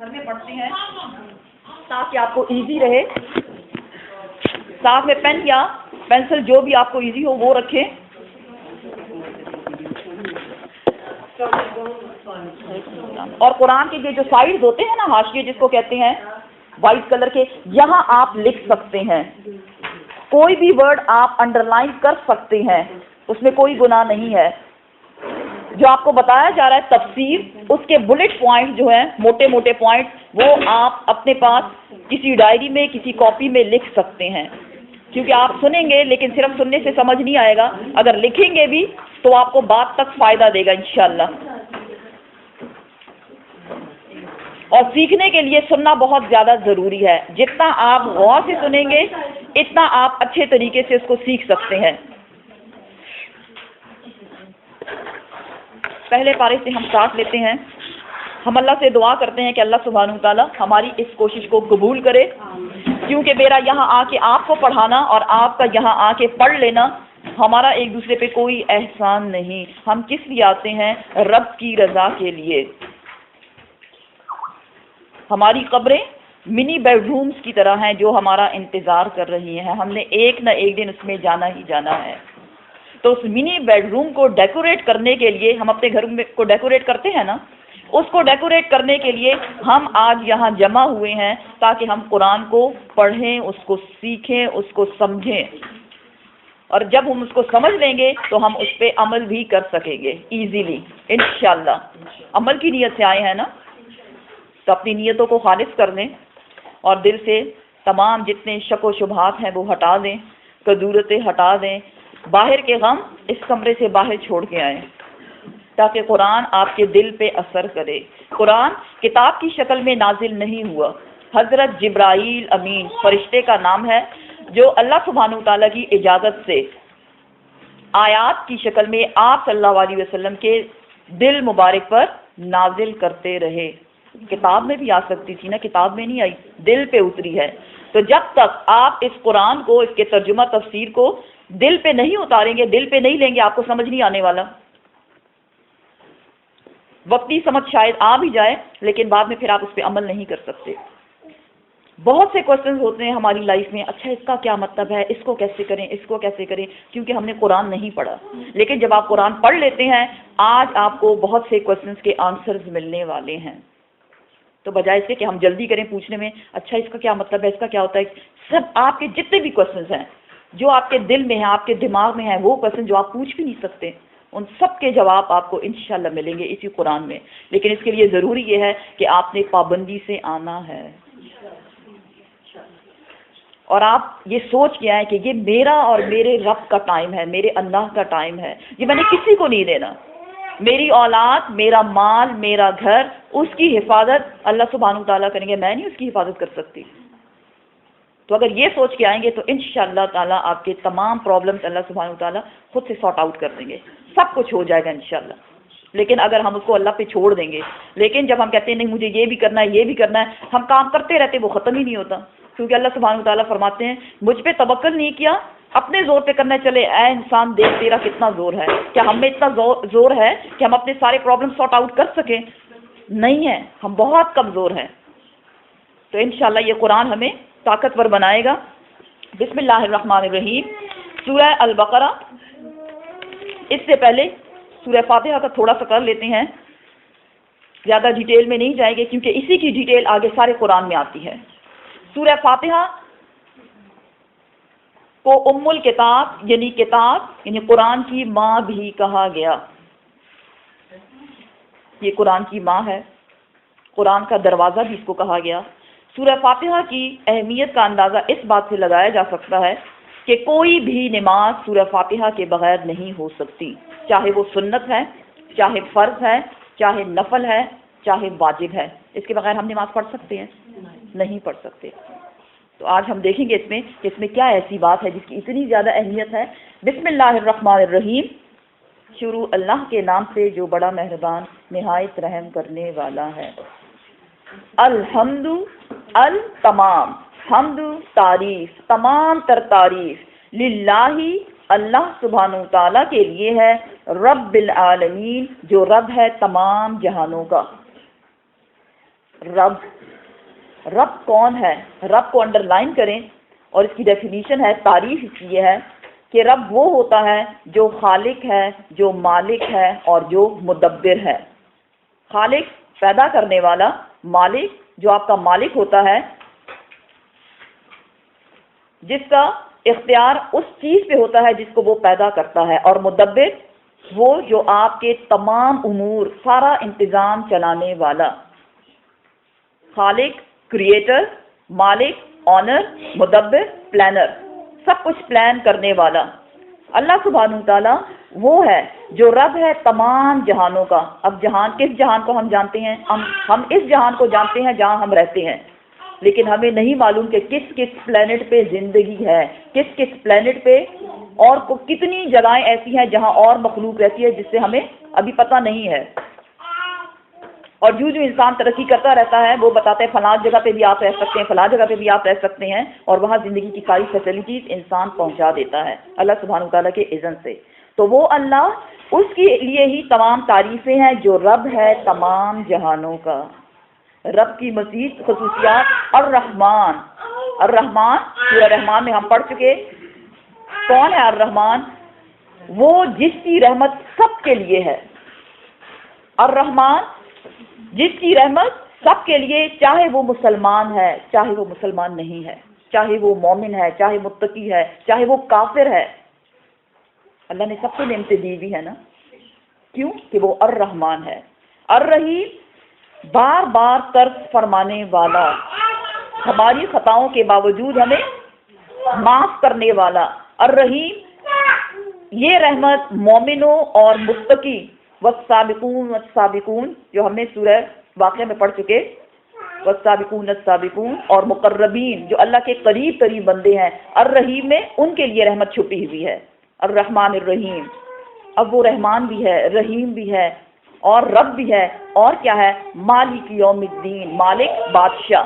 گھر میں پڑھتے ہیں تاکہ آپ کو ایزی رہے. ساتھ میں پین یا پینسل جو بھی آپ کو ایزی ہو وہ رکھیں. اور قرآن کے یہ جو سائڈز ہوتے ہیں نا، حاشیے جس کو کہتے ہیں وائٹ کلر کے، یہاں آپ لکھ سکتے ہیں. کوئی بھی ورڈ آپ انڈر لائن کر سکتے ہیں، اس میں کوئی گناہ نہیں ہے. جو آپ کو بتایا جا رہا ہے تفسیر، اس کے بلٹ پوائنٹ جو ہیں، موٹے موٹے پوائنٹ، وہ آپ اپنے پاس کسی ڈائری میں، کسی کاپی میں لکھ سکتے ہیں. کیونکہ آپ سنیں گے لیکن صرف سننے سے سمجھ نہیں آئے گا، اگر لکھیں گے بھی تو آپ کو بات تک فائدہ دے گا انشاءاللہ. اور سیکھنے کے لیے سننا بہت زیادہ ضروری ہے. جتنا آپ غور سے سنیں گے اتنا آپ اچھے طریقے سے اس کو سیکھ سکتے ہیں. پہلے پارے سے ہم ساتھ لیتے ہیں. ہم اللہ سے دعا کرتے ہیں کہ اللہ سبحانہ وتعالی ہماری اس کوشش کو قبول کرے، کیونکہ میرا یہاں آ کے آپ کو پڑھانا اور آپ کا یہاں آ کے پڑھ لینا ہمارا ایک دوسرے پہ کوئی احسان نہیں. ہم کس لیے آتے ہیں؟ رب کی رضا کے لیے. ہماری قبریں منی بیڈ رومز کی طرح ہیں جو ہمارا انتظار کر رہی ہیں. ہم نے ایک نہ ایک دن اس میں جانا ہی جانا ہے. تو اس منی بیڈ روم کو ڈیکوریٹ کرنے کے لیے، ہم اپنے گھر میں کو ڈیکوریٹ کرتے ہیں نا، اس کو ڈیکوریٹ کرنے کے لیے ہم آج یہاں جمع ہوئے ہیں تاکہ ہم قرآن کو پڑھیں، اس کو سیکھیں، اس کو سمجھیں. اور جب ہم اس کو سمجھ لیں گے تو ہم اس پہ عمل بھی کر سکیں گے ایزیلی انشاءاللہ. عمل کی نیت سے آئے ہیں نا، تو اپنی نیتوں کو خالص کر دیں اور دل سے تمام جتنے شک و شبہات ہیں وہ ہٹا دیں، کدورتیں ہٹا دیں. باہر کے غم اس کمرے سے باہر چھوڑ کے آئیں تاکہ قرآن آپ کے دل پہ اثر کرے. قرآن کتاب کی شکل میں نازل نہیں ہوا. حضرت جبرائیل امین فرشتے کا نام ہے جو اللہ سبحانہ وتعالیٰ کی اجازت سے آیات کی شکل میں آپ صلی اللہ علیہ وسلم کے دل مبارک پر نازل کرتے رہے. کتاب میں بھی آ سکتی تھی نا، کتاب میں نہیں آئی، دل پہ اتری ہے. تو جب تک آپ اس قرآن کو، اس کے ترجمہ تفسیر کو دل پہ نہیں اتاریں گے، دل پہ نہیں لیں گے، آپ کو سمجھ نہیں آنے والا. وقتی سمجھ شاید آ بھی جائے لیکن بعد میں پھر آپ اس پہ عمل نہیں کر سکتے. بہت سے کوشچنز ہوتے ہیں ہماری لائف میں، اچھا اس کا کیا مطلب ہے، اس کو کیسے کریں، اس کو کیسے کریں، کیونکہ ہم نے قرآن نہیں پڑھا. لیکن جب آپ قرآن پڑھ لیتے ہیں، آج آپ کو بہت سے کوشچنز کے آنسرز ملنے والے ہیں. تو بجائے اس سے کہ ہم جلدی کریں پوچھنے میں، اچھا اس کا کیا مطلب ہے، اس کا کیا ہوتا ہے، سب آپ کے جتنے بھی کوشچنز ہیں جو آپ کے دل میں ہیں، آپ کے دماغ میں ہیں، وہ کوشچن جو آپ پوچھ بھی نہیں سکتے، ان سب کے جواب آپ کو انشاءاللہ ملیں گے اسی قرآن میں. لیکن اس کے لیے ضروری یہ ہے کہ آپ نے پابندی سے آنا ہے اور آپ یہ سوچ کے آئیں کہ یہ میرا اور میرے رب کا ٹائم ہے، میرے اللہ کا ٹائم ہے، یہ میں نے کسی کو نہیں دینا. میری اولاد، میرا مال، میرا گھر، اس کی حفاظت اللہ سبحانہ وتعالیٰ کریں گے، میں نہیں اس کی حفاظت کر سکتی. تو اگر یہ سوچ کے آئیں گے تو انشاءاللہ تعالیٰ آپ کے تمام پرابلمس اللہ سبحانہ وتعالیٰ خود سے سارٹ آؤٹ کر دیں گے، سب کچھ ہو جائے گا انشاءاللہ. لیکن اگر ہم اس کو اللہ پہ چھوڑ دیں گے، لیکن جب ہم کہتے ہیں نہیں مجھے یہ بھی کرنا ہے، یہ بھی کرنا ہے، ہم کام کرتے رہتے وہ ختم ہی نہیں ہوتا. کیونکہ اللہ سبحانہ وتعالیٰ فرماتے ہیں مجھ پہ توکل نہیں کیا، اپنے زور پہ کرنا چلے، اے انسان دیکھ تیرا کتنا زور ہے. کیا ہم میں اتنا زور ہے کہ ہم اپنے سارے پرابلم سارٹ آؤٹ کر سکیں؟ نہیں ہے، ہم بہت کمزور ہیں. تو انشاءاللہ یہ قرآن ہمیں طاقتور بنائے گا. بسم اللہ الرحمن الرحیم. سورہ البقرہ، اس سے پہلے سورہ فاتحہ کا تھوڑا سا کر لیتے ہیں، زیادہ ڈیٹیل میں نہیں جائیں گے کیونکہ اسی کی ڈیٹیل آگے سارے قرآن میں آتی ہے. سورہ فاتحہ کو ام الکتاب یعنی قرآن کی ماں بھی کہا گیا. یہ قرآن کی ماں ہے، قرآن کا دروازہ بھی اس کو کہا گیا. سورہ فاتحہ کی اہمیت کا اندازہ اس بات سے لگایا جا سکتا ہے کہ کوئی بھی نماز سورہ فاتحہ کے بغیر نہیں ہو سکتی، چاہے وہ سنت ہے، چاہے فرض ہے، چاہے نفل ہے، چاہے واجب ہے. اس کے بغیر ہم نماز پڑھ سکتے ہیں؟ نہیں پڑھ سکتے. تو آج ہم دیکھیں گے اس میں کیا ایسی بات ہے جس کی اتنی زیادہ اہمیت ہے. بسم اللہ الرحمن الرحیم. شروع اللہ کے نام سے جو بڑا مہربان نہایت رحم کرنے والا ہے. الحمد، تمام، حمد تعریف، تمام تر تعریف، للہ اللہ سبحانہ تعالیٰ کے لیے ہے، رب العالمین جو رب ہے تمام جہانوں کا. رب. رب کون ہے؟ رب کو انڈر لائن کریں اور اس کی ڈیفینیشن ہے، تعریف اس کی یہ ہے کہ رب وہ ہوتا ہے جو خالق ہے، جو مالک ہے اور جو مدبر ہے. خالق پیدا کرنے والا، مالک جو آپ کا مالک ہوتا ہے، جس کا اختیار اس چیز پہ ہوتا ہے جس کو وہ پیدا کرتا ہے، اور مدبر وہ جو آپ کے تمام امور، سارا انتظام چلانے والا. خالق کریٹر، مالک آنر، مدبر پلانر، سب کچھ پلان کرنے والا. اللہ سبحانہ وتعالیٰ وہ ہے جو رب ہے تمام جہانوں کا. اب جہان، کس جہان کو ہم جانتے ہیں؟ ہم اس جہان کو جانتے ہیں جہاں ہم رہتے ہیں، لیکن ہمیں نہیں معلوم کہ کس کس پلینٹ پہ زندگی ہے، کس کس پلینٹ پہ اور کتنی جگہیں ایسی ہیں جہاں اور مخلوق رہتی ہے جس سے ہمیں ابھی پتہ نہیں ہے. اور جو انسان ترقی کرتا رہتا ہے وہ بتاتے ہیں فلاں جگہ پہ بھی آپ رہ سکتے ہیں، فلاں جگہ پہ بھی آپ رہ سکتے ہیں، اور وہاں زندگی کی ساری فیسلٹیز انسان پہنچا دیتا ہے اللہ سبحانہ وتعالیٰ کے اذن سے. تو وہ اللہ، اس کے لیے ہی تمام تعریفیں ہیں جو رب ہے تمام جہانوں کا. رب کی مزید خصوصیات، الرحمن. الرحمن سورہ رحمان میں ہم پڑھ چکے. کون ہے الرحمن؟ وہ جس کی رحمت سب کے لیے ہے. الرحمن جس کی رحمت سب کے لیے، چاہے وہ مسلمان ہے چاہے وہ مسلمان نہیں ہے، چاہے وہ مومن ہے چاہے متقی ہے چاہے وہ کافر ہے. اللہ نے سب کو نعمتیں دی ہوئی ہے نا. کیوں؟ کہ وہ الرحمن ہے. الرحیم بار بار ترس فرمانے والا، ہماری خطاؤں کے باوجود ہمیں معاف کرنے والا. الرحیم یہ رحمت مومنوں اور متقی، والسابقون والسابقون جو ہم نے سورہ واقعہ میں پڑھ چکے، والسابقون السابقون، اور مقربین جو اللہ کے قریب قریب بندے ہیں. الرحیم میں ان کے لیے رحمت چھپی ہوئی ہے. الرحمن الرحیم. اب وہ رحمان بھی ہے، رحیم بھی ہے اور رب بھی ہے، اور کیا ہے؟ مالک یوم الدین. مالک بادشاہ،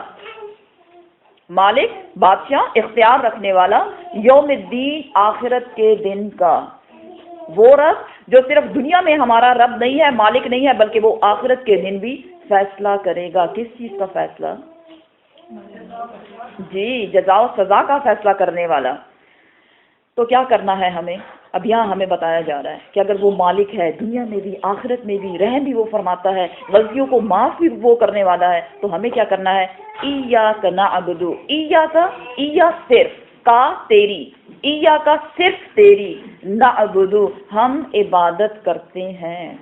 مالک بادشاہ، اختیار رکھنے والا. یوم الدین آخرت کے دن کا. وہ رب جو صرف دنیا میں ہمارا رب نہیں ہے، مالک نہیں ہے، بلکہ وہ آخرت کے دن بھی فیصلہ کرے گا. کس چیز کا فیصلہ؟ جی، جزا و سزا کا فیصلہ کرنے والا. تو کیا کرنا ہے ہمیں؟ اب یہاں ہمیں بتایا جا رہا ہے کہ اگر وہ مالک ہے دنیا میں بھی آخرت میں بھی، رحم بھی وہ فرماتا ہے، غلطیوں کو معاف بھی وہ کرنے والا ہے، تو ہمیں کیا کرنا ہے؟ ایاک نعبد، ایا صرف، کا تیری، ایا کا صرف تیری، نعبد ہم عبادت کرتے ہیں،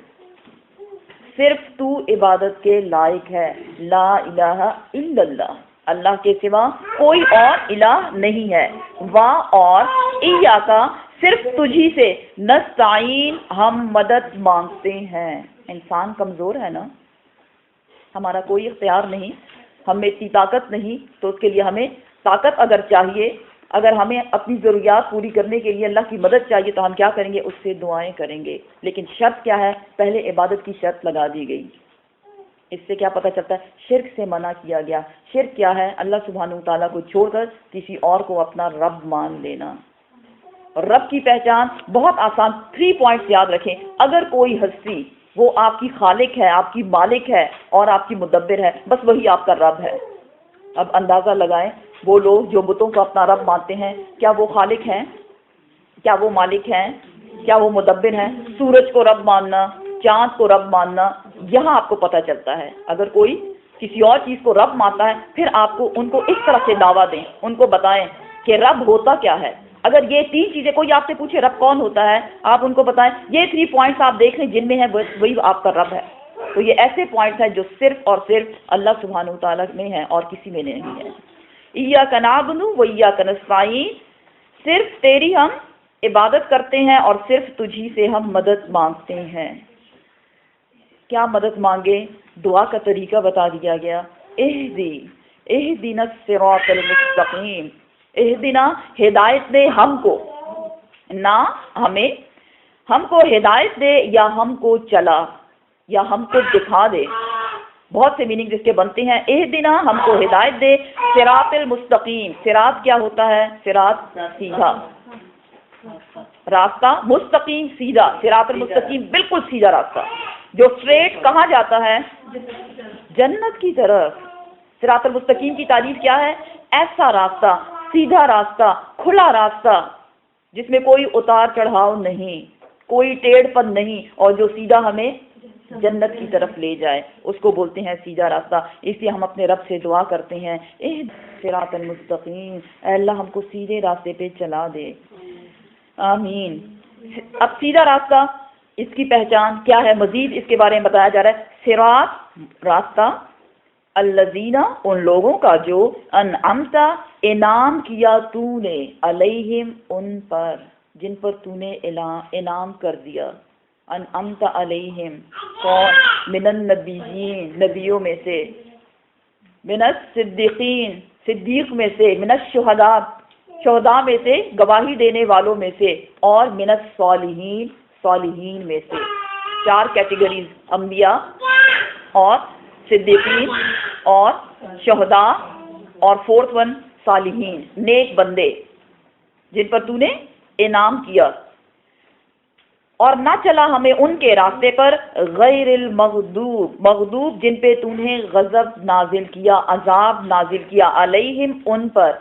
صرف تو عبادت کے لائق ہے. لا الہ الا اللہ، اللہ کے سوا کوئی اور الہ نہیں ہے. وا اور ایاک صرف تجھی سے، نستعین ہم مدد مانگتے ہیں. انسان کمزور ہے نا، ہمارا کوئی اختیار نہیں، ہم میں اتنی طاقت نہیں، تو اس کے لیے ہمیں طاقت اگر چاہیے، اگر ہمیں اپنی ضروریات پوری کرنے کے لیے اللہ کی مدد چاہیے تو ہم کیا کریں گے؟ اس سے دعائیں کریں گے. لیکن شرط کیا ہے؟ پہلے عبادت کی شرط لگا دی گئی. اس سے کیا پتہ چلتا ہے؟ شرک سے منع کیا گیا. شرک کیا ہے؟ اللہ سبحانہ وتعالیٰ کو چھوڑ کر کسی اور کو اپنا رب مان لینا. اور رب کی پہچان بہت آسان، 3 پوائنٹس یاد رکھیں. اگر کوئی ہستی وہ آپ کی خالق ہے، آپ کی مالک ہے اور آپ کی مدبر ہے، بس وہی آپ کا رب ہے. اب اندازہ لگائیں، وہ لوگ جو بتوں کو اپنا رب مانتے ہیں، کیا وہ خالق ہیں؟ کیا وہ مالک ہیں؟ کیا وہ مدبر ہیں؟ سورج کو رب ماننا، چاند کو رب ماننا، یہاں آپ کو پتہ چلتا ہے. اگر کوئی کسی اور چیز کو رب مانتا ہے، پھر آپ کو ان کو اس طرح سے دعویٰ دیں، ان کو بتائیں کہ رب ہوتا کیا ہے. اگر یہ 3 چیزیں، کوئی آپ سے پوچھے رب کون ہوتا ہے، آپ ان کو بتائیں یہ 3 پوائنٹس آپ دیکھ لیں جن میں ہے وہی آپ کا رب ہے. تو یہ ایسے پوائنٹس ہیں جو صرف اور صرف اللہ سبحانہ وتعالیٰ میں ہیں اور کسی میں نہیں ہے. ایاک نعبد و ایاک نستعین، صرف تیری ہم عبادت کرتے ہیں اور صرف تجھی سے ہم مدد مانگتے ہیں. کیا مدد مانگے؟ دعا کا طریقہ بتا دیا گیا. اہدنا الصراط المستقیم، اہدنا ہدایت دے ہم کو، نہ ہمیں، ہم کو ہدایت دے یا ہم کو چلا یا ہم کو دکھا دے. بہت سے میننگ اس کے بنتے ہیں. اہدنا ہم کو ہدایت دے، صراط المستقیم. صراط کیا ہوتا ہے؟ صراط سیدھا راستہ، مستقیم سیدھا. صراط المستقیم بالکل سیدھا راستہ. جو اسٹریٹ کہاں جاتا ہے؟ جنت کی طرف۔ صراط المستقیم کی تعریف کیا ہے؟ ایسا راستہ، سیدھا راستہ، کھلا راستہ جس میں کوئی اتار چڑھاؤ نہیں، کوئی ٹیڑھ پن نہیں، اور جو سیدھا ہمیں جنت کی طرف لے جائے، اس کو بولتے ہیں سیدھا راستہ۔ اس لیے ہم اپنے رب سے دعا کرتے ہیں، صراط المستقیم، اے اللہ ہم کو سیدھے راستے پہ چلا دے، آمین۔ اب سیدھا راستہ، اس کی پہچان کیا ہے؟ مزید اس کے بارے میں بتایا جا رہا ہے۔ صراط راستہ، الذین ان لوگوں کا جو انعمت انعام کیا تو نے، علیہم ان پر، جن پر تو نے انعام کر دیا، انعمت علیہم، کون؟ من النبیین، نبیوں میں سے، من الصدیقین، صدیق میں سے، من الشہداء، شہداء میں سے، گواہی دینے والوں میں سے، اور من الصالحین، صالحین میں سے۔ چار کیٹیگریز، انبیاء اور صدیقین اور شہداء، اور فورتھ ون صالحین، نیک بندے جن پر تو نے انعام کیا۔ اور نہ چلا ہمیں ان کے راستے پر، غیر المغضوب، مغضوب جن پہ تو نے غضب نازل کیا، عذاب نازل کیا، علیہم ان پر،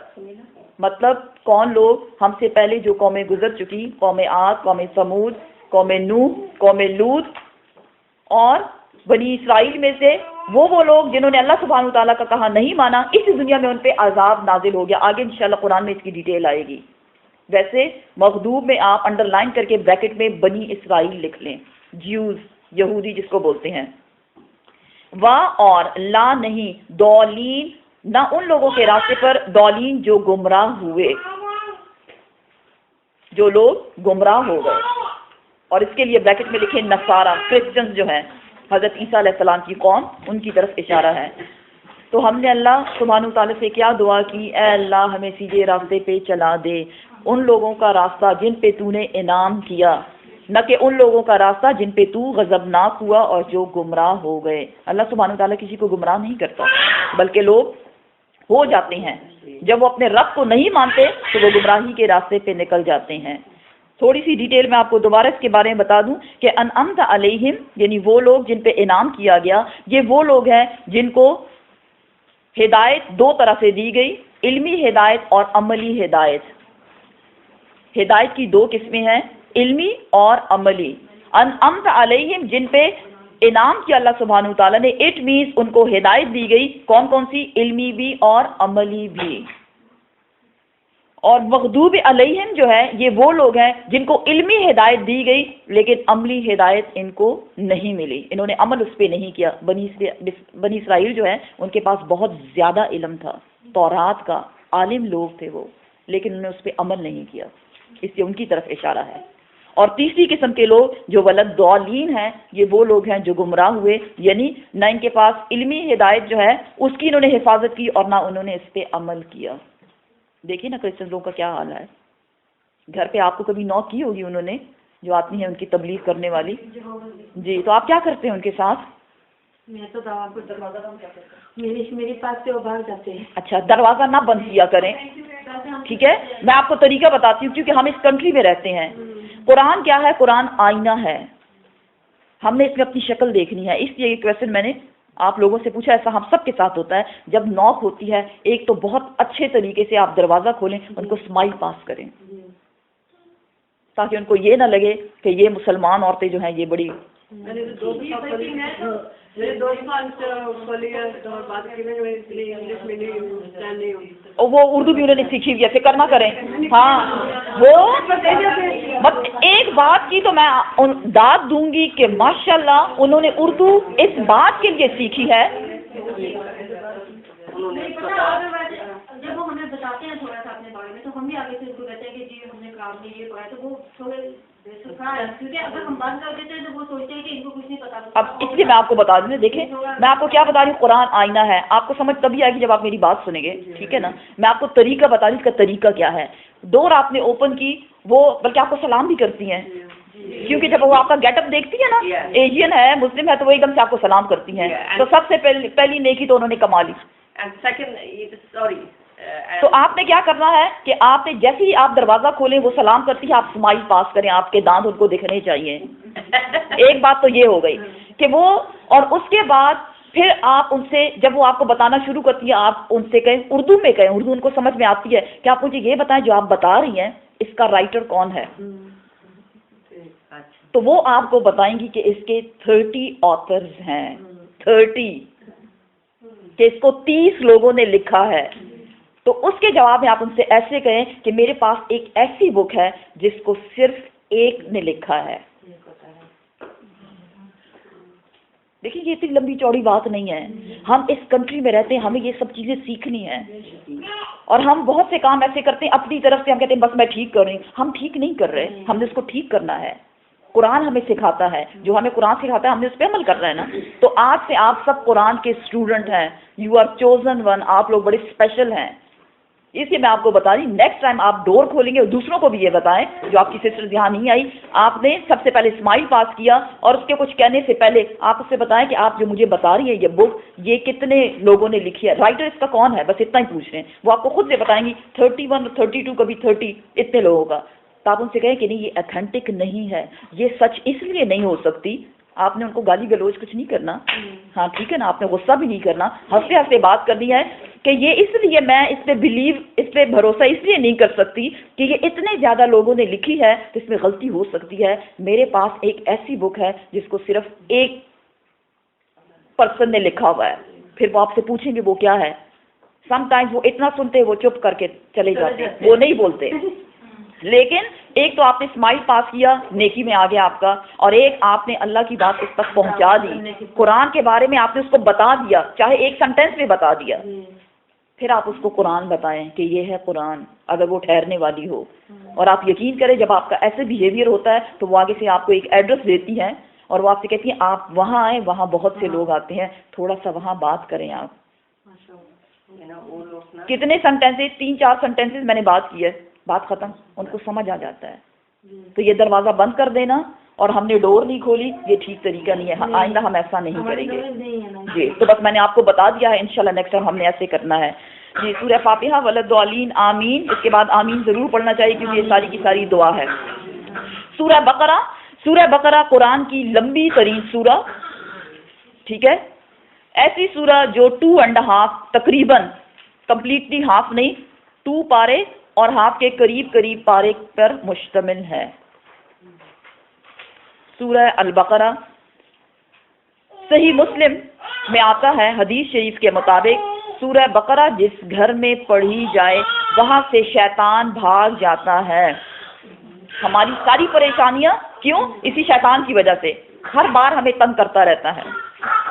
مطلب کون لوگ؟ ہم سے پہلے جو قومیں گزر چکی، قوم عاد، قوم سمود، قوم نوح، قوم لوط، اور بنی اسرائیل میں سے وہ لوگ جنہوں نے اللہ سبحانہ وتعالیٰ کا کہا نہیں مانا، اس دنیا میں ان پہ عذاب نازل ہو گیا۔ آگے انشاءاللہ قرآن میں اس کی ڈیٹیل آئے گی۔ ویسے مغضوب میں آپ انڈر لائن کر کے بریکٹ میں بنی اسرائیل لکھ لیں، جیوز، یہودی جس کو بولتے ہیں۔ وا اور لا نہیں، دولین، نہ ان لوگوں کے راستے پر، دولین جو گمراہ ہوئے، جو لوگ گمراہ ہو گئے۔ اور اس کے لیے بریکٹ میں لکھیں نصارہ، کرسچنز جو ہیں، حضرت عیسیٰ علیہ السلام کی قوم، ان کی طرف اشارہ ہے۔ تو ہم نے اللہ سبحانہ وتعالیٰ سے کیا دعا کی؟ اے اللہ ہمیں سیدھے راستے پہ چلا دے، ان لوگوں کا راستہ جن پہ تو نے انعام کیا، نہ کہ ان لوگوں کا راستہ جن پہ تو غضبناک ہوا اور جو گمراہ ہو گئے۔ اللہ سبحانہ وتعالیٰ کسی کو گمراہ نہیں کرتا، بلکہ لوگ ہو جاتے ہیں جب وہ اپنے رب کو نہیں مانتے تو وہ گمراہی کے راستے پہ نکل جاتے ہیں۔ تھوڑی سی ڈیٹیل میں آپ کو دوبارہ اس کے بارے میں بتا دوں کہ انعمت علیہم یعنی وہ لوگ جن پہ انعام کیا گیا، یہ وہ لوگ ہیں جن کو ہدایت دو طرح سے دی گئی، علمی ہدایت اور عملی ہدایت۔ ہدایت کی دو قسمیں ہیں، علمی اور عملی۔ انعمت علیہم جن پہ انعام کیا اللہ سبحانہ وتعالیٰ نے، اٹ مینس ان کو ہدایت دی گئی، کون کون سی؟ علمی بھی اور عملی بھی۔ اور مغضوب علیہم جو ہے یہ وہ لوگ ہیں جن کو علمی ہدایت دی گئی لیکن عملی ہدایت ان کو نہیں ملی، انہوں نے عمل اس پہ نہیں کیا۔ بنی اسرائیل جو ہے ان کے پاس بہت زیادہ علم تھا، تورات کا عالم لوگ تھے وہ، لیکن انہوں نے اس پہ عمل نہیں کیا، اس لیے ان کی طرف اشارہ ہے۔ اور تیسری قسم کے لوگ جو ولدالین ہیں، یہ وہ لوگ ہیں جو گمراہ ہوئے، یعنی نہ ان کے پاس علمی ہدایت جو ہے اس کی انہوں نے حفاظت کی اور نہ انہوں نے اس پہ عمل کیا۔ دیکھیے نا کرسچن لوگوں کا کیا حال ہے، گھر پہ آپ کو کبھی نوک کی ہوگی انہوں نے، جو آتی ہیں ان کی تبلیغ کرنے والی، جی، تو آپ کیا کرتے ہیں ان کے ساتھ؟ میں تو دروازہ بند کر دیتا ہوں، میرے پاس سے وہ بھاگ جاتے ہیں۔ اچھا، دروازہ نہ بند کیا کریں، ٹھیک ہے؟ میں آپ کو طریقہ بتاتی ہوں کیونکہ ہم اس کنٹری میں رہتے ہیں۔ قرآن کیا ہے؟ قرآن آئینہ ہے، ہم نے اس میں اپنی شکل دیکھنی ہے، اس لیے یہ کویسچن میں نے آپ لوگوں سے پوچھا۔ ایسا ہم سب کے ساتھ ہوتا ہے، جب نوک ہوتی ہے ایک تو بہت اچھے طریقے سے آپ دروازہ کھولیں، ان کو اسمائل پاس کریں تاکہ ان کو یہ نہ لگے کہ یہ مسلمان عورتیں جو ہیں یہ بڑی وہ اردو بھی انہوں نے سیکھی ہوئی ہے، فکر نہ کریں۔ ہاں، وہ ایک بات کی تو میں داد دوں گی کہ ماشاءاللہ انہوں نے اردو اس بات کے لیے سیکھی ہے۔ جب وہ ہمیں بتاتے ہیں تھوڑا سا اپنے بارے میں تو ہم بھی آگے سے ان کو کہتے ہیں کہ جی ہم نے کام میں یہ پڑھا، تو وہ تھوڑے کیونکہ اگر ہم بند کر دیتے ہیں تو وہ سوچتے ہیں کہ ان کو کچھ نہیں پتا۔ اب اس لیے میں آپ کو بتا دوں، دیکھیں میں آپ کو کیا بتا رہی ہوں، قرآن آئینہ ہے، آپ کو سمجھ تبھی آئے گی جب آپ میری بات سنیں گے، ٹھیک ہے نا؟ میں آپ کو طریقہ بتا رہی ہوں، اس کا طریقہ کیا ہے۔ ڈور آپ نے اوپن کی، وہ بلکہ آپ کو سلام بھی کرتی ہیں، کیونکہ جب وہ آپ کا گیٹ اپ دیکھتی ہے نا، ایشین ہے، مسلم ہے، تو وہ ایک دم سے آپ کو سلام کرتی ہیں، تو سب سے پہلی نیکی تو انہوں نے کما لی۔ تو آپ نے کیا کرنا ہے کہ آپ نے جیسے ہی آپ دروازہ کھولیں وہ سلام کرتی ہے، آپ اسمائل پاس کریں، آپ کے دانت ان کو دکھنے چاہیے۔ ایک بات تو یہ ہو گئی کہ وہ, اور اس کے بعد پھر آپ ان سے جب وہ آپ کو بتانا شروع کرتی ہے آپ ان سے کہیں اردو میں کہیں، اردو ان کو سمجھ میں آتی ہے کہ آپ مجھے یہ بتائیں جو آپ بتا رہی ہیں اس کا رائٹر کون ہے. تو وہ آپ کو بتائیں گی کہ اس کے 30 آتھرز ہیں، 30، کہ اس کو 30 لوگوں نے لکھا ہے. تو اس کے جواب میں آپ ان سے ایسے کہیں کہ میرے پاس ایک ایسی بک ہے جس کو صرف ایک نے لکھا ہے. دیکھیں یہ اتنی لمبی چوڑی بات نہیں ہے. ہم اس کنٹری میں رہتے ہیں، ہمیں یہ سب چیزیں سیکھنی ہیں، اور ہم بہت سے کام ایسے کرتے ہیں اپنی طرف سے، ہم کہتے ہیں بس میں ٹھیک کر رہی ہوں. ہم ٹھیک نہیں کر رہے، ہم نے اس کو ٹھیک کرنا ہے. قرآن ہمیں سکھاتا ہے، جو ہمیں قرآن سکھاتا ہے ہم نے اس پہ عمل کرنا ہے نا. تو آج سے آپ سب قرآن کے اسٹوڈنٹ ہیں، یو آر چوزن ون، آپ لوگ بڑے اسپیشل ہیں. اس لیے میں آپ کو بتا رہی ہوں نیکسٹ ٹائم آپ ڈور کھولیں گے اور دوسروں کو بھی یہ بتائیں جو آپ کی سسٹر یہاں نہیں آئی، آپ نے سب سے پہلے اسمائل پاس کیا اور اس کے کچھ کہنے سے پہلے آپ اس سے بتائیں کہ آپ جو مجھے بتا رہی ہیں یہ بک یہ کتنے لوگوں نے لکھی ہے، رائٹر اس کا کون ہے، بس اتنا ہی پوچھ رہے ہیں. وہ آپ کو خود سے بتائیں گی 31 32 کبھی 30 اتنے لوگوں کا. تو آپ ان سے کہیں کہ نہیں یہ اتھینٹک نہیں ہے، یہ سچ اس لیے نہیں ہو سکتی. آپ نے ان کو گالی گلوچ کچھ نہیں کرنا، ہاں ٹھیک ہے نا، آپ نے غصہ بھی نہیں کرنا، ہنستے ہنستے بات کرنی ہے کہ یہ اس لیے میں اس پہ بلیو، اس پہ بھروسہ اس لیے نہیں کر سکتی کہ یہ اتنے زیادہ لوگوں نے لکھی ہے تو اس میں غلطی ہو سکتی ہے. میرے پاس ایک ایسی بک ہے جس کو صرف ایک پرسن نے لکھا ہوا ہے. پھر وہ آپ سے پوچھیں گے وہ کیا ہے. سم ٹائمز وہ اتنا سنتے وہ چپ کر کے چلے جاتے، وہ نہیں بولتے. لیکن ایک تو آپ نے اسمائل پاس کیا، نیکی میں آ گیا آپ کا، اور ایک آپ نے اللہ کی بات اس تک پہنچا دی. قرآن کے بارے میں آپ نے اس کو بتا دیا، چاہے ایک سینٹینس میں بتا دیا. پھر آپ اس کو قرآن بتائیں کہ یہ ہے قرآن، اگر وہ ٹھہرنے والی ہو. اور آپ یقین کریں جب آپ کا ایسے بیہیویئر ہوتا ہے تو وہ آگے سے آپ کو ایک ایڈریس دیتی ہیں اور وہ آپ سے کہتی ہیں آپ وہاں آئیں، وہاں بہت سے لوگ آتے ہیں، تھوڑا سا وہاں بات کریں. آپ کتنے سینٹینسز، 3-4 سینٹینسز میں نے بات کی ہے، بات ختم، ان کو سمجھ آ جاتا ہے. تو یہ دروازہ بند کر دینا اور ہم نے ڈور نہیں کھولی، یہ ٹھیک طریقہ نہیں ہے. آئندہ ہم ایسا نہیں کریں گے. جی تو بس میں نے آپ کو بتا دیا ہے، انشاءاللہ نیکسٹ ٹائم ہم نے ایسے کرنا ہے. جی سورہ فاتحہ ولضالین آمین، اس کے بعد آمین ضرور پڑھنا چاہیے کیونکہ یہ ساری کی ساری دعا ہے. سورہ بقرہ، سورہ بقرہ قرآن کی لمبی ترین سورہ، ٹھیک ہے، ایسی سورہ جو 2.5 تقریباً، کمپلیٹلی ہاف نہیں، 2 پارے اور ہاف کے قریب قریب پارے پر مشتمل ہے. سورہ البقرہ صحیح مسلم میں آتا ہے حدیث شریف کے مطابق سورہ بقرہ جس گھر میں پڑھی جائے وہاں سے شیطان بھاگ جاتا ہے. ہماری ساری پریشانیاں کیوں؟ اسی شیطان کی وجہ سے ہر بار ہمیں تنگ کرتا رہتا ہے.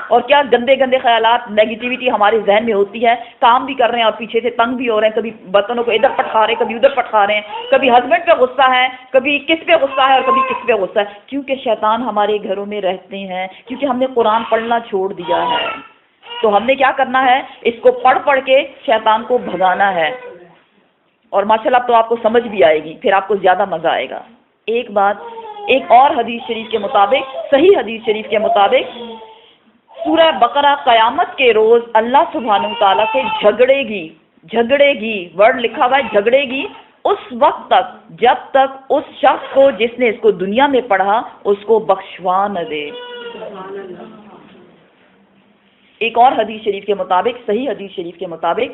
اور کیا گندے گندے خیالات، نیگیٹیوٹی ہمارے ذہن میں ہوتی ہے. کام بھی کر رہے ہیں اور پیچھے سے تنگ بھی ہو رہے ہیں، کبھی برتنوں کو ادھر پٹکا رہے ہیں، کبھی ادھر پٹکا رہے ہیں، کبھی ہسبینڈ پہ غصہ ہے، کبھی کس پہ غصہ ہے اور کبھی کس پہ غصہ ہے. کیونکہ شیطان ہمارے گھروں میں رہتے ہیں، کیونکہ ہم نے قرآن پڑھنا چھوڑ دیا ہے. تو ہم نے کیا کرنا ہے، اس کو پڑھ پڑھ کے شیطان کو بھگانا ہے. اور ماشاءاللہ اب تو آپ کو سمجھ بھی آئے گی، پھر آپ کو زیادہ مزہ آئے گا. ایک بات، ایک اور حدیث شریف کے مطابق، صحیح حدیث شریف کے مطابق سورہ بقرہ قیامت کے روز اللہ سبحانہ تعالیٰ سے جھگڑے گی، ورڈ لکھا ہوا ہے جھگڑے گی، اس وقت تک جب تک اس شخص کو جس نے اس کو دنیا میں پڑھا اس کو بخشوا نہ دے. ایک اور حدیث شریف کے مطابق، صحیح حدیث شریف کے مطابق،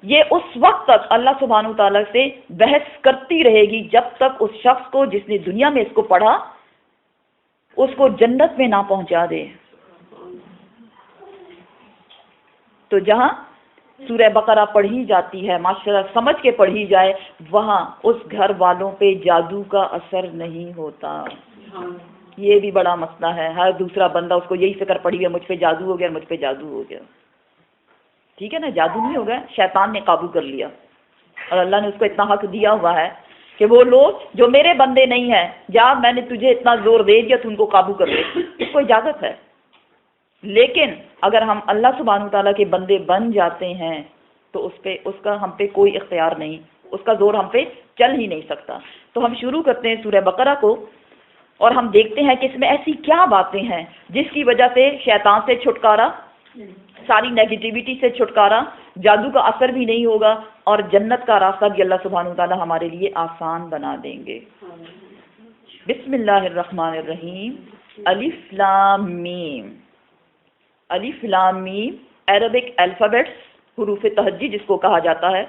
یہ اس وقت تک اللہ سبحانہ تعالیٰ سے بحث کرتی رہے گی جب تک اس شخص کو جس نے دنیا میں اس کو پڑھا اس کو جنت میں نہ پہنچا دے. تو جہاں سورہ بقرہ پڑھی جاتی ہے، ماشاءاللہ سمجھ کے پڑھی جائے، وہاں اس گھر والوں پہ جادو کا اثر نہیں ہوتا. یہ بھی بڑا مسئلہ ہے. ہر دوسرا بندہ اس کو یہی فکر پڑی ہے، مجھ پہ جادو ہو گیا، مجھ پہ جادو ہو گیا. ٹھیک ہے نا، جادو نہیں ہو گیا، شیطان نے قابو کر لیا. اور اللہ نے اس کو اتنا حق دیا ہوا ہے کہ وہ لوگ جو میرے بندے نہیں ہیں، جا میں نے تجھے اتنا زور دے دیا تو ان کو قابو کر لے، اس کو اجازت ہے. لیکن اگر ہم اللہ سبحانہ تعالیٰ کے بندے بن جاتے ہیں تو اس کا ہم پہ کوئی اختیار نہیں، اس کا زور ہم پہ چل ہی نہیں سکتا. تو ہم شروع کرتے ہیں سورہ بقرہ کو اور ہم دیکھتے ہیں کہ اس میں ایسی کیا باتیں ہیں جس کی وجہ سے شیطان سے چھٹکارا، ساری نیگیٹیوٹی سے چھٹکارا، جادو کا اثر بھی نہیں ہوگا اور جنت کا راستہ بھی اللہ سبحانہ تعالیٰ ہمارے لیے آسان بنا دیں گے. بسم اللہ الرحمن الرحیم. الف لام میم. الف لام میم عربک الفابیٹس، حروف تہجی جس کو کہا جاتا ہے.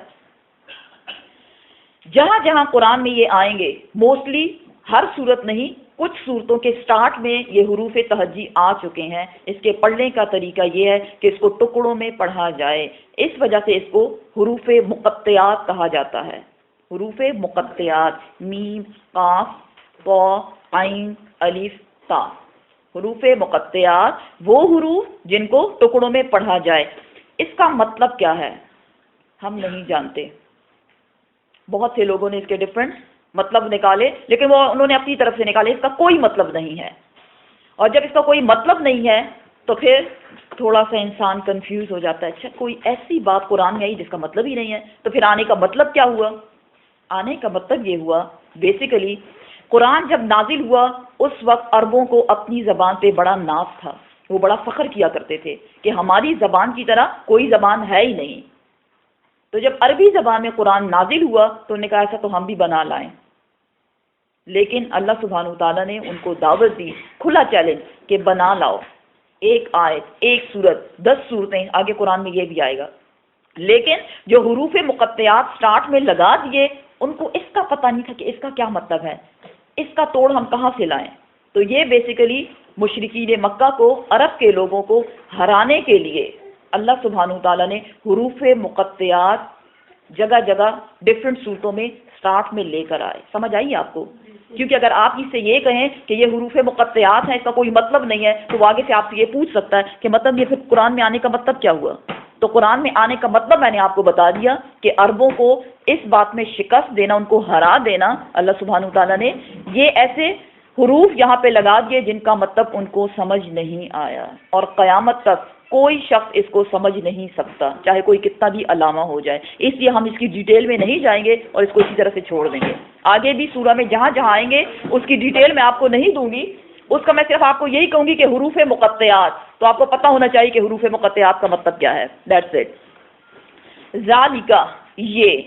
جہاں جہاں قرآن میں یہ آئیں گے، موسٹلی ہر صورت نہیں، کچھ صورتوں کے سٹارٹ میں یہ حروف تہجی آ چکے ہیں. اس کے پڑھنے کا طریقہ یہ ہے کہ اس کو ٹکڑوں میں پڑھا جائے، اس وجہ سے اس کو حروف مقطعات کہا جاتا ہے. حروف مقطعات، میم، قاف، طا، عین، الف، تا. حروف مقطعات وہ حروف جن کو ٹکڑوں میں پڑھا جائے. اس کا مطلب کیا ہے ہم نہیں جانتے. بہت سے لوگوں نے اس کے ڈفرنٹ مطلب نکالے، لیکن وہ انہوں نے اپنی طرف سے نکالے. اس کا کوئی مطلب نہیں ہے، اور جب اس کا کوئی مطلب نہیں ہے تو پھر تھوڑا سا انسان کنفیوز ہو جاتا ہے. اچھا کوئی ایسی بات قرآن میں آئی جس کا مطلب ہی نہیں ہے، تو پھر آنے کا مطلب کیا ہوا؟ آنے کا مطلب یہ ہوا بیسیکلی قرآن جب نازل ہوا اس وقت عربوں کو اپنی زبان پہ بڑا ناز تھا. وہ بڑا فخر کیا کرتے تھے کہ ہماری زبان کی طرح کوئی زبان ہے ہی نہیں. تو جب عربی زبان میں قرآن نازل ہوا تو انہوں نے کہا ایسا تو ہم بھی بنا لائیں. لیکن اللہ سبحانہ تعالیٰ نے ان کو دعوت دی، کھلا چیلنج کہ بنا لاؤ ایک آیت، ایک سورت، 10 صورتیں. آگے قرآن میں یہ بھی آئے گا. لیکن جو حروف مقطعات سٹارٹ میں لگا دیے ان کو اس کا پتہ نہیں تھا کہ اس کا کیا مطلب ہے، اس کا توڑ ہم کہاں سے لائیں. تو یہ بیسیکلی مشرکین مکہ کو، عرب کے لوگوں کو ہرانے کے لیے اللہ سبحانہ تعالیٰ نے حروف مقطعات جگہ جگہ ڈفرینٹ صورتوں میں سٹارٹ میں لے کر آئے. سمجھ آئیے آپ کو؟ کیونکہ اگر آپ اس سے یہ کہیں کہ یہ حروف مقطعات ہیں، اس کا کوئی مطلب نہیں ہے، تو وہ آگے سے آپ سے یہ پوچھ سکتا ہے کہ مطلب یہ پھر قرآن میں آنے کا مطلب کیا ہوا. تو قرآن میں آنے کا مطلب میں نے آپ کو بتا دیا کہ عربوں کو اس بات میں شکست دینا، ان کو ہرا دینا. اللہ سبحانہ تعالیٰ نے یہ ایسے حروف یہاں پہ لگا دیے جن کا مطلب ان کو سمجھ نہیں آیا، اور قیامت تک کوئی شخص اس کو سمجھ نہیں سکتا، چاہے کوئی کتنا بھی علامہ ہو جائے. اس لیے ہم اس کی ڈیٹیل میں نہیں جائیں گے اور اس کو اسی طرح سے چھوڑ دیں گے. آگے بھی سورہ میں جہاں جہاں آئیں گے اس کی ڈیٹیل میں آپ کو نہیں دوں گی. اس کا میں صرف آپ کو یہی کہوں گی کہ حروف مقطعات، تو آپ کو پتہ ہونا چاہیے کہ حروف مقطعات کا مطلب کیا ہے. That's it. ذالکا، یہ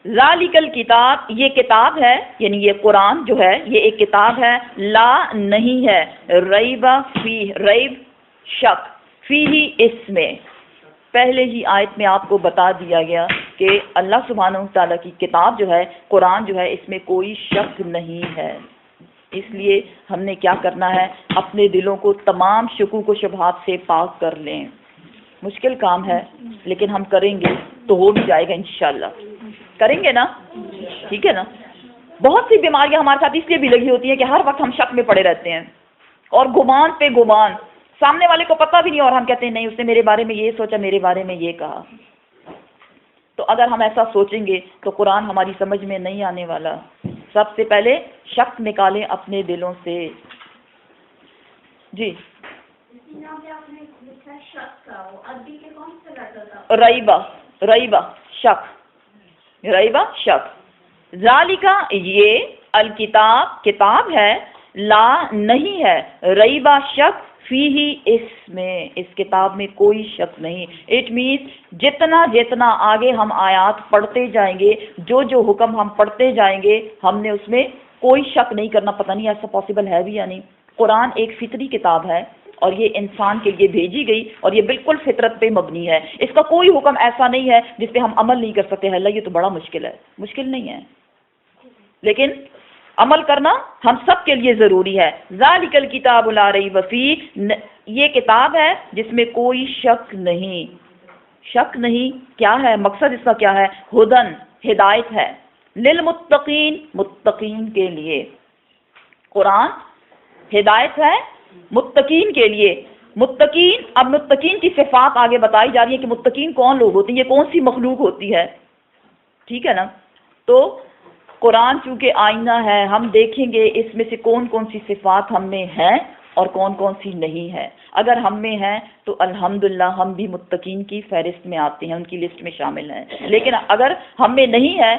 ذالک الکتاب، یہ کتاب ہے، یعنی یہ قرآن جو ہے یہ ایک کتاب ہے. لا نہیں ہے، ریب فی، ریب شک، فی ہی اس میں. پہلے ہی آیت میں آپ کو بتا دیا گیا کہ اللہ سبحانہ تعالیٰ کی کتاب جو ہے، قرآن جو ہے، اس میں کوئی شک نہیں ہے. اس لیے ہم نے کیا کرنا ہے، اپنے دلوں کو تمام شکوک و شبہات سے پاک کر لیں. مشکل کام ہے لیکن ہم کریں گے تو ہو بھی جائے گا انشاءاللہ. کریں گے نا؟ ٹھیک ہے نا. بہت سی بیماریاں ہمارے ساتھ اس لیے بھی لگی ہوتی ہیں کہ ہر وقت ہم شک میں پڑے رہتے ہیں اور گمان پہ گمان، سامنے والے کو پتہ بھی نہیں اور ہم کہتے ہیں نہیں اس نے میرے بارے میں یہ سوچا، میرے بارے میں یہ کہا. تو اگر ہم ایسا سوچیں گے تو قرآن ہماری سمجھ میں نہیں آنے والا. سب سے پہلے شک نکالیں اپنے دلوں سے. جی ریبہ، ریبہ شک، ریبہ شک. ذالکا، یہ الکتاب کتاب ہے، لا نہیں ہے، ریبہ شک، فی ہی اس میں، اس کتاب میں کوئی شک نہیں. اٹ مینس جتنا جتنا آگے ہم آیات پڑھتے جائیں گے، جو جو حکم ہم پڑھتے جائیں گے، ہم نے اس میں کوئی شک نہیں کرنا. پتہ نہیں ایسا پاسبل ہے بھی یا نہیں. قرآن ایک فطری کتاب ہے اور یہ انسان کے لیے بھیجی گئی اور یہ بالکل فطرت پہ مبنی ہے. اس کا کوئی حکم ایسا نہیں ہے جس پہ ہم عمل نہیں کر سکتے. اللہ یہ تو بڑا مشکل ہے. مشکل نہیں ہے لیکن عمل کرنا ہم سب کے لیے ضروری ہے. ذالک الکتاب لا ریب فیہ، یہ کتاب ہے جس میں کوئی شک نہیں. شک نہیں کیا ہے؟ مقصد اس کا کیا ہے؟ ہدن، ہدایت ہے، للمتقین، متقین کے لیے. قرآن ہدایت ہے متقین کے لیے. متقین، اب متقین کی صفات آگے بتائی جا رہی ہے کہ متقین کون لوگ ہوتے ہیں، یہ کون سی مخلوق ہوتی ہے. ٹھیک ہے نا. تو قرآن چونکہ آئینہ ہے، ہم دیکھیں گے اس میں سے کون کون سی صفات ہم میں ہیں اور کون کون سی نہیں ہے. اگر ہم میں ہیں تو الحمدللہ ہم بھی متقین کی فہرست میں آتے ہیں، ان کی لسٹ میں شامل ہیں. لیکن اگر ہم میں نہیں ہے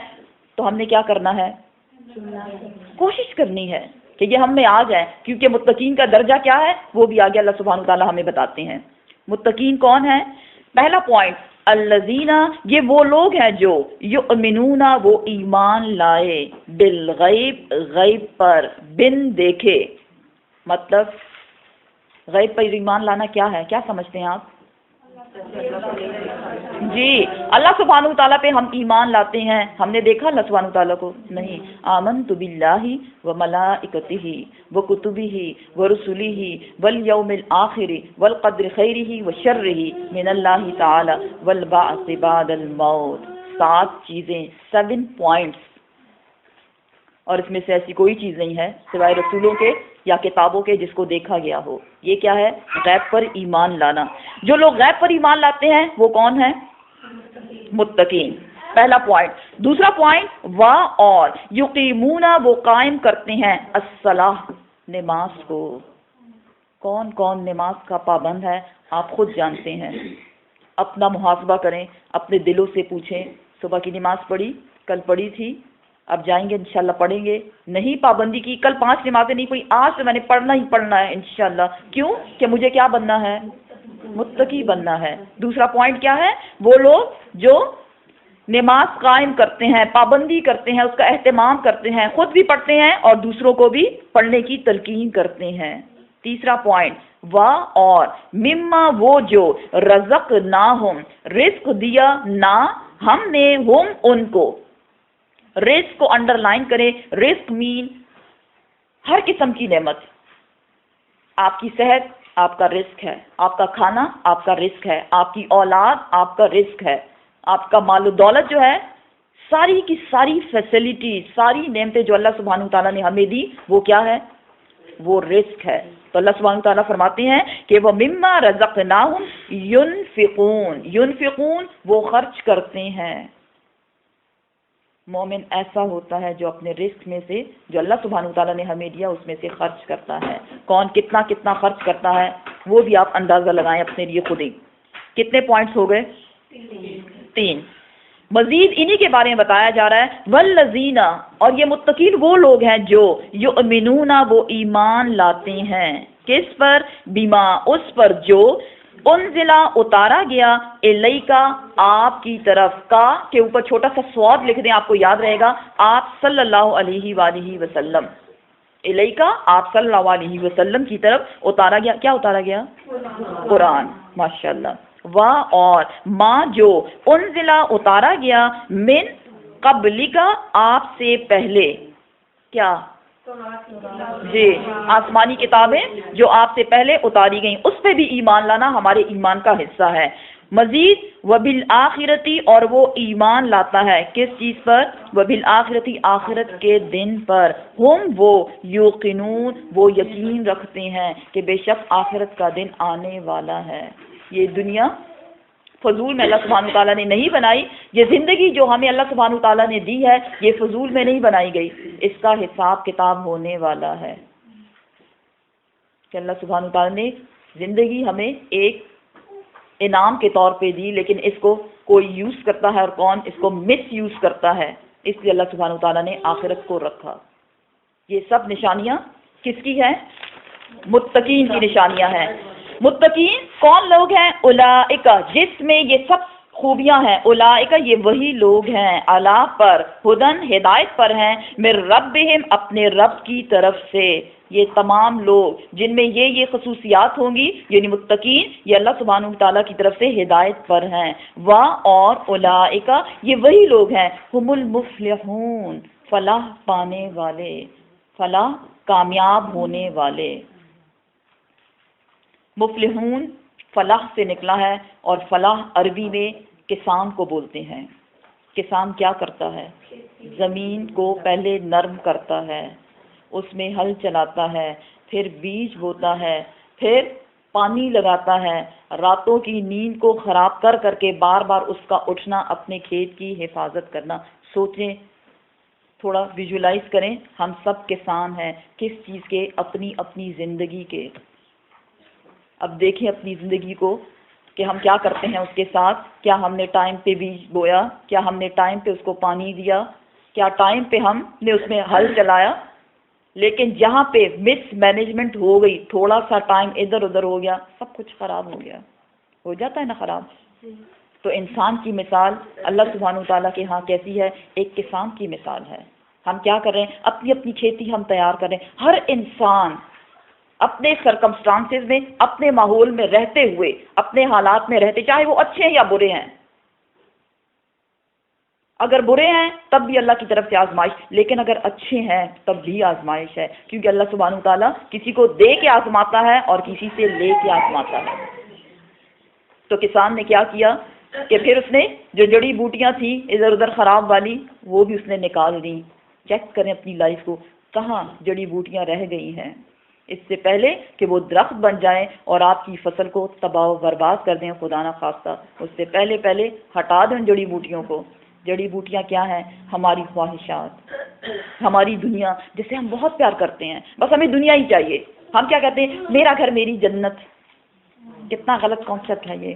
تو ہم نے کیا کرنا ہے؟ کوشش کرنی ہے کہ یہ ہم میں آ جائے. کیونکہ متقین کا درجہ کیا ہے وہ بھی آگے اللہ سبحانہ تعالیٰ ہمیں بتاتے ہیں. متقین کون ہیں؟ پہلا پوائنٹ، الذین، یہ وہ لوگ ہیں جو یؤمنون، وہ ایمان لائے، بالغیب، غیب پر، بن دیکھے. مطلب غیب پر ایمان لانا کیا ہے؟ کیا سمجھتے ہیں آپ؟ جی، اللہ سبحانہ وتعالیٰ پہ ہم ایمان لاتے ہیں. ہم نے دیکھا اللہ سبحانہ وتعالیٰ کو؟ نہیں. آمنت باللہ وملائکتہ وکتبہ ورسلہ والیوم الآخر والقدر خیرہ وشرہ من اللہ تعالی والبعث بعد الموت. 7 چیزیں، 7 پوائنٹس، اور اس میں سے ایسی کوئی چیز نہیں ہے سوائے رسولوں کے یا کتابوں کے جس کو دیکھا گیا ہو. یہ کیا ہے؟ غیب پر ایمان لانا. جو لوگ غیب پر ایمان لاتے ہیں وہ کون ہیں؟ متقین. پہلا پوائنٹ. دوسرا پوائنٹ، وا اور یقیمون، وہ قائم کرتے ہیں الصلاۃ، نماز کو. کون کون نماز کا پابند ہے آپ خود جانتے ہیں. اپنا محاسبہ کریں، اپنے دلوں سے پوچھیں، صبح کی نماز پڑھی؟ کل پڑھی تھی؟ اب جائیں گے انشاءاللہ پڑھیں گے. نہیں پابندی کی، کل 5 نمازیں نہیں پڑھی، آج سے میں نے پڑھنا ہی پڑھنا ہے انشاءاللہ. کیوں؟ کہ مجھے کیا بننا ہے؟ متقی بننا ہے. دوسرا پوائنٹ کیا ہے؟ وہ لوگ جو نماز قائم کرتے ہیں، پابندی کرتے ہیں، اس کا اہتمام کرتے ہیں، خود بھی پڑھتے ہیں اور دوسروں کو بھی پڑھنے کی تلقین کرتے ہیں. تیسرا پوائنٹ، وا اور مما، وہ جو رزق نہ ہم، رزق دیا نہ ہم نے، ہم ان کو. رزق کو انڈر لائن کریں. رزق مین ہر قسم کی نعمت. آپ کی صحت آپ کا رزق ہے، آپ کا کھانا آپ کا رزق ہے، آپ کی اولاد آپ کا رزق ہے، آپ کا مال و دولت جو ہے، ساری کی ساری فیسلٹی، ساری نعمتیں جو اللہ سبحانہ وتعالیٰ نے ہمیں دی، وہ کیا ہے؟ وہ رزق ہے. تو اللہ سبحانہ وتعالیٰ فرماتے ہیں کہ وہ مما رزقناہم ینفقون. ینفقون وہ خرچ کرتے ہیں. مومن ایسا ہوتا ہے جو اپنے رزق میں سے، جو اللہ سبحانہ وتعالیٰ نے ہمیں دیا، اس میں سے خرچ کرتا ہے. کون کتنا کتنا خرچ کرتا ہے وہ بھی آپ اندازہ لگائیں اپنے لیے خود ہی. کتنے پوائنٹس ہو گئے؟ 3. مزید انہی کے بارے میں بتایا جا رہا ہے. والذین، اور یہ متقین وہ لوگ ہیں جو یؤمنون، وہ ایمان لاتے ہیں. کس پر؟ بما، اس پر جو انزلہ اتارا گیا، الیکا، آپ کی طرف، کا کے اوپر چھوٹا سا سواد لکھ دیں، آپ کو یاد رہے گا. آپ صلی اللہ علیہ وآلہ وسلم، الیکا آپ صلی اللہ علیہ وسلم کی طرف اتارا گیا. کیا اتارا گیا؟ قرآن. ماشاءاللہ. وا اور ما، جو انزلہ اتارا گیا، من قبل کا، آپ سے پہلے. کیا؟ جی، آسمانی کتابیں جو آپ سے پہلے اتاری گئیں، اس پہ بھی ایمان لانا ہمارے ایمان کا حصہ ہے. مزید وبالآخرتی، اور وہ ایمان لاتا ہے کس چیز پر؟ وبالآخرتی، آخرت کے دن پر. ہم وہ یوقنون، وہ یقین رکھتے ہیں کہ بے شک آخرت کا دن آنے والا ہے. یہ دنیا فضول میں اللہ سبحانہ تعالیٰ نے نہیں بنائی. یہ زندگی جو ہمیں اللہ سبحانہ تعالیٰ نے دی ہے، یہ فضول میں نہیں بنائی گئی. اس کا حساب کتاب ہونے والا ہے. کہ اللہ سبحانہ تعالیٰ نے زندگی ہمیں ایک انعام کے طور پہ دی، لیکن اس کو کوئی یوز کرتا ہے اور کون اس کو مس یوز کرتا ہے. اس لیے اللہ سبحانہ تعالیٰ نے آخرت کو رکھا. یہ سب نشانیاں کس کی ہیں؟ متقین کی نشانیاں ہیں. متقین کون لوگ ہیں؟ اولئک، جس میں یہ سب خوبیاں ہیں. اولئک، یہ وہی لوگ ہیں، علی پر، ہدن، ہدایت پر ہیں، من ربہم، اپنے رب کی طرف سے. یہ تمام لوگ جن میں یہ خصوصیات ہوں گی، یعنی متقین، یہ اللہ سبحانہ وتعالیٰ کی طرف سے ہدایت پر ہیں. وا اور اولئک، یہ وہی لوگ ہیں، ہم المفلحون، فلاح پانے والے، فلاح کامیاب ہونے والے. مفلحون فلاح سے نکلا ہے، اور فلاح عربی میں کسان کو بولتے ہیں. کسان کیا کرتا ہے؟ زمین کو پہلے نرم کرتا ہے، اس میں ہل چلاتا ہے، پھر بیج بوتا ہے، پھر پانی لگاتا ہے، راتوں کی نیند کو خراب کر کر کے بار بار اس کا اٹھنا، اپنے کھیت کی حفاظت کرنا. سوچیں، تھوڑا ویژولائز کریں، ہم سب کسان ہیں. کس چیز کے؟ اپنی اپنی زندگی کے. اب دیکھیں اپنی زندگی کو کہ ہم کیا کرتے ہیں اس کے ساتھ. کیا ہم نے ٹائم پہ بیج بویا؟ کیا ہم نے ٹائم پہ اس کو پانی دیا؟ کیا ٹائم پہ ہم نے اس میں ہل چلایا؟ لیکن جہاں پہ مس مینجمنٹ ہو گئی، تھوڑا سا ٹائم ادھر ادھر ہو گیا، سب کچھ خراب ہو گیا. ہو جاتا ہے نا خراب. تو انسان کی مثال اللہ سبحانہ تعالیٰ کے ہاں کیسی ہے؟ ایک کسان کی مثال ہے. ہم کیا کر رہے ہیں؟ اپنی اپنی کھیتی ہم تیار کر رہے ہیں. ہر انسان اپنے سرکمسٹانسز میں، اپنے ماحول میں رہتے ہوئے، اپنے حالات میں رہتے، چاہے وہ اچھے ہیں یا برے ہیں. اگر برے ہیں تب بھی اللہ کی طرف سے آزمائش، لیکن اگر اچھے ہیں تب بھی آزمائش ہے، کیونکہ اللہ سبحانہ وتعالیٰ کسی کو دے کے آزماتا ہے اور کسی سے لے کے آزماتا ہے. تو کسان نے کیا کیا کہ پھر اس نے جو جڑی بوٹیاں تھیں ادھر ادھر خراب والی، وہ بھی اس نے نکال دیں. چیک کریں اپنی لائف کو، کہاں جڑی بوٹیاں رہ گئی ہیں. اس سے پہلے کہ وہ درخت بن جائیں اور آپ کی فصل کو تباہ و برباد کر دیں خدا نہ خواستہ، اس سے پہلے ہٹا دیں جڑی بوٹیوں کو. جڑی بوٹیاں کیا ہیں؟ ہماری خواہشات، ہماری دنیا جسے ہم بہت پیار کرتے ہیں. بس ہمیں دنیا ہی چاہیے. ہم کیا کہتے ہیں؟ میرا گھر میری جنت. کتنا غلط کانسیپٹ ہے یہ.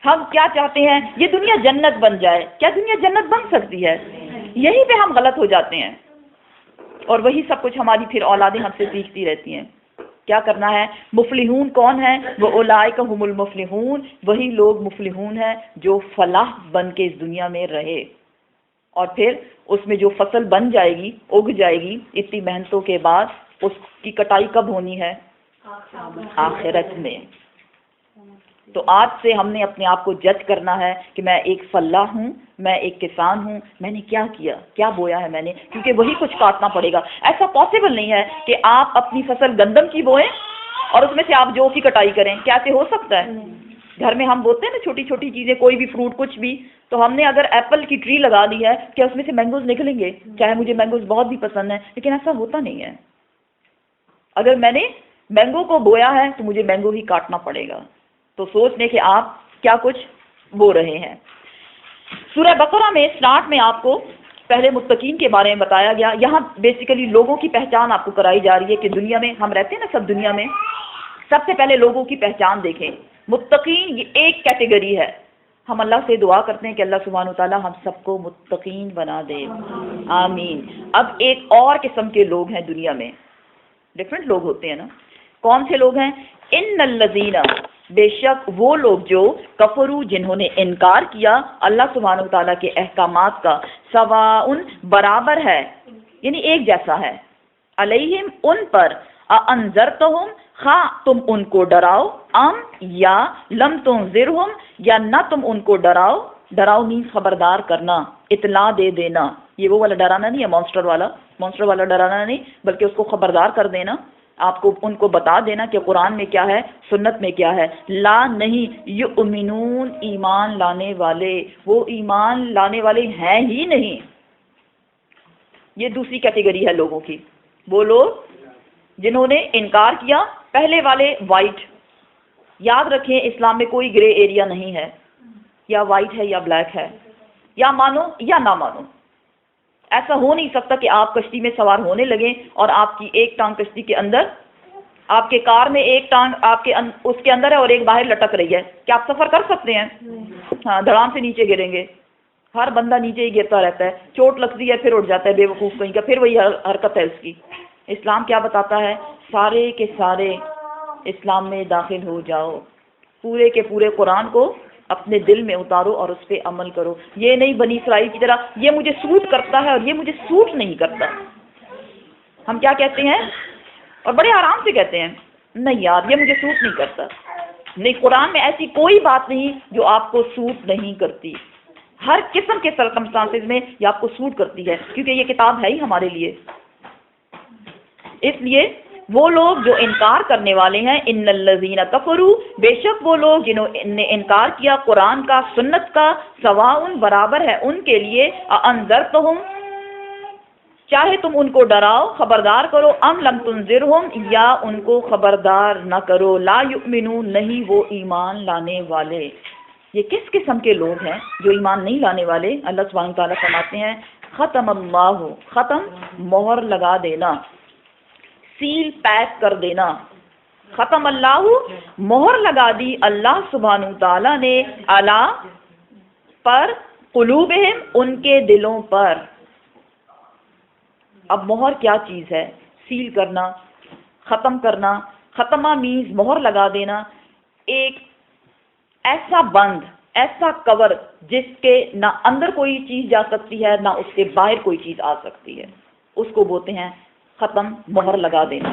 ہم کیا چاہتے ہیں؟ یہ دنیا جنت بن جائے. کیا دنیا جنت بن سکتی ہے؟ یہیں پہ ہم غلط ہو جاتے ہیں، اور وہی سب کچھ ہماری پھر اولادیں ہم سے سیکھتی رہتی ہیں. کیا کرنا ہے؟ مفلحون کون ہیں؟ وہ اولئک هم المفلحون، وہی لوگ مفلحون ہیں جو فلاح بن کے اس دنیا میں رہے. اور پھر اس میں جو فصل بن جائے گی، اگ جائے گی اتنی محنتوں کے بعد، اس کی کٹائی کب ہونی ہے؟ آخرت میں. تو آج سے ہم نے اپنے آپ کو جج کرنا ہے کہ میں ایک فلاح ہوں، میں ایک کسان ہوں، میں نے کیا بویا ہے میں نے، کیونکہ وہی کچھ کاٹنا پڑے گا. ایسا پاسبل نہیں ہے کہ آپ اپنی فصل گندم کی بوئیں اور اس میں سے آپ جو کی کٹائی کریں. کیسے ہو سکتا ہے؟ گھر میں ہم بوتے ہیں نا چھوٹی چھوٹی چیزیں، کوئی بھی فروٹ کچھ بھی، تو ہم نے اگر ایپل کی ٹری لگا دی ہے، کیا اس میں سے مینگوز نکلیں گے؟ چاہے مجھے مینگوز بہت بھی پسند ہے، لیکن ایسا ہوتا نہیں ہے. اگر میں نے مینگو کو بویا ہے تو مجھے مینگو ہی کاٹنا پڑے گا. تو سوچ لیں کہ آپ کیا کچھ بو رہے ہیں. سورہ بقرہ میں سٹارٹ میں آپ کو پہلے متقین کے بارے میں بتایا گیا. یہاں بیسیکلی لوگوں کی پہچان آپ کو کرائی جا رہی ہے کہ دنیا میں ہم رہتے ہیں نا، سب دنیا میں سب سے پہلے لوگوں کی پہچان دیکھیں. متقین یہ ایک کیٹیگری ہے. ہم اللہ سے دعا کرتے ہیں کہ اللہ سبحانہ وتعالیٰ ہم سب کو متقین بنا دے، آمین. اب ایک اور قسم کے لوگ ہیں دنیا میں، ڈفرینٹ لوگ ہوتے ہیں نا. کون سے لوگ ہیں؟ ان الذین، بے شک وہ لوگ جو کفروا، جنہوں نے انکار کیا اللہ سبحانہ وتعالیٰ کے احکامات کا، سواء برابر ہے، یعنی ایک جیسا ہے، علیہم ان پر، انذرتہم خواہ تم ان کو ڈراؤ، ام یا لم تنذرہم یا نہ تم ان کو ڈراؤ. ڈراؤ مینس خبردار کرنا، اطلاع دے دینا. یہ وہ والا ڈرانا نہیں ہے، مونسٹر والا ڈرانا نہیں، بلکہ اس کو خبردار کر دینا، آپ کو ان کو بتا دینا کہ قرآن میں کیا ہے، سنت میں کیا ہے. لا نہیں، یؤمنون ایمان لانے والے، وہ ایمان لانے والے ہیں ہی نہیں. یہ دوسری کیٹیگری ہے لوگوں کی. وہ لوگ جنہوں نے انکار کیا. پہلے والے وائٹ. یاد رکھیں اسلام میں کوئی گرے ایریا نہیں ہے، یا وائٹ ہے یا بلیک ہے، یا مانو یا نہ مانو. ایسا ہو نہیں سکتا کہ آپ کشتی میں سوار ہونے لگیں اور آپ کی ایک ٹانگ کشتی کے اندر، آپ کے کار میں ایک ٹانگ آپ کے اس کے اندر ہے اور ایک باہر لٹک رہی ہے. کیا آپ سفر کر سکتے ہیں؟ ہاں، دھڑام سے نیچے گریں گے. ہر بندہ نیچے ہی گرتا رہتا ہے، چوٹ لگتی ہے پھر اٹھ جاتا ہے بے وقوف کہیں کا، پھر وہی حرکت ہے اس کی. اسلام کیا بتاتا ہے؟ سارے کے سارے اسلام میں داخل ہو جاؤ، پورے کے پورے قرآن کو اپنے دل میں اتارو اور اس پہ عمل کرو. یہ نہیں بنی اسرائیل کی طرح یہ مجھے سوٹ کرتا ہے اور یہ مجھے سوٹ نہیں کرتا. ہم کیا کہتے ہیں اور بڑے آرام سے کہتے ہیں، نہیں یار یہ مجھے سوٹ نہیں کرتا. نہیں، قرآن میں ایسی کوئی بات نہیں جو آپ کو سوٹ نہیں کرتی. ہر قسم کے سرکمسٹانسز میں یہ آپ کو سوٹ کرتی ہے، کیونکہ یہ کتاب ہے ہی ہمارے لیے. اس لیے وہ لوگ جو انکار کرنے والے ہیں، ان الذین کفروا، بے شک وہ لوگ جنہوں نے انکار کیا قرآن کا، سنت کا، سواء برابر ہے ان کے لیے، انذرتہم چاہے تم ان کو ڈراؤ، خبردار کرو، ام لم تنذرہم یا ان کو خبردار نہ کرو، لا یؤمنون نہیں وہ ایمان لانے والے. یہ کس قسم کے لوگ ہیں جو ایمان نہیں لانے والے؟ اللہ سبحانہ تعالیٰ فرماتے ہیں ختم اللہ، ختم مہر لگا دینا، سیل پیک کر دینا. ختم اللہ مہر لگا دی اللہ سبحانہ تعالیٰ نے، علی پر، قلوبہم ان کے دلوں پر. اب مہر کیا چیز ہے؟ سیل کرنا، ختم کرنا. ختمہ مینز مہر لگا دینا، ایک ایسا بند، ایسا کور جس کے نہ اندر کوئی چیز جا سکتی ہے نہ اس کے باہر کوئی چیز آ سکتی ہے، اس کو بولتے ہیں ختم، مہر لگا دینا.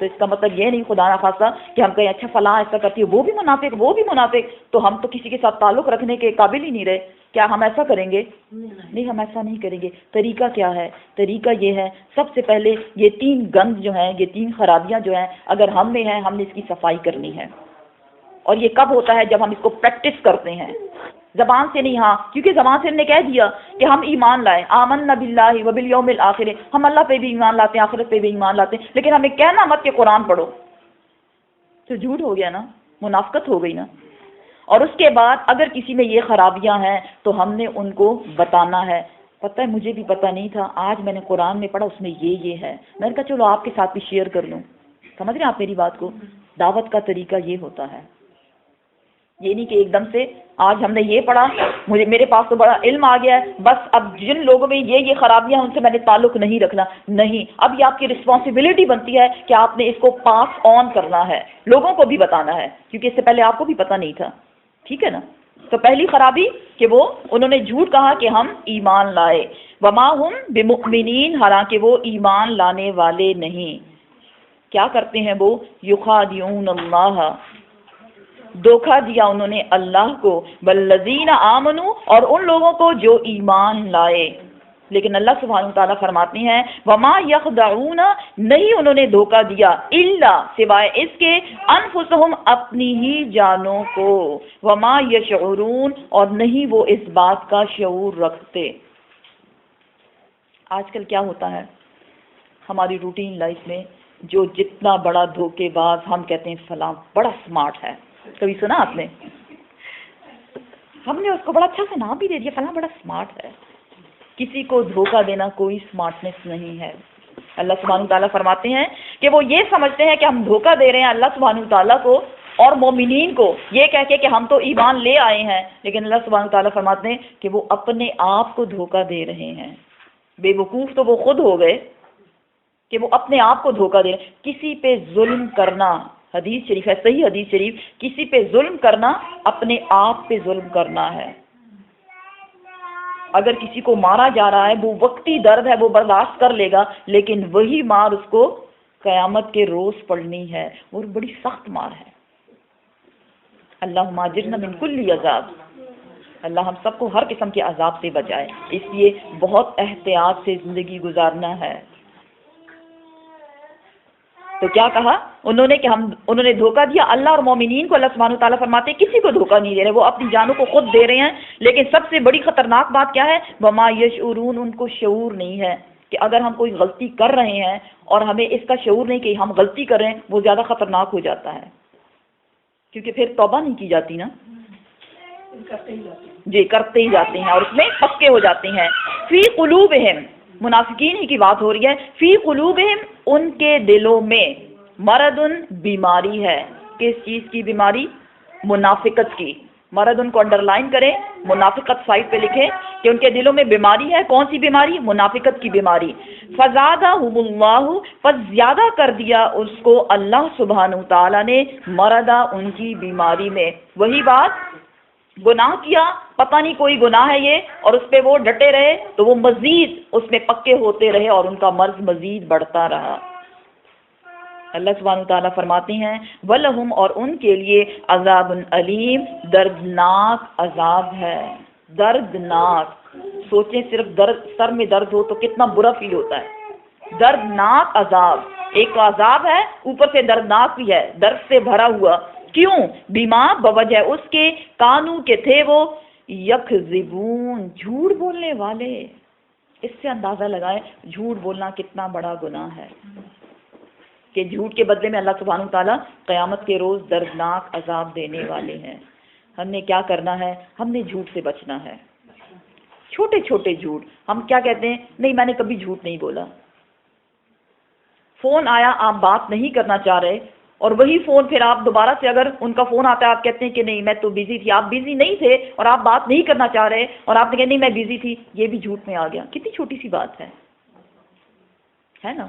تو اس کا مطلب یہ نہیں خدا نخواستہ کہ ہم کہیں اچھا فلاں ایسا کرتی ہے وہ بھی منافق تو ہم تو کسی کے ساتھ تعلق رکھنے کے قابل ہی نہیں رہے. کیا ہم ایسا کریں گے؟ نہیں، ہم ایسا نہیں کریں گے. طریقہ کیا ہے؟ طریقہ یہ ہے، سب سے پہلے یہ 3 گند جو ہیں، یہ 3 خرابیاں جو ہیں اگر ہم میں ہیں، ہم نے اس کی صفائی کرنی ہے. اور یہ کب ہوتا ہے؟ جب ہم اس کو پریکٹس کرتے ہیں، زبان سے نہیں. ہاں، کیونکہ زبان سے ہم نے کہہ دیا کہ ہم ایمان لائے، آمنا باللہ وبالیوم الآخر، ہم اللہ پہ بھی ایمان لاتے ہیں، آخرت پہ بھی ایمان لاتے ہیں، لیکن ہمیں کہنا مت کہ قرآن پڑھو، تو جھوٹ ہو گیا نا، منافقت ہو گئی نا. اور اس کے بعد اگر کسی میں یہ خرابیاں ہیں تو ہم نے ان کو بتانا ہے. پتہ ہے مجھے بھی پتہ نہیں تھا، آج میں نے قرآن میں پڑھا اس میں یہ ہے، میں نے کہا چلو آپ کے ساتھ بھی شیئر کر لوں. سمجھ رہے ہیں آپ میری بات کو؟ دعوت کا طریقہ یہ ہوتا ہے، یہ نہیں کہ ایک دم سے آج ہم نے یہ پڑھا، میرے پاس تو بڑا علم آ گیا ہے، بس اب جن لوگوں میں یہ خرابیاں ان سے میں نے تعلق نہیں رکھنا. نہیں، اب یہ آپ کی رسپانسبلٹی بنتی ہے کہ آپ نے اس کو پاس آن کرنا ہے، لوگوں کو بھی بتانا ہے، کیونکہ اس سے پہلے آپ کو بھی پتہ نہیں تھا. ٹھیک ہے نا؟ تو پہلی خرابی کہ انہوں نے جھوٹ کہا کہ ہم ایمان لائے. وما ہم بمؤمنین، حالانکہ وہ ایمان لانے والے نہیں. کیا کرتے ہیں وہ؟ یخادعون اللہ، دھوکہ دیا انہوں نے اللہ کو، والذین آمنوا، اور ان لوگوں کو جو ایمان لائے. لیکن اللہ سبحانہ وتعالیٰ فرماتے ہیں وما یخدعون، نہیں انہوں نے دھوکہ دیا، الا، سوائے اس کے، انفسہم، اپنی ہی جانوں کو، وما یشعرون، اور نہیں وہ اس بات کا شعور رکھتے. آج کل کیا ہوتا ہے ہماری روٹین لائف میں، جو جتنا بڑا دھوکے باز، ہم کہتے ہیں فلاں بڑا سمارٹ ہے. کبھی سنا آپ نے؟ ہم نے اس کو بڑا اچھا سے نام بھی دے دیا، فلاں بڑا سمارٹ ہے. کسی کو دھوکہ دینا کوئی سمارٹنس نہیں ہے. اللہ سبحانہ تعالیٰ فرماتے ہیں کہ وہ یہ سمجھتے ہیں کہ ہم دھوکہ دے رہے ہیں اللہ سبحانہ تعالیٰ کو اور مومنین کو، یہ کہہ کے کہ ہم تو ایمان لے آئے ہیں، لیکن اللہ سبحانہ تعالیٰ فرماتے ہیں کہ وہ اپنے آپ کو دھوکہ دے رہے ہیں. بے وقوف تو وہ خود ہو گئے کہ وہ اپنے آپ کو دھوکہ دے رہے ہیں. کسی پہ ظلم کرنا، حدیث شریف ہے، صحیح حدیث شریف، کسی پہ ظلم کرنا اپنے آپ پہ ظلم کرنا ہے. اگر کسی کو مارا جا رہا ہے، وہ وقتی درد ہے، وہ برداشت کر لے گا، لیکن وہی مار اس کو قیامت کے روز پڑنی ہے، وہ بڑی سخت مار ہے. اللہم اجرنا من کل عذاب، اللہ ہم سب کو ہر قسم کے عذاب سے بچائے. اس لیے بہت احتیاط سے زندگی گزارنا ہے. تو کیا کہا انہوں نے کہ انہوں نے دھوکہ دیا اللہ اور مومنین کو. اللہ سبحانہ وتعالیٰ فرماتے ہیں کسی کو دھوکہ نہیں دے رہے، وہ اپنی جانوں کو خود دے رہے ہیں. لیکن سب سے بڑی خطرناک بات کیا ہے؟ وما یشعرون، ان کو شعور نہیں ہے کہ اگر ہم کوئی غلطی کر رہے ہیں اور ہمیں اس کا شعور نہیں کہ ہم غلطی کر رہے ہیں، وہ زیادہ خطرناک ہو جاتا ہے، کیونکہ پھر توبہ نہیں کی جاتی نا، جی کرتے ہی جاتے ہیں اور اس میں پکے ہو جاتے ہیں. فی قلوبہم، منافقین ہی کی بات ہو رہی ہے. فی قلوبہم، ان کے دلوں میں، مرض، بیماری ہے. کس چیز کی بیماری؟ منافقت کی. مرض ان کو انڈر لائن کریں، منافقت سائٹ پہ لکھیں کہ ان کے دلوں میں بیماری ہے. کون سی بیماری؟ منافقت کی بیماری. فزادہم اللہ، پس زیادہ کر دیا اس کو اللہ سبحانہ تعالیٰ نے، مرضا، ان کی بیماری میں. وہی بات، گناہ کیا، پتہ نہیں کوئی گناہ ہے یہ، اور اس پہ وہ ڈٹے رہے تو وہ مزید اس میں پکے ہوتے رہے اور ان کا مرض مزید بڑھتا رہا. اللہ سبحانہ تعالیٰ فرماتے ہیں وَلَهُمْ، اور ان کے لیے، عذاب علیم، دردناک عذاب ہے. دردناک، سوچیں صرف درد، سر میں درد ہو تو کتنا برا فیل ہوتا ہے. دردناک عذاب، ایک عذاب ہے اوپر سے دردناک بھی ہے، درد سے بھرا ہوا. کیوں؟ بیما، بوجہ اس کے، کانو کے تھے وہ، یکذبون، جھوٹ بولنے والے. اس سے اندازہ لگائیں جھوٹ بولنا کتنا بڑا گناہ ہے، کہ جھوٹ کے بدلے میں اللہ سبحانہ تعالیٰ قیامت کے روز دردناک عذاب دینے والے ہیں. ہم نے کیا کرنا ہے؟ ہم نے جھوٹ سے بچنا ہے. چھوٹے چھوٹے جھوٹ. ہم کیا کہتے ہیں؟ نہیں میں نے کبھی جھوٹ نہیں بولا. فون آیا، آپ بات نہیں کرنا چاہ رہے، اور وہی فون پھر آپ دوبارہ سے اگر ان کا فون آتا ہے، آپ کہتے ہیں کہ نہیں میں تو بیزی تھی. آپ بیزی نہیں تھے اور آپ بات نہیں کرنا چاہ رہے، اور آپ نے کہا نہیں میں بیزی تھی. یہ بھی جھوٹ میں آ گیا. کتنی چھوٹی سی بات ہے نا؟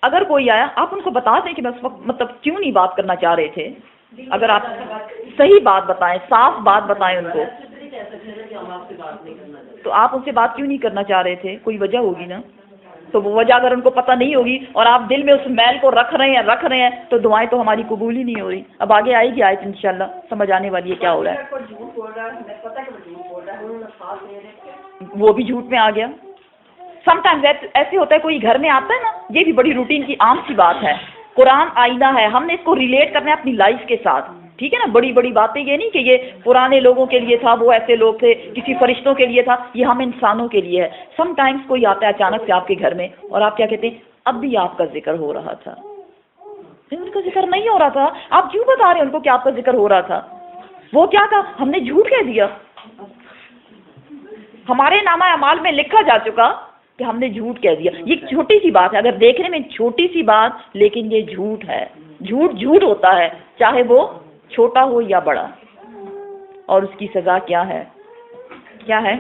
اگر کوئی آیا، آپ ان کو بتا دیں کہ میں اس وقت مطلب کیوں نہیں بات کرنا چاہ رہے تھے. اگر آپ صحیح بات بتائیں، صاف بات بتائیں ان کو، تو آپ ان سے بات کیوں نہیں کرنا چاہ رہے تھے؟ کوئی وجہ ہوگی نا. تو وہ وجہ اگر ان کو پتہ نہیں ہوگی اور آپ دل میں اس میل کو رکھ رہے ہیں تو دعائیں تو ہماری قبول ہی نہیں ہو رہی. اب آگے آئے گی آیت انشاءاللہ سمجھ آنے والی ہے کیا ہو رہا ہے. وہ بھی جھوٹ میں آ گیا. سم ٹائمز ایسے ہوتا ہے کوئی گھر میں آتا ہے نا, یہ بھی بڑی روٹین کی عام سی بات ہے. قرآن آئینہ ہے, ہم نے اس کو ریلیٹ کرنا ہے اپنی لائف کے ساتھ, ٹھیک ہے نا. بڑی بڑی باتیں یہ نہیں کہ یہ پرانے لوگوں کے لیے تھا, وہ ایسے لوگ تھے, کسی فرشتوں کے لیے تھا, یہ ہم انسانوں کے لیے ہے. سم ٹائمز کوئی آتا ہے اچانک سے آپ کے گھر میں اور آپ کیا کہتے ہیں, اب بھی آپ کا ذکر ہو رہا تھا. ان کا ذکر نہیں ہو رہا تھا, آپ کیوں بتا رہے ہیں ان کو کہ آپ کا ذکر ہو رہا تھا؟ وہ کیا کہا, ہم نے جھوٹ کہہ دیا. ہمارے نامہ اعمال میں لکھا جا چکا کہ ہم نے جھوٹ کہہ دیا. یہ چھوٹی سی بات ہے, اگر دیکھنے میں چھوٹی سی بات, لیکن یہ جھوٹ ہے. جھوٹ ہوتا ہے, چاہے وہ چھوٹا ہو یا بڑا. اور اس کی سزا کیا ہے؟ کیا ہے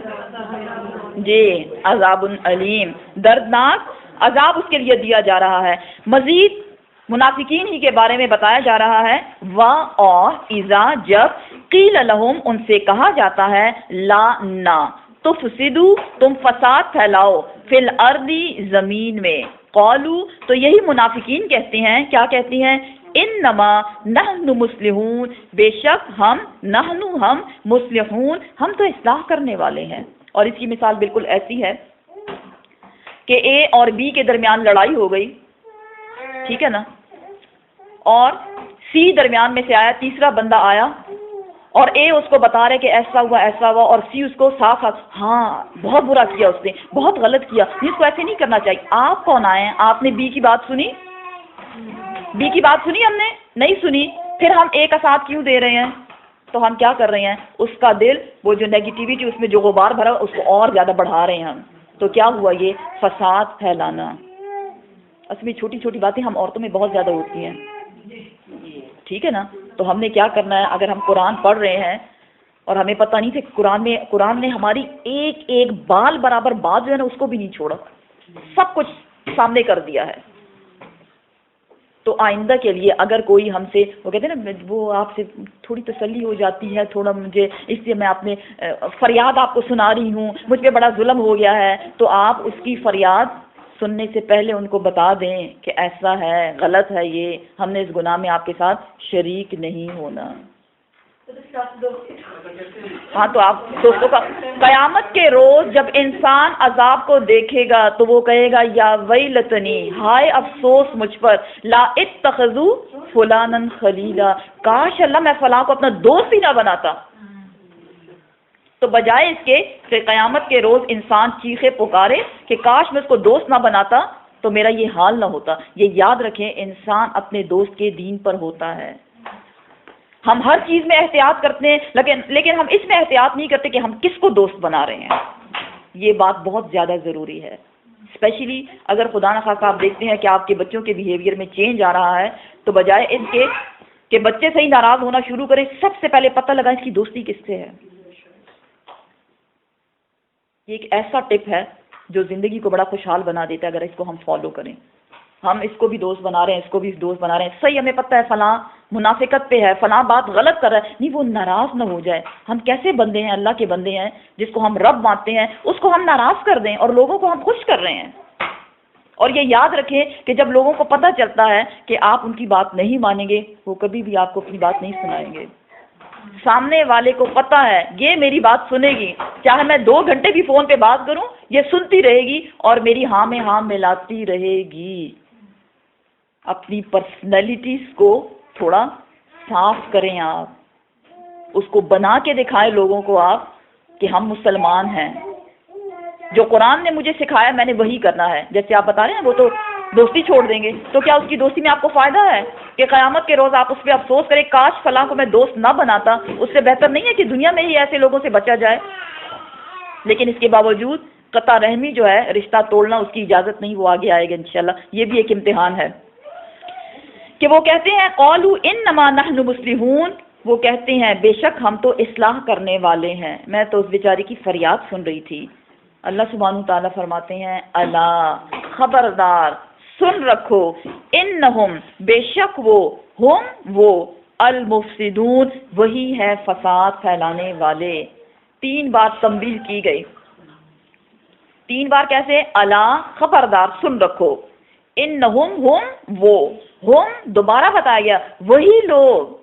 جی؟ عذاب علیم, دردناک عذاب اس کے لیے دیا جا رہا ہے. مزید منافقین ہی کے بارے میں بتایا جا رہا ہے. اور اذا جب قیل لہم ان سے کہا جاتا ہے, لا نا تفسدو تم فساد پھیلاؤ, فی الارض زمین میں. قالو تو یہی منافقین کہتے ہیں, کیا کہتے ہیں؟ انما نحن مصلحون بے شک ہم مصلحون ہم تو اصلاح کرنے والے ہیں. اور اس کی مثال بالکل ایسی ہے کہ اے اور بی کے درمیان لڑائی ہو گئی, ٹھیک ہے نا, اور سی درمیان میں سے آیا, تیسرا بندہ آیا اور اے اس کو بتا رہے کہ ایسا ہوا, اور سی اس کو صاف ہاں بہت برا کیا اس نے, بہت غلط کیا, اس کو ایسے نہیں کرنا چاہیے. آپ کون آئے ہیں؟ آپ نے بی کی بات سنی؟ ہم نے نہیں سنی. پھر ہم اے کا ساتھ کیوں دے رہے ہیں؟ تو ہم کیا کر رہے ہیں, اس کا دل, وہ جو نیگیٹیوٹی اس میں جو غبار بھرا اس کو اور زیادہ بڑھا رہے ہیں ہم. تو کیا ہوا, یہ فساد پھیلانا. اصل میں چھوٹی چھوٹی باتیں ہم عورتوں میں بہت زیادہ ہوتی ہیں, ٹھیک ہے نا. تو ہم نے کیا کرنا ہے, اگر ہم قرآن پڑھ رہے ہیں اور ہمیں پتہ نہیں تھا, قرآن نے ہماری ایک بال برابر بات جو ہے نا اس کو بھی نہیں چھوڑا, سب کچھ سامنے کر دیا ہے. تو آئندہ کے لیے اگر کوئی ہم سے, وہ کہتے ہیں نا وہ آپ سے تھوڑی تسلی ہو جاتی ہے, تھوڑا مجھے اس لیے میں اپنے فریاد آپ کو سنا رہی ہوں, مجھ پہ بڑا ظلم ہو گیا ہے, تو آپ اس کی فریاد سننے سے پہلے ان کو بتا دیں کہ ایسا ہے, غلط ہے یہ, ہم نے اس گناہ میں آپ کے ساتھ شریک نہیں ہونا. ہاں تو آپ دوستوں کا قیامت کے روز جب انسان عذاب کو دیکھے گا تو وہ کہے گا یا ویلتنی, ہائے افسوس مجھ پر, لا اتخذو فلانا خلیلا, کاش اللہ میں فلاں کو اپنا دوست ہی نہ بناتا. تو بجائے اس کے کہ قیامت کے روز انسان چیخے پکارے کہ کاش میں اس کو دوست نہ بناتا تو میرا یہ حال نہ ہوتا. یہ یاد رکھیں, انسان اپنے دوست کے دین پر ہوتا ہے. ہم ہر چیز میں احتیاط کرتے ہیں, لیکن ہم اس میں احتیاط نہیں کرتے کہ ہم کس کو دوست بنا رہے ہیں. یہ بات بہت زیادہ ضروری ہے, اسپیشلی اگر خدا نخواستہ آپ دیکھتے ہیں کہ آپ کے بچوں کے بیہیویئر میں چینج آ رہا ہے, تو بجائے ان کے کہ بچے سے ہی ناراض ہونا شروع کریں, سب سے پہلے پتہ لگا اس کی دوستی کس سے ہے. یہ ایک ایسا ٹپ ہے جو زندگی کو بڑا خوشحال بنا دیتا ہے اگر اس کو ہم فالو کریں. ہم اس کو بھی دوست بنا رہے ہیں, اس کو بھی دوست بنا رہے ہیں, صحیح ہمیں پتہ ہے فلاں منافقت پہ ہے, فلاں بات غلط کر رہا ہے, نہیں وہ ناراض نہ ہو جائے. ہم کیسے بندے ہیں, اللہ کے بندے ہیں, جس کو ہم رب مانتے ہیں, اس کو ہم ناراض کر دیں اور لوگوں کو ہم خوش کر رہے ہیں. اور یہ یاد رکھیں کہ جب لوگوں کو پتہ چلتا ہے کہ آپ ان کی بات نہیں مانیں گے, وہ کبھی بھی آپ کو اپنی بات نہیں سنائیں گے. سامنے والے کو پتہ ہے یہ میری بات سنے گی, چاہے میں 2 گھنٹے بھی فون پہ بات کروں, یہ سنتی رہے گی اور میری ہاں میں ہاں ملاتی رہے گی. اپنی پرسنالٹیز کو تھوڑا صاف کریں, آپ اس کو بنا کے دکھائیں لوگوں کو آپ کہ ہم مسلمان ہیں. جو قرآن نے مجھے سکھایا میں نے وہی کرنا ہے. جیسے آپ بتا رہے ہیں وہ تو دوستی چھوڑ دیں گے, تو کیا اس کی دوستی میں آپ کو فائدہ ہے کہ قیامت کے روز آپ اس پہ افسوس کریں کاش فلاں کو میں دوست نہ بناتا؟ اس سے بہتر نہیں ہے کہ دنیا میں ہی ایسے لوگوں سے بچا جائے. لیکن اس کے باوجود قطع رحمی جو ہے, رشتہ توڑنا, اس کی اجازت نہیں, وہ آگے آئے گا انشاءاللہ. یہ بھی ایک امتحان ہے کہ وہ کہتے ہیں قالوا انما نحن مصلحون, وہ کہتے ہیں بے شک ہم تو اصلاح کرنے والے ہیں. میں تو اس بیچاری کی فریاد سن رہی تھی. اللہ سبحانہ تعالیٰ فرماتے ہیں الا, خبردار, سن رکھو, انہم, بے شک وہ المفسدون, وہی ہے فساد پھیلانے والے. 3 بات تنبیہ کی گئی, 3 بار کیسے؟ الا خبردار سن رکھو، انہم ہم وہ، ہم دوبارہ بتایا گیا وہی لوگ،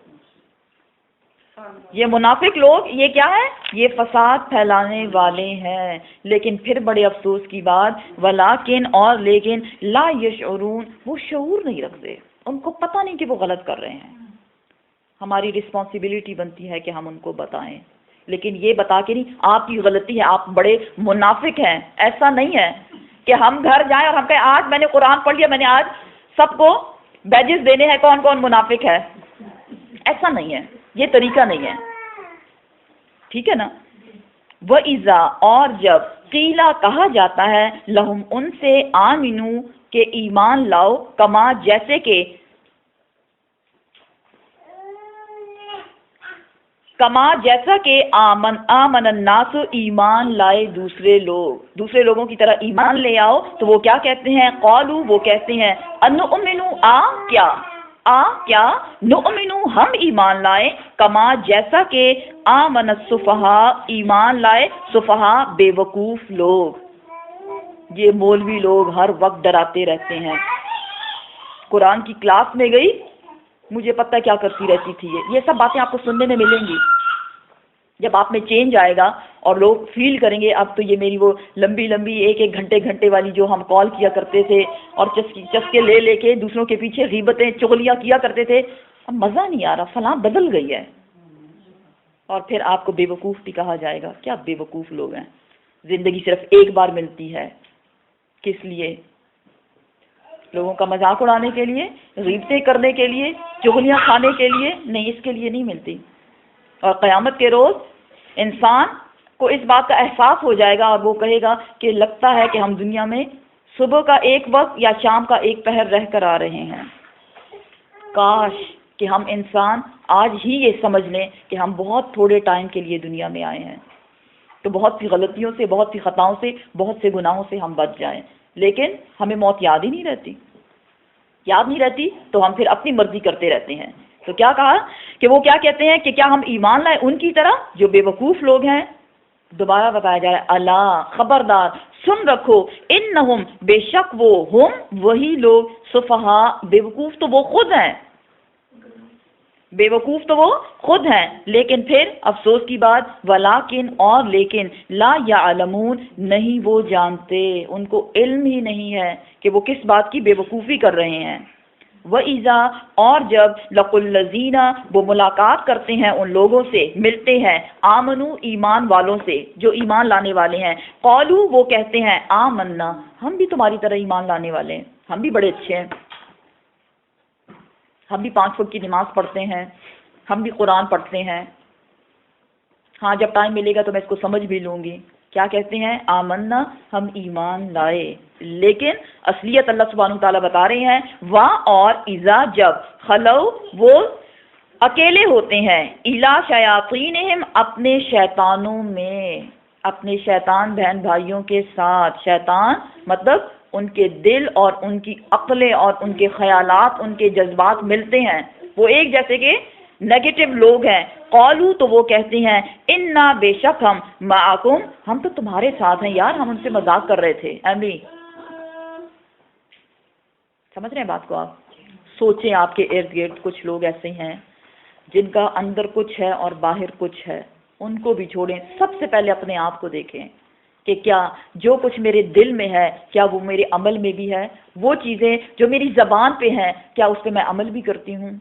یہ منافق لوگ، یہ کیا ہے؟ یہ فساد پھیلانے والے ہیں۔ لیکن پھر بڑے افسوس کی بات، ولیکن اور لیکن لا یشعرون، وہ شعور نہیں رکھتے، ان کو پتہ نہیں کہ وہ غلط کر رہے ہیں۔ ہماری رسپانسبلٹی بنتی ہے کہ ہم ان کو بتائیں، لیکن یہ بتا کے نہیں آپ کی غلطی ہے، آپ بڑے منافق ہیں، ایسا نہیں ہے کہ ہم گھر جائیں اور ہم کہیں آج میں نے قرآن پڑھ لیا، میں نے آج سب کو بیجز دینے ہیں کون کون منافق ہے، ایسا نہیں ہے، یہ طریقہ نہیں ہے، ٹھیک ہے نا۔ وَإِذَا اور جب قیلا کہا جاتا ہے لہم ان سے آمنو کہ ایمان لاؤ، کما جیسے کہ جیسا کہ آمن الناس ایمان لائے دوسرے لوگوں کی طرح ایمان لے آؤ، تو وہ کیا کہتے ہیں؟ قالو وہ کہتے ہیں انؤمنو کیا نؤمنو ہم ایمان لائے، کما جیسا کہ آمن السفہاء ایمان لائے سفہاء بے وقوف لوگ۔ یہ مولوی لوگ ہر وقت ڈراتے رہتے ہیں، قرآن کی کلاس میں گئی مجھے پتہ کیا کرتی رہتی تھی، یہ سب باتیں آپ کو سننے میں ملیں گی۔ جب آپ میں چینج آئے گا اور لوگ فیل کریں گے اب تو یہ میری وہ لمبی ایک گھنٹے والی جو ہم کال کیا کرتے تھے اور چسکے لے کے دوسروں کے پیچھے غیبتیں چغلیاں کیا کرتے تھے، اب مزہ نہیں آ رہا، فلاں بدل گئی ہے، اور پھر آپ کو بے وقوف بھی کہا جائے گا۔ کیا بے وقوف لوگ ہیں، زندگی صرف ایک بار ملتی ہے، کس لیے؟ لوگوں کا مذاق اڑانے کے لیے، غیبتیں کرنے کے لیے، چغلیاں کھانے کے لیے نہیں، اس کے لیے نہیں ملتی۔ اور قیامت کے روز انسان کو اس بات کا احساس ہو جائے گا اور وہ کہے گا کہ لگتا ہے کہ ہم دنیا میں صبح کا ایک وقت یا شام کا ایک پہر رہ کر آ رہے ہیں، کاش کہ ہم انسان آج ہی یہ سمجھ لیں کہ ہم بہت تھوڑے ٹائم کے لیے دنیا میں آئے ہیں، تو بہت سی غلطیوں سے، بہت سی خطاؤں سے، بہت سے گناہوں سے ہم بچ جائیں، لیکن ہمیں موت یاد ہی نہیں رہتی تو ہم پھر اپنی مرضی کرتے رہتے ہیں۔ تو کیا کہا کہ وہ کیا کہتے ہیں کہ کیا ہم ایمان لائے ان کی طرح جو بے وقوف لوگ ہیں؟ دوبارہ بتایا جا رہا ہے الا خبردار سن رکھو، انہم بے شک وہ، ہم وہی لوگ، سفہاء بے وقوف تو وہ خود ہیں، لیکن پھر افسوس کی بات ولیکن اور لیکن لا یعلمون نہیں وہ جانتے، ان کو علم ہی نہیں ہے کہ وہ کس بات کی بے وقوفی کر رہے ہیں۔ وَإِذَا اور جب لَقُوا الَّذِينَ وہ ملاقات کرتے ہیں ان لوگوں سے، ملتے ہیں، آمنو ایمان والوں سے جو ایمان لانے والے ہیں، قالو وہ کہتے ہیں آمنا ہم بھی تمہاری طرح ایمان لانے والے ہیں، ہم بھی بڑے اچھے ہیں، ہم بھی 5 وقت کی نماز پڑھتے ہیں، ہم بھی قرآن پڑھتے ہیں، ہاں جب ٹائم ملے گا تو میں اس کو سمجھ بھی لوں گی۔ کیا کہتے ہیں؟ آمنا ہم ایمان لائے، لیکن اصلیت اللہ سبحانہ تعالیٰ بتا رہے ہیں اور اذا جب خلو وہ اکیلے ہوتے ہیں، الا شیاطینہم اپنے شیطانوں میں، اپنے شیطان بہن بھائیوں کے ساتھ، شیطان مطلب ان کے دل اور ان کی عقلیں اور ان کے خیالات، ان کے جذبات ملتے ہیں، وہ ایک جیسے کہ نیگیٹو لوگ ہیں، قالو تو وہ کہتے ہیں انا بے شک ہم معکم ہم تو تمہارے ساتھ ہیں، یار ہم ان سے مذاق کر رہے تھے۔ ایمری سمجھ رہے ہیں بات کو؟ آپ سوچیں آپ کے ارد گرد کچھ لوگ ایسے ہیں جن کا اندر کچھ ہے اور باہر کچھ ہے، ان کو بھی چھوڑیں، سب سے پہلے اپنے آپ کو دیکھیں کہ کیا جو کچھ میرے دل میں ہے کیا وہ میرے عمل میں بھی ہے، وہ چیزیں جو میری زبان پہ ہیں کیا اس پہ میں عمل بھی کرتی ہوں؟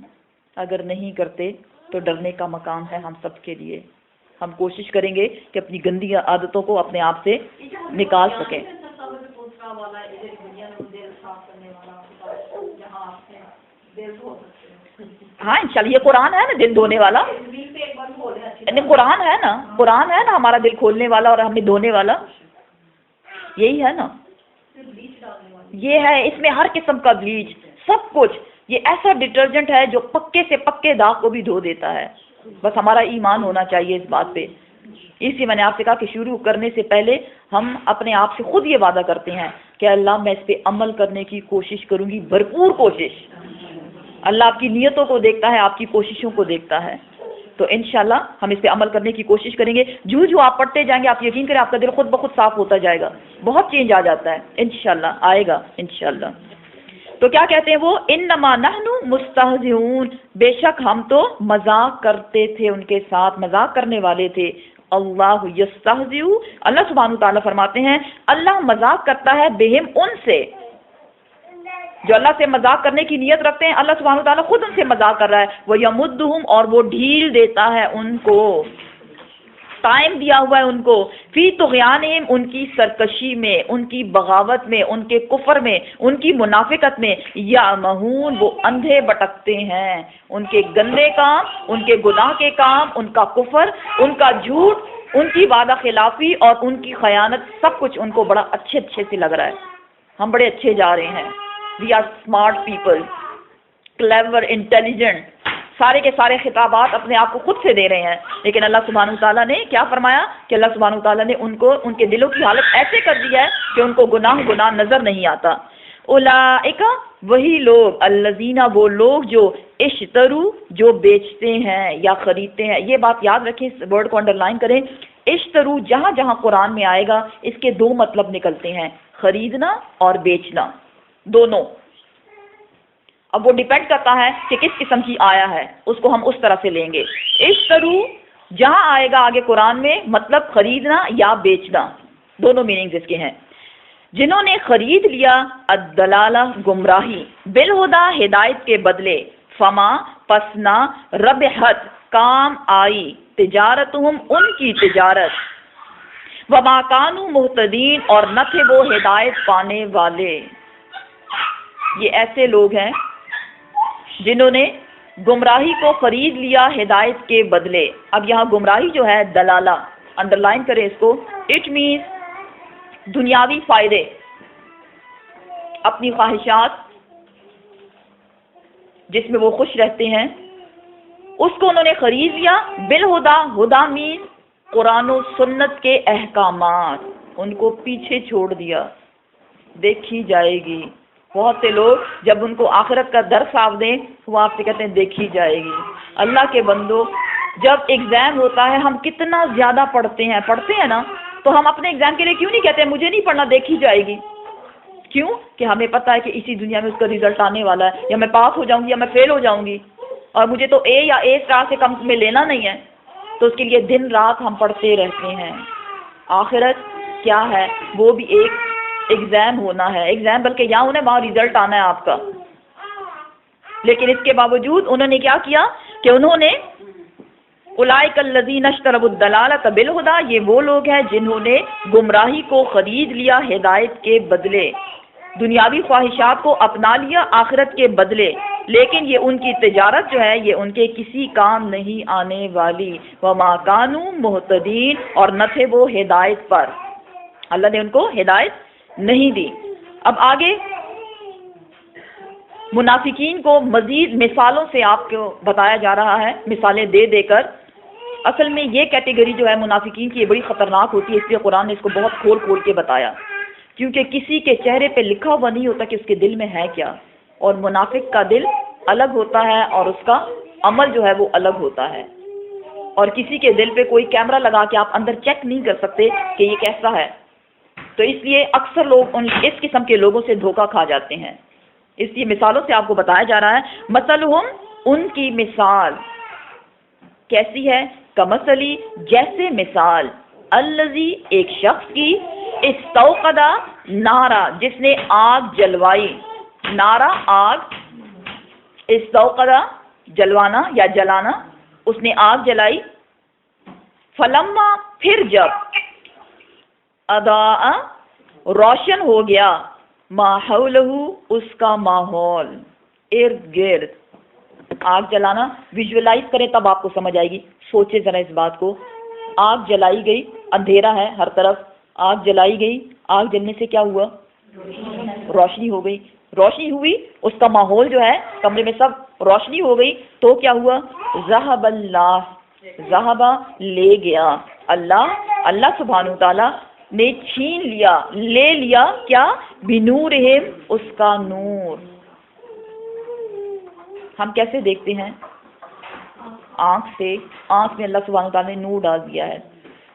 اگر نہیں کرتے تو ڈرنے کا مقام ہے ہم سب کے لیے۔ ہم کوشش کریں گے کہ اپنی گندی عادتوں کو اپنے آپ سے نکال سکیں۔ ہاں انشاءاللہ یہ قرآن ہے نا دل دھونے والا، قرآن ہے نا ہمارا دل کھولنے والا اور ہمیں دھونے والا، یہی ہے نا، یہ ہے، اس میں ہر قسم کا بلیچ سب کچھ، یہ ایسا ڈٹرجنٹ ہے جو پکے سے پکے داغ کو بھی دھو دیتا ہے، بس ہمارا ایمان ہونا چاہیے اس بات پہ۔ اسی میں نے آپ سے کہا کہ شروع کرنے سے پہلے ہم اپنے آپ سے خود یہ وعدہ کرتے ہیں کہ اللہ میں اس پہ عمل کرنے کی کوشش کروں گی، بھرپور کوشش۔ اللہ آپ کی نیتوں کو دیکھتا ہے، آپ کی کوششوں کو دیکھتا ہے۔ تو انشاءاللہ ہم اس پہ عمل کرنے کی کوشش کریں گے. جو آپ پڑھتے جائیں گے آپ یقین کریں آپ کا دل خود بخود صاف ہوتا جائے گا, بہت چینج آ جاتا ہے انشاءاللہ, آئے گا انشاءاللہ. تو کیا کہتے ہیں وہ, انما نحن مستہزئون, بے شک ہم تو مذاق کرتے تھے ان کے ساتھ, مذاق کرنے والے تھے. اللہ یستہزئ, اللہ سبحانہ تعالیٰ فرماتے ہیں اللہ مذاق کرتا ہے بہم, ان سے. جو اللہ سے مذاق کرنے کی نیت رکھتے ہیں اللہ سبحانہ تعالیٰ خود ان سے مذاق کر رہا ہے. وَيَمُدُّهُمْ, اور وہ ڈھیل دیتا ہے ان کو, ٹائم دیا ہوا ہے ان کو, فی طغیانہم, ان کی سرکشی میں, ان کی بغاوت میں, ان کے کفر میں, ان کی منافقت میں. یعمہون, وہ اندھے بٹکتے ہیں, ان کے گندے کام, ان کے گناہ کے کام, ان کا کفر, ان کا جھوٹ, ان کی وعدہ خلافی اور ان کی خیانت, سب کچھ ان کو بڑا اچھے سے لگ رہا ہے. ہم بڑے اچھے جا رہے ہیں, we are smart people, clever, intelligent, سارے کے سارے خطابات اپنے آپ کو خود سے دے رہے ہیں. لیکن اللہ سبحانہ تعالیٰ نے کیا فرمایا کہ اللہ سبحانہ تعالیٰ نے ان کو, ان کے دلوں کی حالت ایسے کر دی ہے کہ ان کو گناہ نظر نہیں آتا. اولئک, وہی لوگ, الذین, وہ لوگ جو اشترو, جو بیچتے ہیں یا خریدتے ہیں. یہ بات یاد رکھیں, اس ورڈ کو انڈر لائن کریں. اشترو جہاں جہاں قرآن میں آئے گا اس کے دو مطلب نکلتے ہیں, خریدنا اور بیچنا, دونوں. اب وہ ڈیپینڈ کرتا ہے کہ کس قسم کی آیا ہے, اس کو ہم اس طرح سے لیں گے. اشترو جہاں آئے گا آگے قرآن میں مطلب خریدنا یا بیچنا, دونوں میننگز اس کے ہیں. جنہوں نے خرید لیا الدلالہ, گمراہی, بالہدا, ہدایت کے بدلے, فما, پسنا, ربحت, کام آئی, تجارتہم, ان کی تجارت, وما کانوا مہتدین, اور نہ تھے وہ ہدایت پانے والے. یہ ایسے لوگ ہیں جنہوں نے گمراہی کو خرید لیا ہدایت کے بدلے. اب یہاں گمراہی جو ہے دلالہ, انڈر لائن کریں اس کو, اٹ مینس دنیاوی فائدے, اپنی خواہشات جس میں وہ خوش رہتے ہیں, اس کو انہوں نے خرید لیا. بالہدا, ہدا مین قرآن و سنت کے احکامات, ان کو پیچھے چھوڑ دیا. دیکھی جائے گی, بہت سے لوگ جب ان کو آخرت کا درس آپ دیں وہ آپ سے کہتے ہیں دیکھی جائے گی. اللہ کے بندو, جب ایگزام ہوتا ہے ہم کتنا زیادہ پڑھتے ہیں نا, تو ہم اپنے ایگزام کے لیے کیوں نہیں کہتے ہیں مجھے نہیں پڑھنا, دیکھی جائے گی؟ کیوں کہ ہمیں پتہ ہے کہ اسی دنیا میں اس کا رزلٹ آنے والا ہے, یا میں پاس ہو جاؤں گی یا میں فیل ہو جاؤں گی, اور مجھے تو اے یا اے اسٹار سے کم میں لینا نہیں ہے. تو اس کے لیے دن رات ہم پڑھتے رہتے ہیں. آخرت کیا ہے, وہ بھی ایک ایگزام ہونا ہے, ایگزام بلکہ یہاں ہونا ہے, وہاں ریزلٹ آنا ہے آپ کا. لیکن اس کے باوجود انہوں نے کیا کیا کہ انہوں نے اولئک الذین اشتروا الضلالۃ بالہدی, یہ وہ لوگ ہیں جنہوں نے گمراہی کو خرید لیا ہدایت کے بدلے, دنیاوی خواہشات کو اپنا لیا آخرت کے بدلے. لیکن یہ ان کی تجارت جو ہے یہ ان کے کسی کام نہیں آنے والی. وما کانوا مہتدین, اور نہ تھے وہ ہدایت پر, اللہ نے ان کو ہدایت نہیں دی. اب آگے منافقین کو مزید مثالوں سے آپ کو بتایا جا رہا ہے, مثالیں دے دے کر. اصل میں یہ کیٹیگری جو ہے منافقین کی یہ بڑی خطرناک ہوتی ہے, اس لیے قرآن نے اس کو بہت کھول کھول کے بتایا, کیونکہ کسی کے چہرے پہ لکھا ہوا نہیں ہوتا کہ اس کے دل میں ہے کیا. اور منافق کا دل الگ ہوتا ہے اور اس کا عمل جو ہے وہ الگ ہوتا ہے, اور کسی کے دل پہ کوئی کیمرہ لگا کے آپ اندر چیک نہیں کر سکتے کہ یہ کیسا ہے. تو اس لیے اکثر لوگ اس قسم کے لوگوں سے دھوکہ کھا جاتے ہیں. اس لیے مثالوں سے آپ کو بتایا جا رہا ہے. مثلہم, ان کی مثال کیسی ہے, کمثلی, جیسے مثال, الذی, ایک شخص کی, استوقد نارا, جس نے آگ جلوائی, نارا آگ, استوقد جلوانا یا جلانا, اس نے آگ جلائی. فلما, پھر جب, اضاء, روشن ہو گیا, ما حولہ, اس کا ماحول, ارد گرد. آگ جلانا ویژولائز کریں تب آپ کو سمجھ آئے گی, سوچے ذرا اس بات کو. آگ جلائی گئی, اندھیرا ہے ہر طرف, آگ جلائی گئی, آگ جلنے سے کیا ہوا, روشنی ہو گئی. روشنی ہوئی, اس کا ماحول جو ہے کمرے میں سب روشنی ہو گئی, تو کیا ہوا, ذہب اللہ, ذہب, لے گیا, اللہ سبحانہ تعالیٰ نے چھین لیا, لے لیا, کیا, بنورہم, اس کا نور. ہم کیسے دیکھتے ہیں, آنکھ میں اللہ سبحانہ وتعالیٰ نے نور ڈال دیا ہے،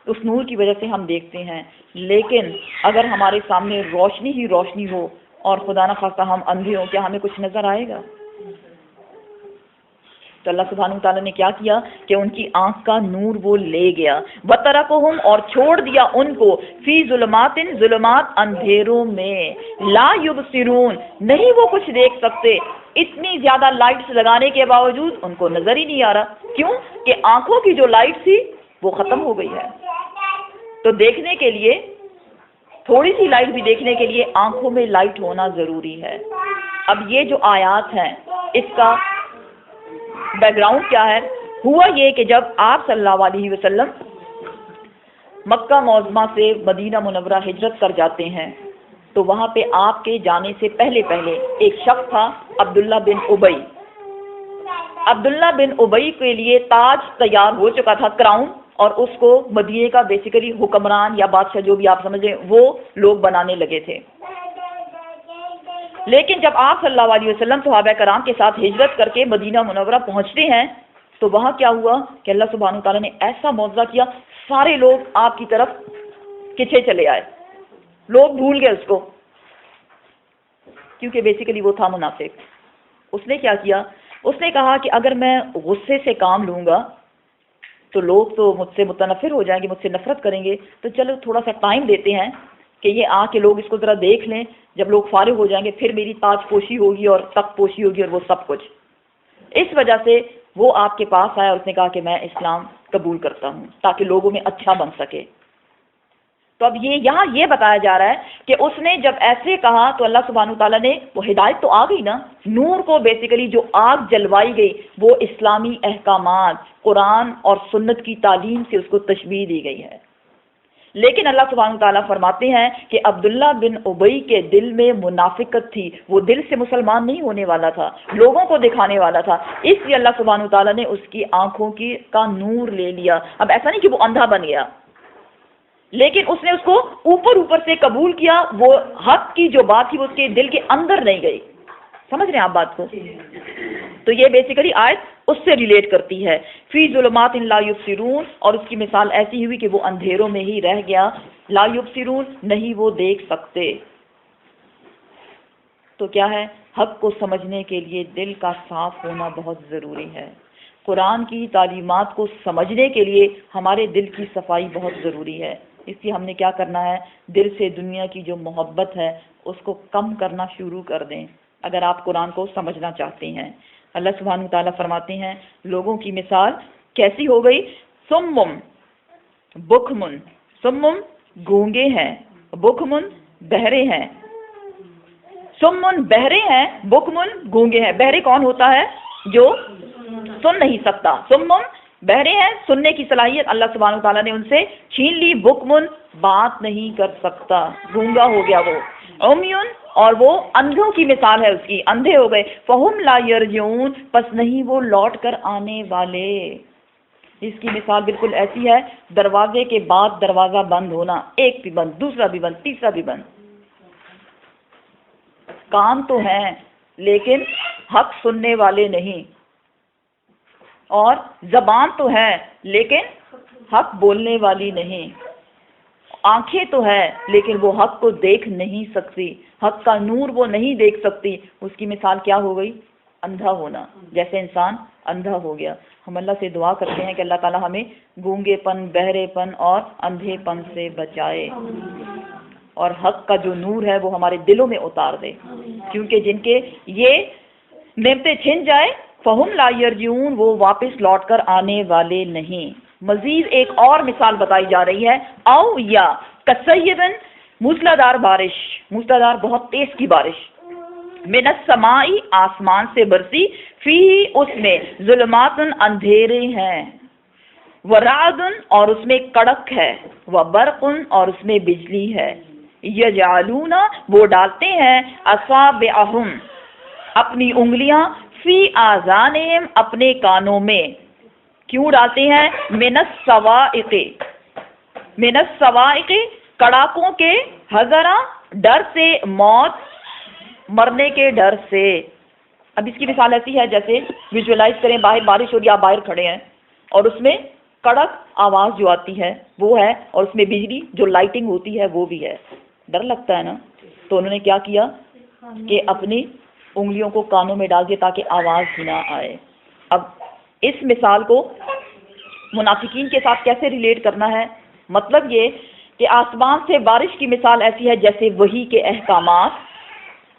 اس نور کی وجہ سے ہم دیکھتے ہیں، لیکن اگر ہمارے سامنے روشنی ہی روشنی ہو اور خدا نہ خواستہ ہم اندھے ہوں، کیا ہمیں کچھ نظر آئے گا؟ تو اللہ سبحانہ وتعالیٰ نے کیا کیا کہ ان کی آنکھ کا نور وہ لے گیا، وَتَرَكُهُمْ اور چھوڑ دیا ان کو، فی ظلمات ظلمات اندھیروں میں، لا یبصرون نہیں وہ کچھ دیکھ سکتے، اتنی زیادہ لائٹس لگانے کے باوجود ان کو نظر ہی نہیں آ رہا، کیوں کہ آنکھوں کی جو لائٹ تھی وہ ختم ہو گئی ہے۔ تو دیکھنے کے لیے تھوڑی سی لائٹ بھی دیکھنے کے لیے آنکھوں میں لائٹ ہونا ضروری ہے۔ اب یہ جو آیات ہیں اس کا بیک گراؤنڈ کیا ہے؟ ہوا یہ کہ جب آپ صلی اللہ علیہ وسلم مکہ معظمہ سے مدینہ منورہ ہجرت کر جاتے ہیں تو وہاں پہ آپ کے جانے سے پہلے ایک شخص تھا عبداللہ بن ابی۔ عبداللہ بن ابی کے لیے تاج تیار ہو چکا تھا، کراؤن، اور اس کو مدینے کا بیسیکلی حکمران یا بادشاہ جو بھی آپ سمجھیں وہ لوگ بنانے لگے تھے۔ لیکن جب آپ صلی اللہ علیہ وسلم صحابہ کرام کے ساتھ ہجرت کر کے مدینہ منورہ پہنچتے ہیں تو وہاں کیا ہوا کہ اللہ سبحانہ تعالیٰ نے ایسا معجزہ کیا، سارے لوگ آپ کی طرف پیچھے چلے آئے، لوگ بھول گئے اس کو، کیونکہ بیسیکلی وہ تھا منافق۔ اس نے کیا کیا؟ اس نے کہا کہ اگر میں غصے سے کام لوں گا تو لوگ تو مجھ سے متنفر ہو جائیں گے، مجھ سے نفرت کریں گے، تو چلو تھوڑا سا ٹائم دیتے ہیں کہ یہ آ کے لوگ اس کو ذرا دیکھ لیں، جب لوگ فارغ ہو جائیں گے پھر میری تاج پوشی ہوگی اور تخت پوشی ہوگی اور وہ سب کچھ۔ اس وجہ سے وہ آپ کے پاس آیا، اس نے کہا کہ میں اسلام قبول کرتا ہوں تاکہ لوگوں میں اچھا بن سکے۔ تو اب یہاں یہ بتایا جا رہا ہے کہ اس نے جب ایسے کہا تو اللہ سبحانہ تعالیٰ نے وہ ہدایت تو آ گئی نا، نور کو بیسیکلی جو آگ جلوائی گئی وہ اسلامی احکامات، قرآن اور سنت کی تعلیم سے اس کو تشبیہ دی گئی ہے۔ لیکن اللہ سبحانہ تعالیٰ فرماتے ہیں کہ عبداللہ بن ابی کے دل میں منافقت تھی، وہ دل سے مسلمان نہیں ہونے والا تھا، لوگوں کو دکھانے والا تھا، اس لیے اللہ سبحانہ تعالیٰ نے اس کی آنکھوں کا نور لے لیا۔ اب ایسا نہیں کہ وہ اندھا بن گیا، لیکن اس نے اس کو اوپر سے قبول کیا، وہ حق کی جو بات تھی وہ اس کے دل کے اندر نہیں گئی۔ سمجھ رہے ہیں آپ بات کو؟ تو یہ بیسیکلی آیت اس سے ریلیٹ کرتی ہے، فی ظلمات لا یبصرون، اور اس کی مثال ایسی ہوئی کہ وہ اندھیروں میں ہی رہ گیا، لا یبصرون نہیں وہ دیکھ سکتے۔ تو کیا ہے؟ حق کو سمجھنے کے لیے دل کا صاف ہونا بہت ضروری ہے۔ قرآن کی تعلیمات کو سمجھنے کے لیے ہمارے دل کی صفائی بہت ضروری ہے۔ اس لیے ہم نے کیا کرنا ہے؟ دل سے دنیا کی جو محبت ہے اس کو کم کرنا شروع کر دیں اگر آپ قرآن کو سمجھنا چاہتے ہیں۔ اللہ سبحانہ تعالیٰ فرماتے ہیں لوگوں کی مثال کیسی ہو گئی؟ سمم بکمن، سمم گونگے ہیں، بکمن بہرے ہیں، سمن بہرے ہیں، بکمن گونگے ہیں۔ بہرے کون ہوتا ہے؟ جو سن نہیں سکتا۔ سمم بہرے ہیں، سننے کی صلاحیت اللہ سبحانہ تعالیٰ نے ان سے چھین لی، بکمن بات نہیں کر سکتا، گونگا ہو گیا وہ، عمیون اور وہ اندھوں کی مثال ہے اس کی، اندھے ہو گئے، فہم لا یرجعون پس نہیں وہ لوٹ کر آنے والے۔ اس کی مثال بالکل ایسی ہے، دروازے کے بعد دروازہ بند ہونا، ایک بھی بند، دوسرا بھی بند، تیسرا بھی بند۔ کان تو ہیں لیکن حق سننے والے نہیں، اور زبان تو ہے لیکن حق بولنے والی نہیں، آنکھیں تو ہے لیکن وہ حق کو دیکھ نہیں سکتی، حق کا نور وہ نہیں دیکھ سکتی۔ اس کی مثال کیا ہو گئی؟ اندھا ہونا، جیسے انسان اندھا ہو گیا۔ ہم اللہ سے دعا کرتے ہیں کہ اللہ تعالیٰ ہمیں گونگے پن، بہرے پن اور اندھے پن سے بچائے، اور حق کا جو نور ہے وہ ہمارے دلوں میں اتار دے، کیونکہ جن کے یہ نعمتیں چھن جائے فہم لا یرجعون وہ واپس لوٹ کر آنے والے نہیں۔ مزید ایک اور مثال بتائی جا رہی ہے، او یا کسیبن موسلادھار بارش، موسلادھار بہت تیز کی بارش، من السماء آسمان سے برسی، فی اس میں ظلمات اندھیرے ہیں، ورعد اور اس میں کڑک ہے، وبرق اور اس میں بجلی ہے، یجعلون وہ ڈالتے ہیں، اصابعہم اپنی انگلیاں، فی آذانہم اپنے کانوں میں، کیوں ڈالتے ہیں؟ من الصواعق، من الصواعق کڑاکوں کے، حذرا ڈر سے، موت مرنے کے ڈر سے۔ اب اس کی مثال ایسی ہے جیسے ویژولائز کریں، باہر بارش ہو رہی ہے، آپ باہر کھڑے ہیں، اور اس میں کڑک آواز جو آتی ہے وہ ہے، اور اس میں بجلی جو لائٹنگ ہوتی ہے وہ بھی ہے. ڈر لگتا ہے نا. تو انہوں نے کیا کیا کہ اپنی انگلیوں کو کانوں میں ڈال دیا تاکہ آواز ہی نہ آئے. اب اس مثال کو منافقین کے ساتھ کیسے ریلیٹ کرنا ہے؟ مطلب یہ کہ آسمان سے بارش کی مثال ایسی ہے جیسے وحی کے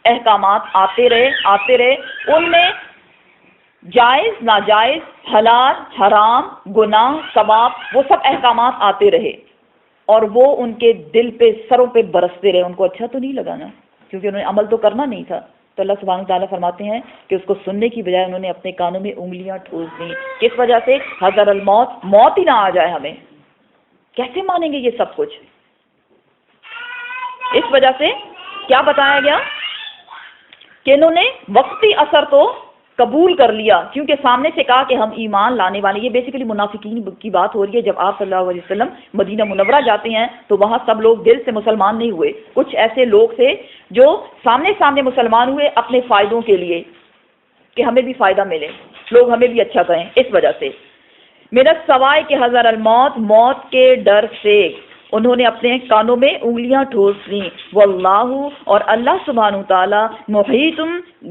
احکامات آتے رہے، ان میں جائز ناجائز، حلال حرام، گناہ ثواب، وہ سب احکامات آتے رہے اور وہ ان کے دل پہ سروں پہ برستے رہے. ان کو اچھا تو نہیں لگا نا، کیونکہ انہوں نے عمل تو کرنا نہیں تھا. تو اللہ سبحانہ وتعالیٰ فرماتے ہیں کہ اس کو سننے کی بجائے انہوں نے اپنے کانوں میں انگلیاں ٹھوس دیں. کس وجہ سے؟ حذر الموت، موت ہی نہ آ جائے ہمیں. کیسے مانیں گے یہ سب کچھ؟ اس وجہ سے کیا بتایا گیا کہ انہوں نے وقتی اثر تو قبول کر لیا، کیونکہ سامنے سے کہا کہ ہم ایمان لانے والے. یہ بیسیکلی منافقین کی بات ہو رہی ہے. جب آپ صلی اللہ علیہ وسلم مدینہ منورہ جاتے ہیں تو وہاں سب لوگ دل سے مسلمان نہیں ہوئے. کچھ ایسے لوگ تھے جو سامنے مسلمان ہوئے اپنے فائدوں کے لیے کہ ہمیں بھی فائدہ ملے، لوگ ہمیں بھی اچھا کہیں. اس وجہ سے میرا سوائے کہ حذر الموت، موت کے ڈر سے انہوں نے اپنے کانوں میں انگلیاں ٹھوس دیں. واللہ، اور اللہ سبحانہ تعالی محیط،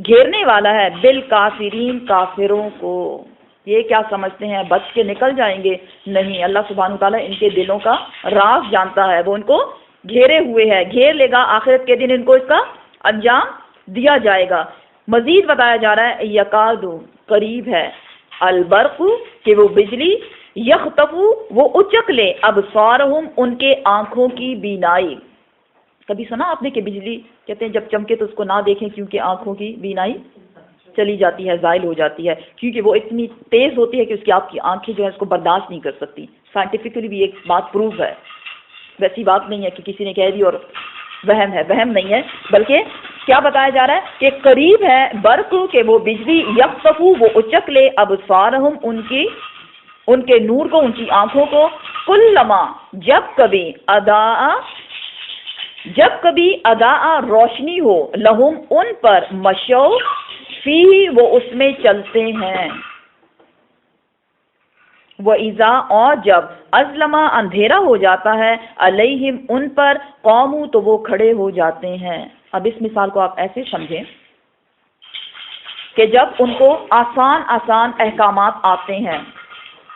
گھیرنے والا ہے، بالکافرین، کافروں کو. یہ کیا سمجھتے ہیں بچ کے نکل جائیں گے؟ نہیں، اللہ سبحانہ تعالی ان کے دلوں کا راز جانتا ہے. وہ ان کو گھیرے ہوئے ہے، گھیر لے گا. آخرت کے دن ان کو اس کا انجام دیا جائے گا. مزید بتایا جا رہا ہے یکاد، قریب ہے، البرق، کہ وہ بجلی، یخطفو، وہ اچک لے، ابصارہم، ان کے آنکھوں کی بینائی. کبھی سنا آپ نے کہ بجلی کہتے ہیں جب چمکے تو اس کو نہ دیکھیں کیونکہ آنکھوں کی بینائی چلی جاتی ہے، زائل ہو جاتی ہے، کیونکہ وہ اتنی تیز ہوتی ہے کہ اس کی آپ کی آنکھیں جو ہے اس کو برداشت نہیں کر سکتی. سائنٹیفکلی بھی ایک بات پروف ہے. ویسی بات نہیں ہے کہ کسی نے کہہ دی اور وہم ہے، وہم نہیں ہے، بلکہ کیا بتایا جا رہا ہے کہ قریب ہے برق، کہ وہ بجلی، یخطفو، وہ اچک لے، ابصارہم، ان کے نور کو، ان کی آنکھوں کو، کلما، جب کبھی اضاء روشنی ہو، لہم، ان پر، مشو فی، وہ اس میں چلتے ہیں. وَإِذَا، اور جب، اظلم، اندھیرا ہو جاتا ہے، علیہم، ان پر، قوموا، تو وہ کھڑے ہو جاتے ہیں. اب اس مثال کو آپ ایسے سمجھیں کہ جب ان کو آسان احکامات آتے ہیں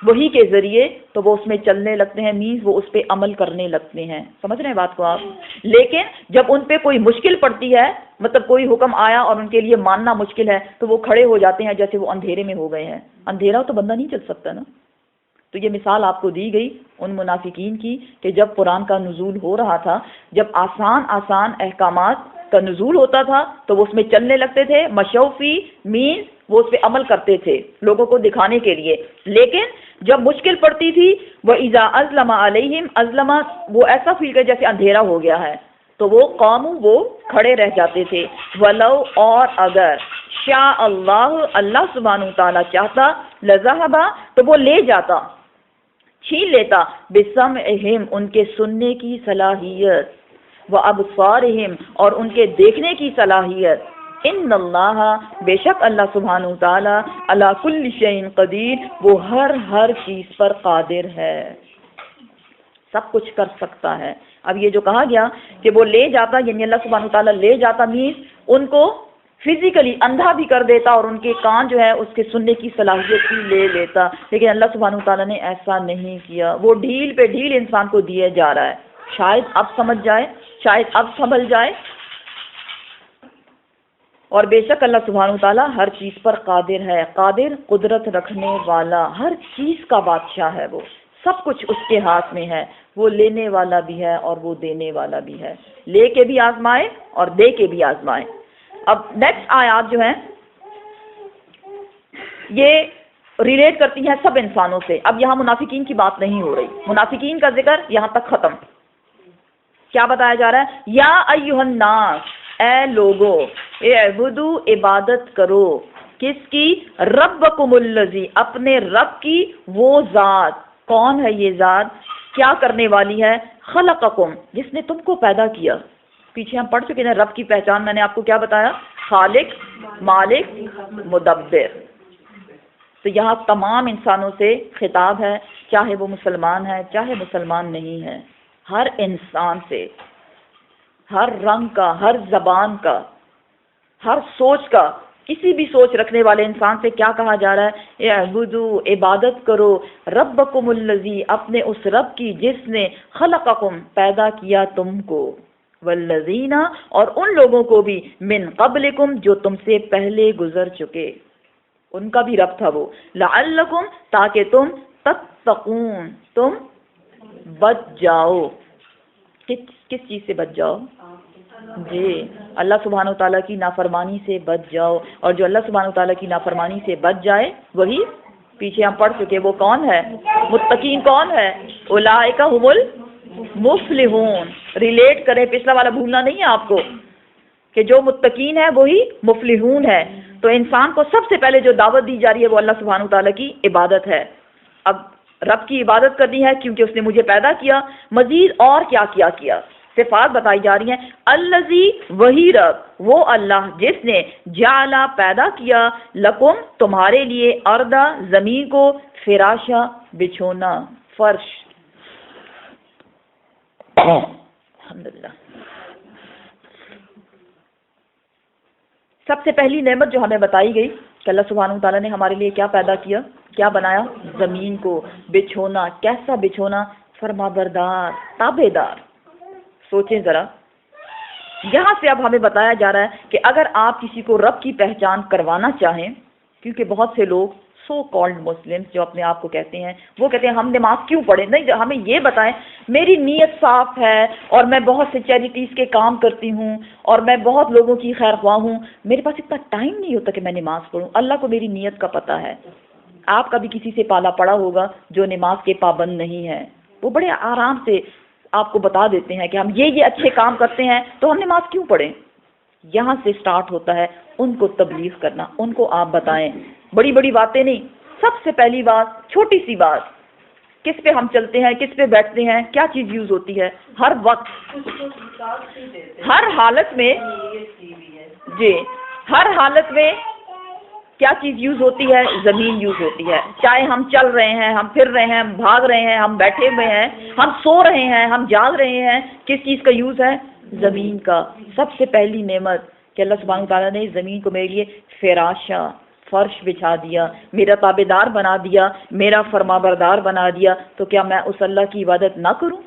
وہی کے ذریعے تو وہ اس میں چلنے لگتے ہیں، مینز وہ اس پہ عمل کرنے لگتے ہیں. سمجھ رہے ہیں بات کو آپ؟ لیکن جب ان پہ کوئی مشکل پڑتی ہے، مطلب کوئی حکم آیا اور ان کے لیے ماننا مشکل ہے، تو وہ کھڑے ہو جاتے ہیں جیسے وہ اندھیرے میں ہو گئے ہیں. اندھیرا تو بندہ نہیں چل سکتا نا. تو یہ مثال آپ کو دی گئی ان منافقین کی کہ جب قرآن کا نزول ہو رہا تھا، جب آسان احکامات کا نزول ہوتا تھا تو وہ اس میں چلنے لگتے تھے. مشوفی مینز وہ اس پہ عمل کرتے تھے لوگوں کو دکھانے کے لیے. لیکن جب مشکل پڑتی تھی، وہ اذا اظلم علیہم، اظلم، وہ ایسا فیل کر جیسے اندھیرا ہو گیا ہے، تو وہ قوم، وہ کھڑے رہ جاتے تھے. ولو، اور اگر، شاء اللہ، اللہ سبحانہ تعالیٰ چاہتا، لذہبا، تو وہ لے جاتا، چھین لیتا، بسمعہم، ان کے سننے کی صلاحیت، وابصارہم، اور ان کے دیکھنے کی صلاحیت. ان اللہ، بے شک اللہ سبحانہ تعالی، علی کل شیء قدیر، وہ ہر چیز پر قادر ہے، سب کچھ کر سکتا ہے. اب یہ جو کہا گیا کہ وہ لے جاتا، یعنی اللہ سبحانہ تعالیٰ لے جاتا مینس ان کو فزیکلی اندھا بھی کر دیتا اور ان کے کان جو ہے اس کے سننے کی صلاحیت بھی لے لیتا. لیکن اللہ سبحانہ تعالیٰ نے ایسا نہیں کیا. وہ ڈھیل پہ ڈھیل انسان کو دیا جا رہا ہے. شاید اب سمجھ جائے، شاید اب سنبھل جائے. اور بے شک اللہ سبحانہ تعالیٰ ہر چیز پر قادر ہے. قادر، قدرت رکھنے والا، ہر چیز کا بادشاہ ہے. وہ سب کچھ اس کے ہاتھ میں ہے. وہ لینے والا بھی ہے اور وہ دینے والا بھی ہے. لے کے بھی آزمائے اور دے کے بھی آزمائے. اب نیکسٹ آیات جو ہیں یہ ریلیٹ کرتی ہیں سب انسانوں سے. اب یہاں منافقین کی بات نہیں ہو رہی، منافقین کا ذکر یہاں تک ختم. کیا بتایا جا رہا ہے؟ یا ایھا الناس، اے لوگو، اعبدو، عبادت کرو، کس کی؟ ربکم الذی، اپنے رب کی، وہ ذات. کون ہے یہ ذات؟ کیا کرنے والی ہے؟ خلقکم، جس نے تم کو پیدا کیا. پیچھے ہم پڑھ چکے ہیں رب کی پہچان. میں نے آپ کو کیا بتایا؟ خالق، مالک، مدبر. تو یہاں تمام انسانوں سے خطاب ہے، چاہے وہ مسلمان ہے چاہے مسلمان نہیں ہے، ہر انسان سے، ہر رنگ کا، ہر زبان کا، ہر سوچ کا، کسی بھی سوچ رکھنے والے انسان سے کیا کہا جا رہا ہے؟ اعبدو، عبادت کرو، ربکم الذی، اپنے اس رب کی جس نے خلقکم، پیدا کیا تم کو، والذین، اور ان لوگوں کو بھی، من قبلکم، جو تم سے پہلے گزر چکے، ان کا بھی رب تھا وہ، لعلکم، تاکہ تم تتقون، تم بچ جاؤ۔ کس چیز سے بچ جاؤ؟ جی، اللہ سبحانہ و تعالیٰ کی نافرمانی سے بچ جاؤ، اور جو اللہ سبحانہ و تعالیٰ کی نافرمانی سے بچ جائے وہی پیچھے ہم پڑھ چکے، وہ کون ہے؟ متقین کون ہے؟ اولئک هم المفلحون۔ ریلیٹ کریں، پچھلا والا بھولنا نہیں ہے آپ کو کہ جو متقین ہے وہی مفلحون ہے۔ تو انسان کو سب سے پہلے جو دعوت دی جا رہی ہے وہ اللہ سبحانہ و تعالیٰ کی عبادت ہے۔ اب رب کی عبادت کرنی ہے کیونکہ اس نے مجھے پیدا کیا، مزید اور کیا کیا صفات بتائی جا رہی ہیں۔ الذی، وہی رب، وہ اللہ جس نے جعلا، پیدا کیا، لکم، تمہارے لیے، اردا، زمین کو، فراشا، بچھونا، فرش۔ الحمدللہ۔ سب سے پہلی نعمت جو ہمیں بتائی گئی کہ اللہ سبحانہ و تعالیٰ نے ہمارے لیے کیا پیدا کیا، کیا بنایا؟ زمین کو، بچھونا، کیسا بچھونا؟ فرمانبردار، تابع دار۔ سوچیں ذرا، یہاں سے اب ہمیں بتایا جا رہا ہے کہ اگر آپ کسی کو رب کی پہچان کروانا چاہیں، کیونکہ بہت سے لوگ سو کالڈ مسلم جو اپنے آپ کو کہتے ہیں، وہ کہتے ہیں ہم نماز کیوں پڑھیں؟ نہیں، ہمیں یہ بتائیں میری نیت صاف ہے اور میں بہت سے چیریٹیز کے کام کرتی ہوں اور میں بہت لوگوں کی خیر خواہ ہوں، میرے پاس اتنا ٹائم نہیں ہوتا کہ میں نماز پڑھوں، اللہ کو میری نیت کا پتہ ہے۔ آپ کا بھی کسی سے پالا پڑا ہوگا جو نماز کے پابند نہیں ہے، وہ بڑے آرام سے آپ کو بتا دیتے ہیں کہ ہم یہ اچھے کام کرتے ہیں تو ہم نماز کیوں پڑھیں۔ یہاں سے سٹارٹ ہوتا ہے ان کو تبلیغ کرنا، ان کو آپ بتائیں، بڑی بڑی باتیں نہیں، سب سے پہلی بات، چھوٹی سی بات، کس پہ ہم چلتے ہیں، کس پہ بیٹھتے ہیں، کیا چیز یوز ہوتی ہے ہر وقت، ہر حالت میں، جی ہر حالت میں کیا چیز یوز ہوتی ہے؟ زمین یوز ہوتی ہے، چاہے ہم چل رہے ہیں، ہم پھر رہے ہیں، ہم بھاگ رہے ہیں، ہم بیٹھے ہوئے ہیں، ہم سو رہے ہیں، ہم جاگ رہے ہیں، کس چیز کا یوز ہے؟ زمین کا۔ سب سے پہلی نعمت کہ اللہ سبحانہ تعالیٰ نے زمین کو میرے لیے فراشا، فرش بچھا دیا، میرا تابع دار بنا دیا، میرا فرما بردار بنا دیا، تو کیا میں اس اللہ کی عبادت نہ کروں؟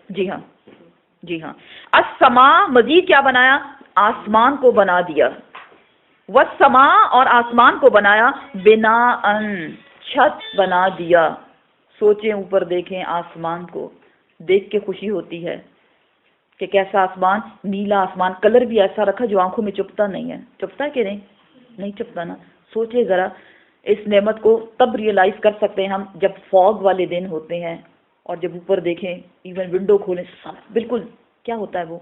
جی ہاں، جی ہاں۔ السماء، مزید کیا بنایا؟ آسمان کو بنا دیا، والسماء، اور آسمان کو بنایا، بناءً، چھت بنا دیا۔ سوچیں، اوپر دیکھیں آسمان کو، دیکھ کے خوشی ہوتی ہے کہ کیسا آسمان، نیلا آسمان، کلر بھی ایسا رکھا جو آنکھوں میں چپتا نہیں ہے، چپتا ہے کہ نہیں چپتا نا۔ سوچیں ذرا، اس نعمت کو تب ریئلائز کر سکتے ہیں ہم جب فوگ والے دن ہوتے ہیں اور جب اوپر دیکھیں، ایون ونڈو کھولیں، بالکل کیا ہوتا ہے وہ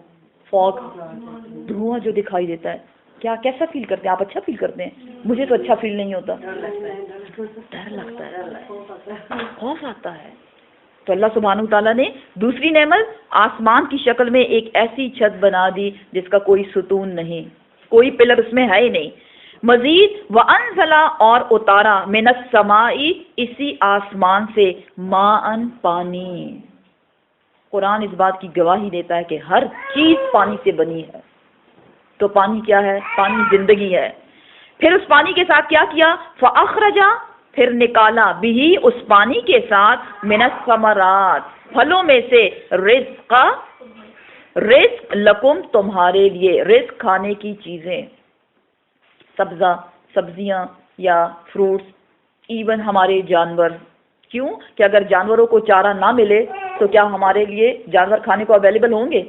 فوگ، دھواں جو دکھائی دیتا ہے، کیسا فیل کرتے ہیں آپ؟ اچھا فیل کرتے ہیں؟ مجھے تو اچھا فیل نہیں ہوتا، ڈر لگتا ہے، خوف آتا ہے۔ تو اللہ سبحانہ تعالیٰ نے دوسری نعمت آسمان کی شکل میں ایک ایسی چھت بنا دی جس کا کوئی ستون نہیں، کوئی پلر اس میں ہے ہی نہیں۔ مزید وَأَنزَلَ، اور اتارا، مِنَ السَّمَاءِ، اسی آسمان سے، ماءً، پانی۔ قرآن اس بات کی گواہی دیتا ہے کہ ہر چیز پانی سے بنی ہے، تو پانی کیا ہے؟ پانی زندگی ہے۔ پھر اس پانی کے ساتھ کیا کیا؟ فَأَخْرَجَ، پھر نکالا، بھی اس پانی کے ساتھ، مِنَ الثَّمَرَاتِ، پھلوں میں سے، رزق، رزق، لکم، تمہارے لیے، رزق کھانے کی چیزیں، سبزیاں یا فروٹس، ایون ہمارے جانور۔ کیوں کہ اگر جانوروں کو چارہ نہ ملے تو کیا ہمارے لیے جانور کھانے کو اویلیبل ہوں گے؟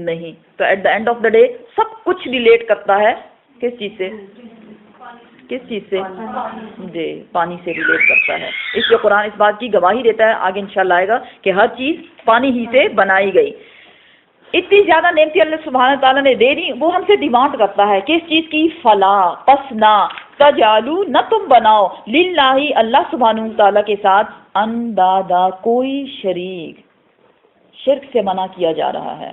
نہیں۔ تو at the end of the day سب کچھ ریلیٹ کرتا ہے کس چیز سے؟ کس چیز سے؟ جی، پانی سے ریلیٹ کرتا ہے۔ اس لیے قرآن اس بات کی گواہی دیتا ہے، آگے انشاءاللہ آئے گا، کہ ہر چیز پانی ہی سے بنائی گئی۔ اتنی زیادہ نعمتیں اللہ سبحانہ تعالیٰ نے دے دی، وہ ہم سے ڈیمانڈ کرتا ہے کس چیز کی؟ فلا، پس نہ، تجالو، نہ تم بناؤ، للہ، اللہ سبحانہ تعالیٰ کے ساتھ، اندادا، کوئی شریک، شرک سے منع کیا جا رہا ہے۔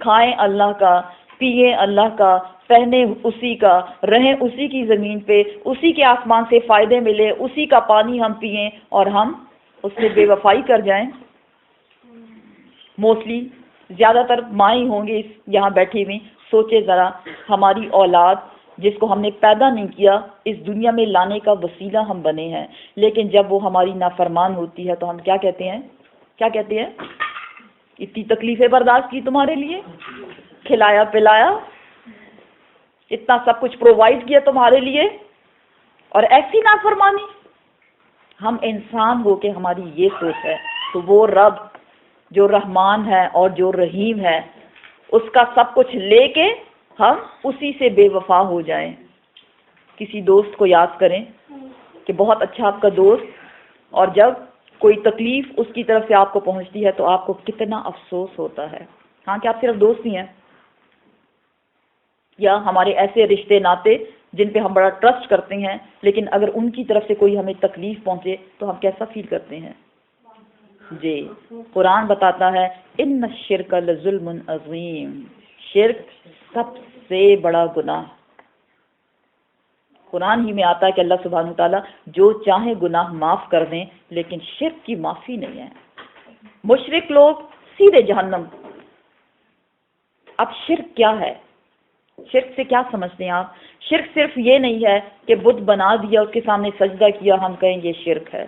کھائیں اللہ کا, پیئیں اللہ کا, پہنے اسی کا, رہیں اسی کی زمین پہ, اسی کے آسمان سے فائدے ملے, اسی کا پانی ہم پئیں اور ہم اس سے بے وفائی کر جائیں. موسٹلی زیادہ تر مائیں ہوں گے یہاں بیٹھی ہوئی. سوچے ذرا, ہماری اولاد جس کو ہم نے پیدا نہیں کیا اس دنیا میں لانے کا وسیلہ ہم بنے ہیں, لیکن جب وہ ہماری نافرمان ہوتی ہے تو ہم کیا کہتے ہیں, کیا کہتے ہیں؟ اتنی تکلیفیں برداشت کی تمہارے لیے, کھلایا پلایا, اتنا سب کچھ پرووائڈ کیا تمہارے لیے, اور ایسی نافرمانی. ہم انسان ہو کے ہماری یہ سوچ ہے, تو وہ رب جو رحمان ہے اور جو رحیم ہے, اس کا سب کچھ لے کے ہم اسی سے بے وفا ہو جائیں. کسی دوست کو یاد کریں کہ بہت اچھا آپ کا دوست, اور جب کوئی تکلیف اس کی طرف سے آپ کو پہنچتی ہے تو آپ کو کتنا افسوس ہوتا ہے. ہاں کہ آپ صرف دوست ہی ہیں, یا ہمارے ایسے رشتے ناتے جن پہ ہم بڑا ٹرسٹ کرتے ہیں, لیکن اگر ان کی طرف سے کوئی ہمیں تکلیف پہنچے تو ہم کیسا فیل کرتے ہیں؟ جی, قرآن بتاتا ہے ان الشرک لظلم عظیم, شرک سب سے بڑا گناہ. قرآن ہی میں آتا ہے کہ اللہ سبحانہ تعالیٰ جو چاہے گناہ معاف کر دیں, لیکن شرک کی معافی نہیں ہے. مشرک لوگ سیدھے جہنم. اب شرک کیا ہے؟ شرک سے کیا سمجھتے ہیں آپ؟ شرک صرف یہ نہیں ہے کہ بت بنا دیا, اس کے سامنے سجدہ کیا, ہم کہیں یہ شرک ہے.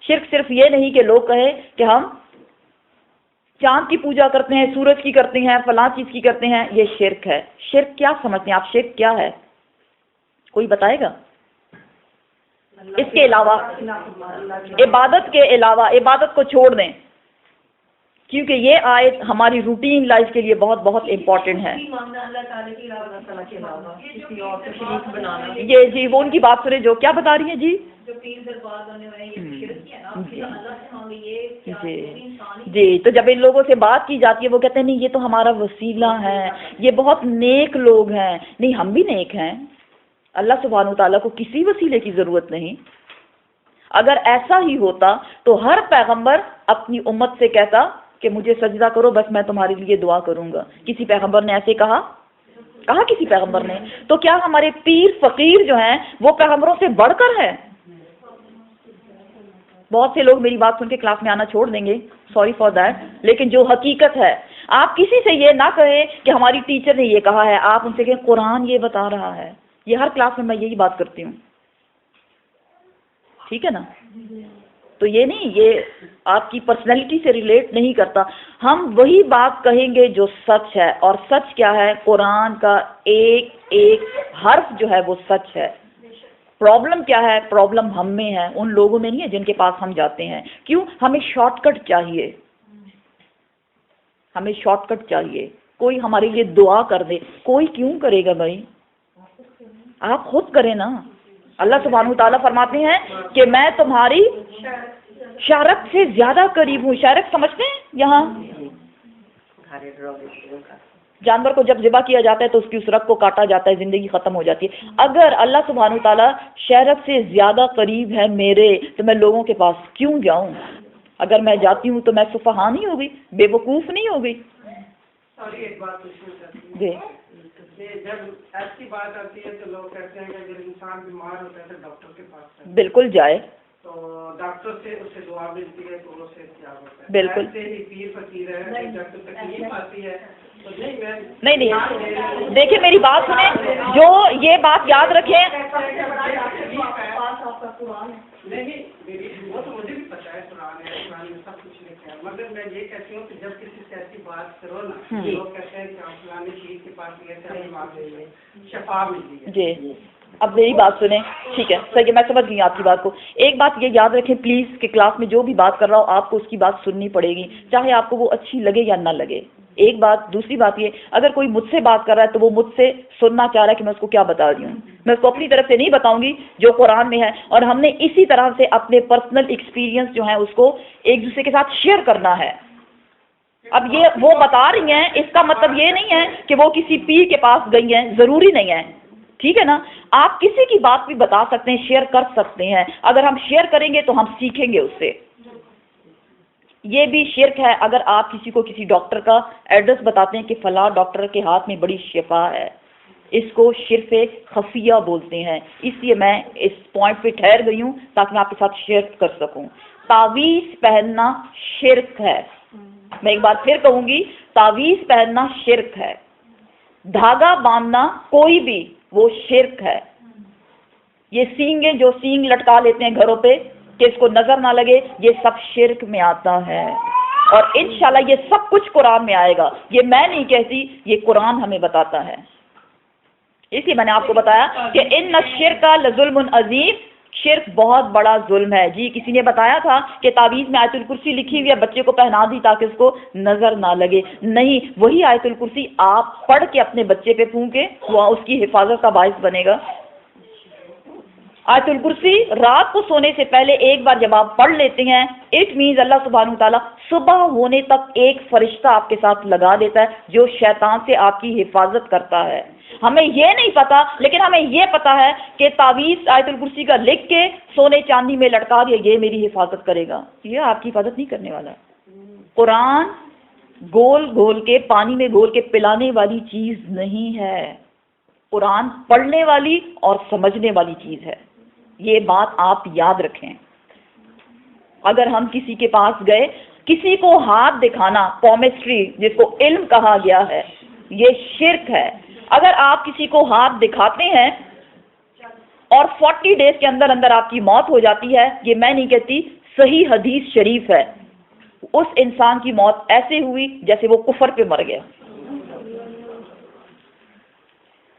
شرک صرف یہ نہیں کہ لوگ کہیں کہ ہم چاند کی پوجا کرتے ہیں, سورج کی کرتے ہیں, فلاں چیز کی کرتے ہیں, یہ شرک ہے. شرک کیا سمجھتے ہیں آپ؟ شرک کیا ہے؟ کوئی بتائے گا؟ اس کے علاوہ, عبادت کے علاوہ, عبادت کو چھوڑ دیں, کیونکہ یہ آیت ہماری روٹین لائف کے لیے بہت بہت امپورٹنٹ ہے. یہ جی وہ ان کی بات سنیں جو کیا بتا رہی ہیں جی. جی تو جب ان لوگوں سے بات کی جاتی ہے وہ کہتے ہیں نہیں یہ تو ہمارا وسیلہ ہے, یہ بہت نیک لوگ ہیں. نہیں, ہم بھی نیک ہیں. اللہ سبحانہ تعالیٰ کو کسی وسیلے کی ضرورت نہیں. اگر ایسا ہی ہوتا تو ہر پیغمبر اپنی امت سے کہتا کہ مجھے سجدہ کرو, بس میں تمہارے لیے دعا کروں گا. کسی پیغمبر نے ایسے کہا کسی پیغمبر نے؟ تو کیا ہمارے پیر فقیر جو ہیں وہ پیغمبروں سے بڑھ کر ہے؟ بہت سے لوگ میری بات سن کے کلاس میں آنا چھوڑ دیں گے, سوری فار دیٹ, لیکن جو حقیقت ہے, آپ کسی سے یہ نہ کہیں کہ ہماری ٹیچر نے یہ کہا ہے, آپ ان سے کہیں قرآن یہ بتا رہا ہے. یہ ہر کلاس میں یہی بات کرتی ہوں, ٹھیک ہے نا؟ تو یہ نہیں, یہ آپ کی پرسنالٹی سے ریلیٹ نہیں کرتا. ہم وہی بات کہیں گے جو سچ ہے, اور سچ کیا ہے؟ قرآن کا ایک ایک حرف جو ہے وہ سچ ہے. پرابلم کیا ہے؟ پرابلم ہم میں ہے, ان لوگوں میں نہیں ہے جن کے پاس ہم جاتے ہیں. کیوں؟ ہمیں شارٹ کٹ چاہیے, ہمیں شارٹ کٹ چاہیے. کوئی ہمارے لیے دعا کر دے, کوئی کیوں کرے گا بھائی؟ آپ خود کریں نا. اللہ سبحانہ تعالیٰ فرماتے ہیں کہ میں تمہاری شارک سے زیادہ قریب ہوں. شارک سمجھتے ہیں؟ یہاں جانور کو جب ذبح کیا جاتا ہے تو اس کی اس رگ کو کاٹا جاتا ہے, زندگی ختم ہو جاتی ہے. اگر اللہ سبحانہ تعالیٰ شارک سے زیادہ قریب ہے میرے, تو میں لوگوں کے پاس کیوں جاؤں؟ اگر میں جاتی ہوں تو میں سفہا نہیں ہوگی, بے وقوف نہیں ہوگی. جی, جب ایسی بات آتی ہے تو لوگ کہتے ہیں کہ اگر انسان بیمار ہوتا ہے تو ڈاکٹر کے پاس بالکل جائے, تو ڈاکٹر سے اسے دعا ملتی ہے تو اسے کیا ہوتا ہے. بالکل ہی پیر فقیر ہے, جب تکلیف آتی ہے تو نہیں, دیکھیں میری بات سنیں, جو یہ بات یاد رکھیں. نہیں, وہ تو مجھے بھی پتا ہے, قرآن ہے, قرآن میں سب کچھ لکھا ہے, مگر میں یہ کہتی ہوں کہ جب کسی سے ایسی بات کرو نا, لوگ کہتے ہیں کہ آپ فلانے چیز کے پاس گئے تھے, شفا ملی ہے. جی, اب میری بات سنیں, ٹھیک ہے, صحیح ہے, میں سمجھ گئی آپ کی بات کو. ایک بات یہ یاد رکھیں پلیز کہ کلاس میں جو بھی بات کر رہا ہو آپ کو اس کی بات سننی پڑے گی, چاہے آپ کو وہ اچھی لگے یا نہ لگے. ایک بات. دوسری بات یہ, اگر کوئی مجھ سے بات کر رہا ہے تو وہ مجھ سے سننا چاہ رہا ہے کہ میں اس کو کیا بتا رہی ہوں. میں اس کو اپنی طرف سے نہیں بتاؤں گی جو قرآن میں ہے, اور ہم نے اسی طرح سے اپنے پرسنل ایکسپیرینس جو ہیں اس کو ایک دوسرے کے ساتھ شیئر کرنا ہے. اب یہ وہ بتا رہی ہیں, اس کا مطلب یہ نہیں ہے کہ وہ کسی پیر کے پاس گئی ہیں, ضروری نہیں ہے, ٹھیک ہے نا. آپ کسی کی بات بھی بتا سکتے ہیں, شیئر کر سکتے ہیں. اگر ہم شیئر کریں گے تو ہم سیکھیں گے اس سے. یہ بھی شرک ہے اگر آپ کسی کو کسی ڈاکٹر کا ایڈریس بتاتے ہیں کہ فلاں ڈاکٹر کے ہاتھ میں بڑی شفا ہے، اس کو شرک خفیہ بولتے ہیں. اس لیے میں اس پوائنٹ پہ ٹھہر گئی ہوں تاکہ میں آپ کے ساتھ شیئر کر سکوں. تعویذ پہننا شرک ہے. میں ایک بار پھر کہوں گی، تعویذ پہننا شرک ہے. دھاگا باندھنا کوئی بھی وہ شرک ہے. یہ سینگیں جو سینگ لٹکا لیتے ہیں گھروں پہ کہ اس کو نظر نہ لگے، یہ سب شرک میں آتا ہے. اور انشاءاللہ یہ سب کچھ قرآن میں آئے گا. یہ میں نہیں کہتی، یہ قرآن ہمیں بتاتا ہے. اس لیے میں نے آپ کو بتایا کہ ان الشرک لظلم عظیم، شرک بہت بڑا ظلم ہے. جی کسی نے بتایا تھا کہ تعویذ میں آیت الکرسی لکھی ہوئی ہے، بچے کو پہنا دی تاکہ اس کو نظر نہ لگے. نہیں، وہی آیت الکرسی آپ پڑھ کے اپنے بچے پہ پھونکے، وہ اس کی حفاظت کا باعث بنے گا. آیت الکرسی رات کو سونے سے پہلے ایک بار جب آپ پڑھ لیتے ہیں، اٹ مینز اللہ سبحانہ تعالیٰ صبح ہونے تک ایک فرشتہ آپ کے ساتھ لگا دیتا ہے جو شیطان سے آپ کی حفاظت کرتا ہے. ہمیں یہ نہیں پتا، لیکن ہمیں یہ پتا ہے کہ تعویذ آیت الکرسی کا لکھ کے سونے چاندی میں لٹکا دیا، یہ میری حفاظت کرے گا. یہ آپ کی حفاظت نہیں کرنے والا. قرآن گول گول کے پانی میں گول کے پلانے والی چیز نہیں ہے. قرآن پڑھنے والی اور سمجھنے والی چیز ہے. یہ بات آپ یاد رکھیں. اگر ہم کسی کے پاس گئے، کسی کو ہاتھ دکھانا، پومیسٹری جس کو علم کہا گیا ہے، یہ شرک ہے. اگر آپ کسی کو ہاتھ دکھاتے ہیں اور 40 ڈیز کے اندر اندر آپ کی موت ہو جاتی ہے، یہ میں نہیں کہتی، صحیح حدیث شریف ہے، اس انسان کی موت ایسے ہوئی جیسے وہ کفر پہ مر گیا.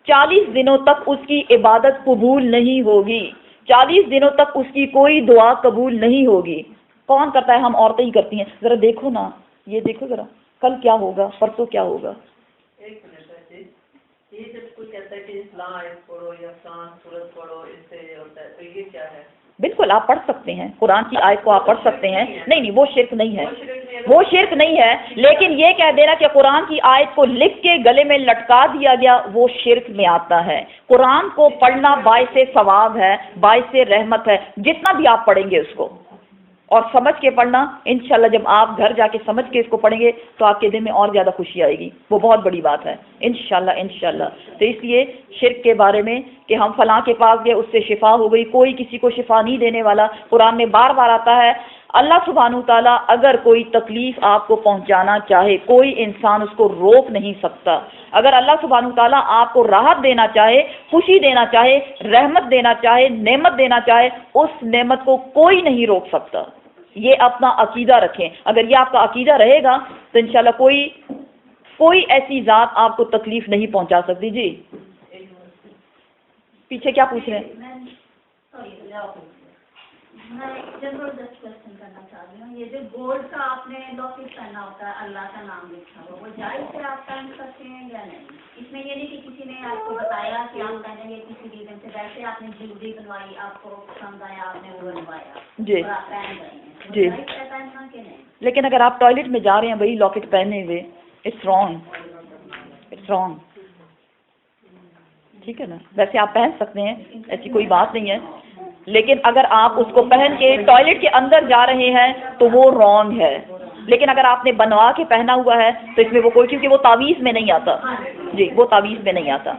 40 دنوں تک اس کی عبادت قبول نہیں ہوگی. 40 دنوں تک اس کی کوئی دعا قبول نہیں ہوگی. کون کرتا ہے؟ ہم عورتیں ہی کرتی ہیں. ذرا دیکھو نا، یہ دیکھو ذرا کل کیا ہوگا، پرسوں کیا ہوگا. ایک منٹ ہے، یہ جب کوئی کہتا ہے کہ اسلام آیت پڑھو یا فلاں سورت پڑھو، اس سے ہوتا ہے، تو یہ کیا ہے؟ بالکل آپ پڑھ سکتے ہیں، قرآن کی آیت کو آپ پڑھ سکتے ہیں. نہیں وہ شرک نہیں ہے، وہ شرک نہیں ہے. لیکن یہ کہہ دینا کہ قرآن کی آیت کو لکھ کے گلے میں لٹکا دیا گیا، وہ شرک میں آتا ہے. قرآن کو پڑھنا باعث ثواب ہے، باعث رحمت ہے، جتنا بھی آپ پڑھیں گے اس کو. اور سمجھ کے پڑھنا، انشاءاللہ جب آپ گھر جا کے سمجھ کے اس کو پڑھیں گے تو آپ کے دل میں اور زیادہ خوشی آئے گی. وہ بہت بڑی بات ہے انشاءاللہ انشاءاللہ. تو اس لیے شرک کے بارے میں کہ ہم فلاں کے پاس گئے، اس سے شفا ہو گئی، کوئی کسی کو شفا نہیں دینے والا. قرآن میں بار بار آتا ہے اللہ سبحانہ تعالیٰ اگر کوئی تکلیف آپ کو پہنچانا چاہے، کوئی انسان اس کو روک نہیں سکتا. اگر اللہ سبحانہ تعالیٰ آپ کو راحت دینا چاہے، خوشی دینا چاہے، رحمت دینا چاہے، نعمت دینا چاہے، اس نعمت کو کوئی نہیں روک سکتا. یہ اپنا عقیدہ رکھیں. اگر یہ آپ کا عقیدہ رہے گا تو انشاءاللہ کوئی ایسی ذات آپ کو تکلیف نہیں پہنچا سکتی. جی پیچھے کیا پوچھ رہے ہیں؟ میں زبردست کوشچن کرنا چاہ رہی ہوں. یہ جو گولڈ کا آپ نے لاکٹ پہنا ہوتا ہے، اللہ کا نام لکھا ہوا، وہ جائز سے آپ پہن سکتے ہیں یا نہیں؟ اس میں یہ نہیں کہ کسی نے آپ کو بتایا کہ آپ پہنیں گے کسی ریزن سے، ویسے آپ نے جیولری بنوائی، آپ کو پسند آیا، آپ نے وہ بنوایا جی اور آپ پہن گئے ہیں، جی. جائز سے پہننا کہ نہیں؟ لیکن اگر آپ ٹوائلٹ میں جا رہے ہیں وہی لاکٹ پہنے ہوئے، اٹس رانگ. ٹھیک ہے نا؟ ویسے آپ پہن سکتے ہیں، ایسی کوئی بات نہیں ہے. لیکن اگر آپ اس کو پہن کے ٹوائلٹ کے اندر جا رہے ہیں تو وہ رانگ ہے. لیکن اگر آپ نے بنوا کے پہنا ہوا ہے تو اس میں وہ کوئی، کیونکہ وہ تعویذ میں نہیں آتا. جی وہ تعویذ میں نہیں آتا.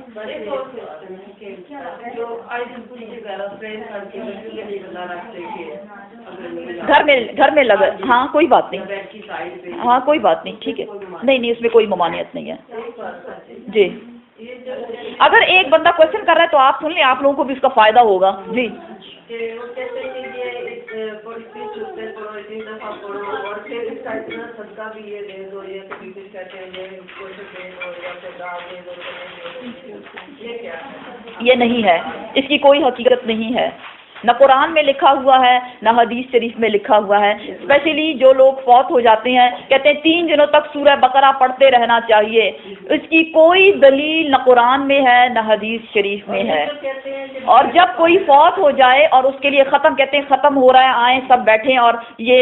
گھر میں لگا، ہاں کوئی بات نہیں، ہاں کوئی بات نہیں، ٹھیک ہے. نہیں اس میں کوئی ممانعت نہیں ہے. جی اگر ایک بندہ کوشچن کر رہا ہے تو آپ سن لیں، آپ لوگوں کو بھی اس کا فائدہ ہوگا. جی یہ نہیں ہے، اس کی کوئی حقیقت نہیں ہے. نہ قرآن میں لکھا ہوا ہے، نہ حدیث شریف میں لکھا ہوا ہے. اسپیشلی جو لوگ فوت ہو جاتے ہیں کہتے ہیں 3 دنوں تک سورہ بقرہ پڑھتے رہنا چاہیے. اس کی کوئی دلیل نہ قرآن میں ہے نہ حدیث شریف میں ہے. اور جب کوئی فوت ہو جائے اور اس کے لیے ختم کہتے ہیں ختم ہو رہا ہے، آئیں سب بیٹھیں اور یہ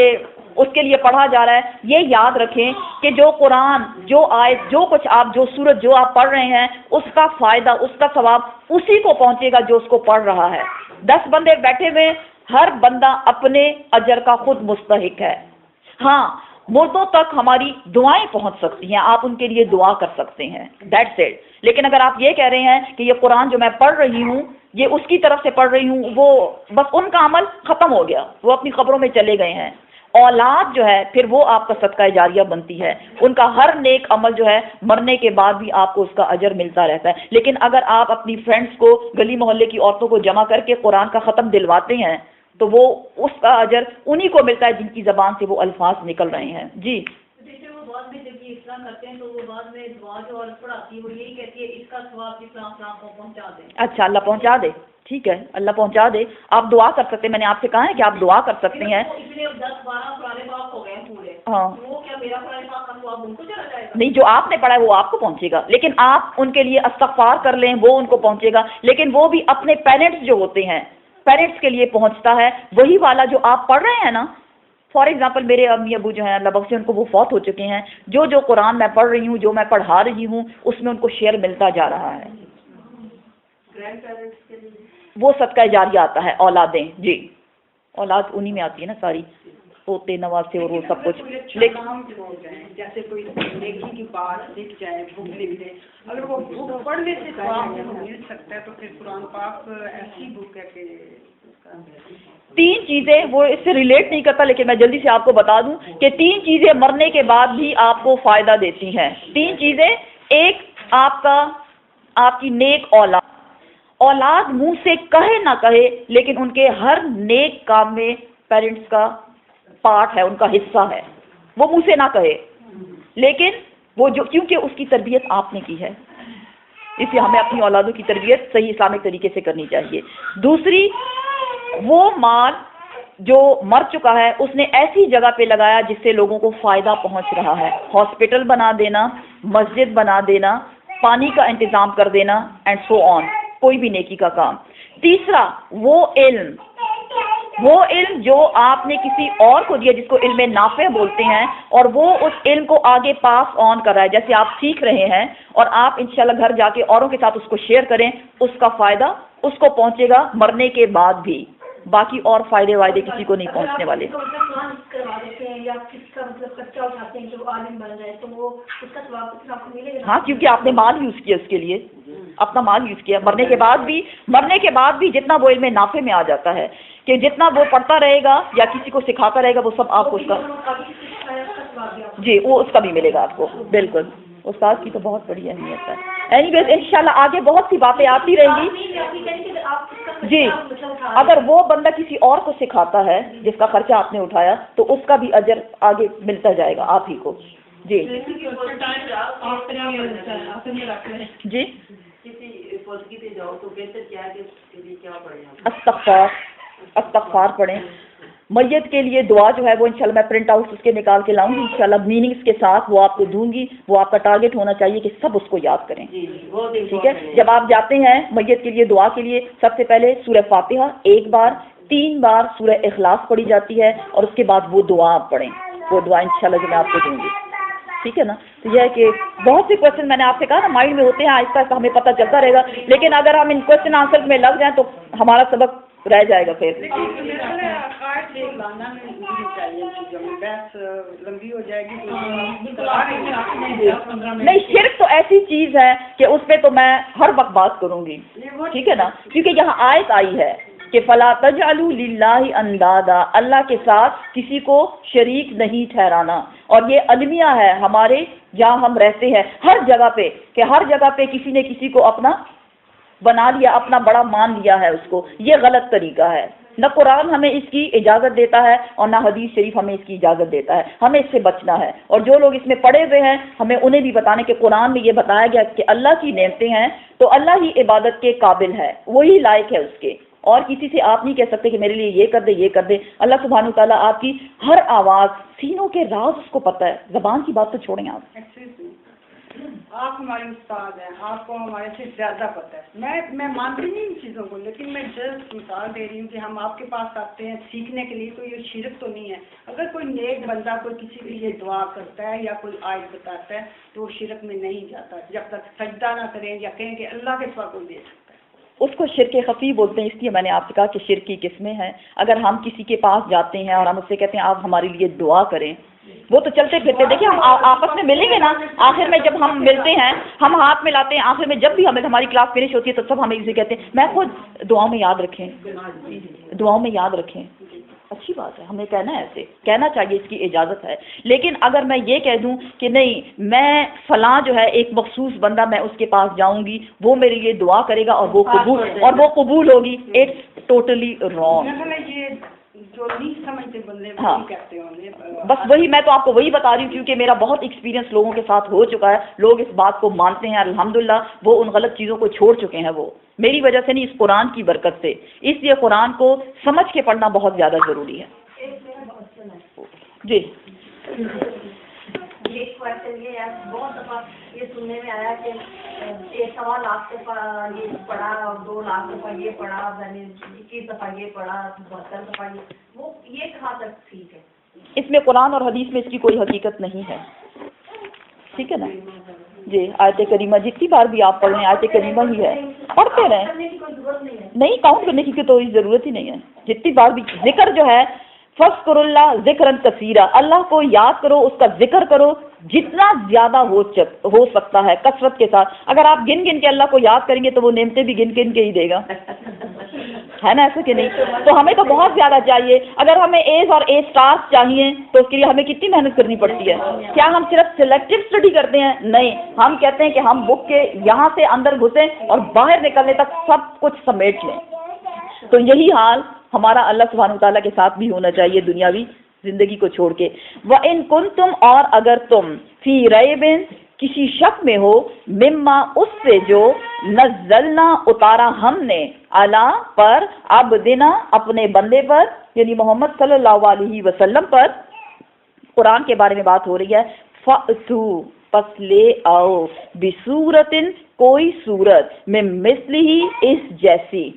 اس کے لیے پڑھا جا رہا ہے. یہ یاد رکھیں کہ جو قرآن، جو آیت، جو کچھ آپ، جو سورت جو آپ پڑھ رہے ہیں، اس کا فائدہ، اس کا ثواب اسی کو پہنچے گا جو اس کو پڑھ رہا ہے. 10 بندے بیٹھے ہوئے، ہر بندہ اپنے اجر کا خود مستحق ہے. ہاں مردوں تک ہماری دعائیں پہنچ سکتی ہیں، آپ ان کے لیے دعا کر سکتے ہیں، دیٹس اٹ. لیکن اگر آپ یہ کہہ رہے ہیں کہ یہ قرآن جو میں پڑھ رہی ہوں یہ اس کی طرف سے پڑھ رہی ہوں، وہ بس ان کا عمل ختم ہو گیا، وہ اپنی قبروں میں چلے گئے ہیں. اولاد جو ہے پھر وہ آپ کا صدقہ جاریہ بنتی ہے، ان کا ہر نیک عمل جو ہے مرنے کے بعد بھی آپ کو اس کا اجر ملتا رہتا ہے. لیکن اگر آپ اپنی فرینڈز کو، گلی محلے کی عورتوں کو جمع کر کے قرآن کا ختم دلواتے ہیں تو وہ اس کا اجر انہی کو ملتا ہے جن کی زبان سے وہ الفاظ نکل رہے ہیں. جی جیسے وہ بعد میں جب یہ اسلام کرتے ہیں تو وہ بعد میں دعا جو عورت پڑھاتی ہے وہ یہی کہتی ہے اس کا ثواب اسلام کو پہنچا دیں. اچھا، اللہ پہنچا دے، ٹھیک ہے، اللہ پہنچا دے. آپ دعا کر سکتے ہیں، میں نے آپ سے کہا ہے کہ آپ دعا کر سکتے ہیں. اس میں 10-12 قرآن پاک ہو گئے پورے، ہاں، وہ کیا میرا قرآن پاک کا ثواب ان کو چلا جائے گا؟ نہیں، جو آپ نے پڑھا ہے وہ آپ کو پہنچے گا، لیکن آپ ان کے لیے استغفار کر لیں وہ ان کو پہنچے گا. لیکن وہ بھی اپنے پیرنٹس جو ہوتے ہیں، پیرنٹس کے لیے پہنچتا ہے وہی والا جو آپ پڑھ رہے ہیں نا. فار ایگزامپل میرے امی ابو جو ہیں اللہ بخشے ان کو، وہ فوت ہو چکے ہیں، جو قرآن میں پڑھ رہی ہوں، جو میں پڑھا رہی ہوں، اس میں ان کو شیئر ملتا جا رہا ہے. گرینڈ پیرنٹس کے لیے وہ صدقہ جاریہ آتا ہے، اولادیں. جی، اولاد انہی میں آتی ہے نا ساری، پوتے نواسے اور وہ سب کچھ. لیکن کام ہو جائے، جیسے کوئی نیکی کی بات لکھ جائے، بک لکھ دے، اگر وہ بک پڑھنے سے ثواب مل سکتا ہے تو پھر قرآن پاک ایسی بک ہے کہ 3 چیزیں وہ اس سے ریلیٹ نہیں کرتا، لیکن میں جلدی سے آپ کو بتا دوں کہ 3 چیزیں مرنے کے بعد بھی آپ کو فائدہ دیتی ہیں. 3 چیزیں. ایک، آپ کی نیک اولاد منہ سے کہے نہ کہے لیکن ان کے ہر نیک کام میں پیرنٹس کا پارٹ ہے، ان کا حصہ ہے. وہ منہ سے نہ کہے لیکن وہ جو، کیونکہ اس کی تربیت آپ نے کی ہے، اس لیے ہمیں اپنی اولادوں کی تربیت صحیح اسلامک طریقے سے کرنی چاہیے. دوسری، وہ مال جو مر چکا ہے اس نے ایسی جگہ پہ لگایا جس سے لوگوں کو فائدہ پہنچ رہا ہے. ہاسپٹل بنا دینا، مسجد بنا دینا، پانی کا انتظام کر دینا اینڈ سو آن، کوئی بھی نیکی کا کام. تیسرا، وہ علم جو آپ نے کسی اور کو دیا، جس کو علم نافع بولتے ہیں، اور وہ اس علم کو آگے پاس آن کر رہا ہے. جیسے آپ سیکھ رہے ہیں اور آپ انشاءاللہ گھر جا کے اوروں کے ساتھ اس کو شیئر کریں، اس کا فائدہ اس کو پہنچے گا مرنے کے بعد بھی. باقی اور فائدے وائدے کسی کو نہیں پہنچنے والے. ہاں، کیونکہ آپ نے مال یوز کیا اس کے لیے، اپنا مال یوز کیا. مرنے کے بعد بھی جتنا وہ علم نافع میں آ جاتا ہے کہ جتنا وہ پڑھتا رہے گا یا کسی کو سکھاتا رہے گا وہ سب آپ کو اس کا، جی، وہ اس کا بھی ملے گا آپ کو. بالکل، استاد کی تو بہت بڑی اہمیت ہے. اینی ویز انشاءاللہ آگے بہت سی باتیں آتی رہیں گی. جی، اگر وہ بندہ کسی اور کو سکھاتا ہے جس کا خرچہ آپ نے اٹھایا تو اس کا بھی اجر آگے ملتا جائے گا آپ ہی کو. جی جی، استغفار پڑھیں. میت کے لیے دعا جو ہے وہ انشاءاللہ میں پرنٹ آؤٹ اس کے نکال کے لاؤں گی انشاءاللہ، میننگز کے ساتھ وہ آپ کو دوں گی. وہ آپ کا ٹارگٹ ہونا چاہیے کہ سب اس کو یاد کریں. ٹھیک ہے، جب آپ جاتے ہیں میت کے لیے دعا کے لیے، سب سے پہلے سورہ فاتحہ 1 بار، 3 بار سورہ اخلاص پڑھی جاتی ہے اور اس کے بعد وہ دعا آپ پڑھیں. وہ دعا انشاءاللہ جو میں آپ کو دوں گی. ٹھیک ہے نا. تو یہ ہے کہ بہت سے کوشچن میں نے آپ سے کہا نا مائنڈ میں ہوتے ہیں، آہستہ آہستہ ہمیں پتہ چلتا رہے گا، لیکن اگر ہم ان کوشچن آنسر میں لگ جائیں تو ہمارا سبق رہ جائے گا. پھر نہیں، شرک تو ایسی چیز ہے کہ اس پہ تو میں ہر وقت بات کروں گی. ٹھیک ہے نا، کیونکہ یہاں آیت آئی ہے کہ فَلَا تَجْعَلُوا لِلَّهِ أَنْدَادًا، اللہ کے ساتھ کسی کو شریک نہیں ٹھہرانا. اور یہ المیہ ہے ہمارے جہاں ہم رہتے ہیں ہر جگہ پہ، کہ ہر جگہ پہ کسی نے کسی کو اپنا بنا لیا، اپنا بڑا مان لیا ہے اس کو. یہ غلط طریقہ ہے. نہ قرآن ہمیں اس کی اجازت دیتا ہے اور نہ حدیث شریف ہمیں اس کی اجازت دیتا ہے. ہمیں اس سے بچنا ہے. اور جو لوگ اس میں پڑے ہوئے ہیں ہمیں انہیں بھی بتانے کہ قرآن میں یہ بتایا گیا کہ اللہ کی نعمتیں ہیں تو اللہ ہی عبادت کے قابل ہے، وہی لائق ہے اس کے. اور کسی سے آپ نہیں کہہ سکتے کہ میرے لیے یہ کر دے یہ کر دے. اللہ سبحانہ تعالیٰ آپ کی ہر آواز، سینوں کے راز اس کو پتہ ہے. زبان کی بات تو چھوڑیں آپ. آپ ہمارے استاد ہیں، آپ کو ہمارے سے زیادہ پتہ ہے. میں مانتی نہیں ان چیزوں کو، لیکن میں جسٹ مثال دے رہی ہوں کہ ہم آپ کے پاس آتے ہیں سیکھنے کے لیے. تو یہ شرک تو نہیں ہے. اگر کوئی نیک بندہ کوئی کسی کے لیے دعا کرتا ہے یا کوئی آیت بتاتا ہے تو وہ شرک میں نہیں جاتا جب تک سجدہ نہ کریں یا کہیں کہ اللہ کے سوا کوئی دے سکتا ہے. اس کو شرک خفی بولتے ہیں. اس لیے میں نے آپ سے کہا کہ شرک کی قسمیں ہیں. اگر ہم کسی کے پاس جاتے ہیں اور ہم اس سے کہتے ہیں آپ ہمارے لیے دعا کریں وہ تو چلتے پھرتے. دیکھیں ہم آپس میں ملیں گے نا, آخر میں جب ہم ملتے ہیں ہم ہاتھ میں لاتے ہیں, آخر میں جب بھی ہماری کلاس فنش ہوتی ہے تو سب ہمیں اسے کہتے ہیں میں خود دعاؤں میں یاد رکھیں, دعاؤں میں یاد رکھیں. اچھی بات ہے, ہمیں کہنا ہے, ایسے کہنا چاہیے, اس کی اجازت ہے. لیکن اگر میں یہ کہہ دوں کہ نہیں میں فلاں جو ہے ایک مخصوص بندہ میں اس کے پاس جاؤں گی, وہ میرے لیے دعا کرے گا اور وہ قبول ہوگی, اٹس ٹوٹلی رانگ. جو نہیں سمجھتے بندے ہاں کہتے ہوں. بس وہی میں تو آپ کو وہی بتا رہی ہوں کیونکہ میرا بہت ایکسپیرینس لوگوں کے ساتھ ہو چکا ہے. لوگ اس بات کو مانتے ہیں, الحمدللہ وہ ان غلط چیزوں کو چھوڑ چکے ہیں. وہ میری وجہ سے نہیں, اس قرآن کی برکت سے. اس لیے قرآن کو سمجھ کے پڑھنا بہت زیادہ ضروری ہے. جی ایک کوشچن یہ ہے, بہت دفعہ یہ سننے میں آیا کہ 1.25 لاکھ یہ پڑھا, 2 لاکھ روپے یہ پڑھا, میں نے 21 دفعہ یہ پڑھا, 72 دفعہ یہ کہاں تک ٹھیک ہے؟ اس میں قرآن اور حدیث میں اس کی کوئی حقیقت نہیں ہے. ٹھیک ہے نا جی. آیت کریمہ جتنی بار بھی آپ پڑھ لیں آیت کریمہ ہی ہے, پڑھتے رہیں, نہیں کاؤنٹ کرنے کی تو ضرورت ہی نہیں ہے. جتنی بار بھی ذکر جو ہے, فَاذْكُرُوا اللَّهَ ذِكْرًا كَثِيرًا, اللہ کو یاد کرو, اس کا ذکر کرو جتنا زیادہ ہو سکتا ہے کثرت کے ساتھ. اگر آپ گن گن کے اللہ کو یاد کریں گے تو وہ نعمتیں بھی گن گن کے ہی دے گا, ہے نا, ایسا کہ نہیں؟ تو ہمیں تو بہت زیادہ چاہیے. اگر ہمیں ایز اور اے اسٹارس چاہیے تو اس کے لیے ہمیں کتنی محنت کرنی پڑتی ہے. کیا ہم صرف سلیکٹو اسٹڈی کرتے ہیں؟ نہیں, ہم کہتے ہیں کہ ہم بک کے یہاں سے اندر گھسیں اور باہر نکلنے تک سب کچھ سمیٹ لیں. تو یہی حال ہمارا اللہ سبحانہ وتعالیٰ کے ساتھ بھی ہونا چاہیے دنیاوی زندگی کو چھوڑ کے. وَإِن كُنتُمْ, اور اگر تم فی ریب, کسی شک میں ہو, مما, اس سے جو نزلنا, اتارا ہم نے, علی, پر, عبدنا, اپنے بندے پر, یعنی محمد صلی اللہ علیہ وسلم پر. قرآن کے بارے میں بات ہو رہی ہے. فَأْتُوا, پس لے آؤ, بِسُورَةٍ, کوئی صورت, میں مثلہ, اس جیسی,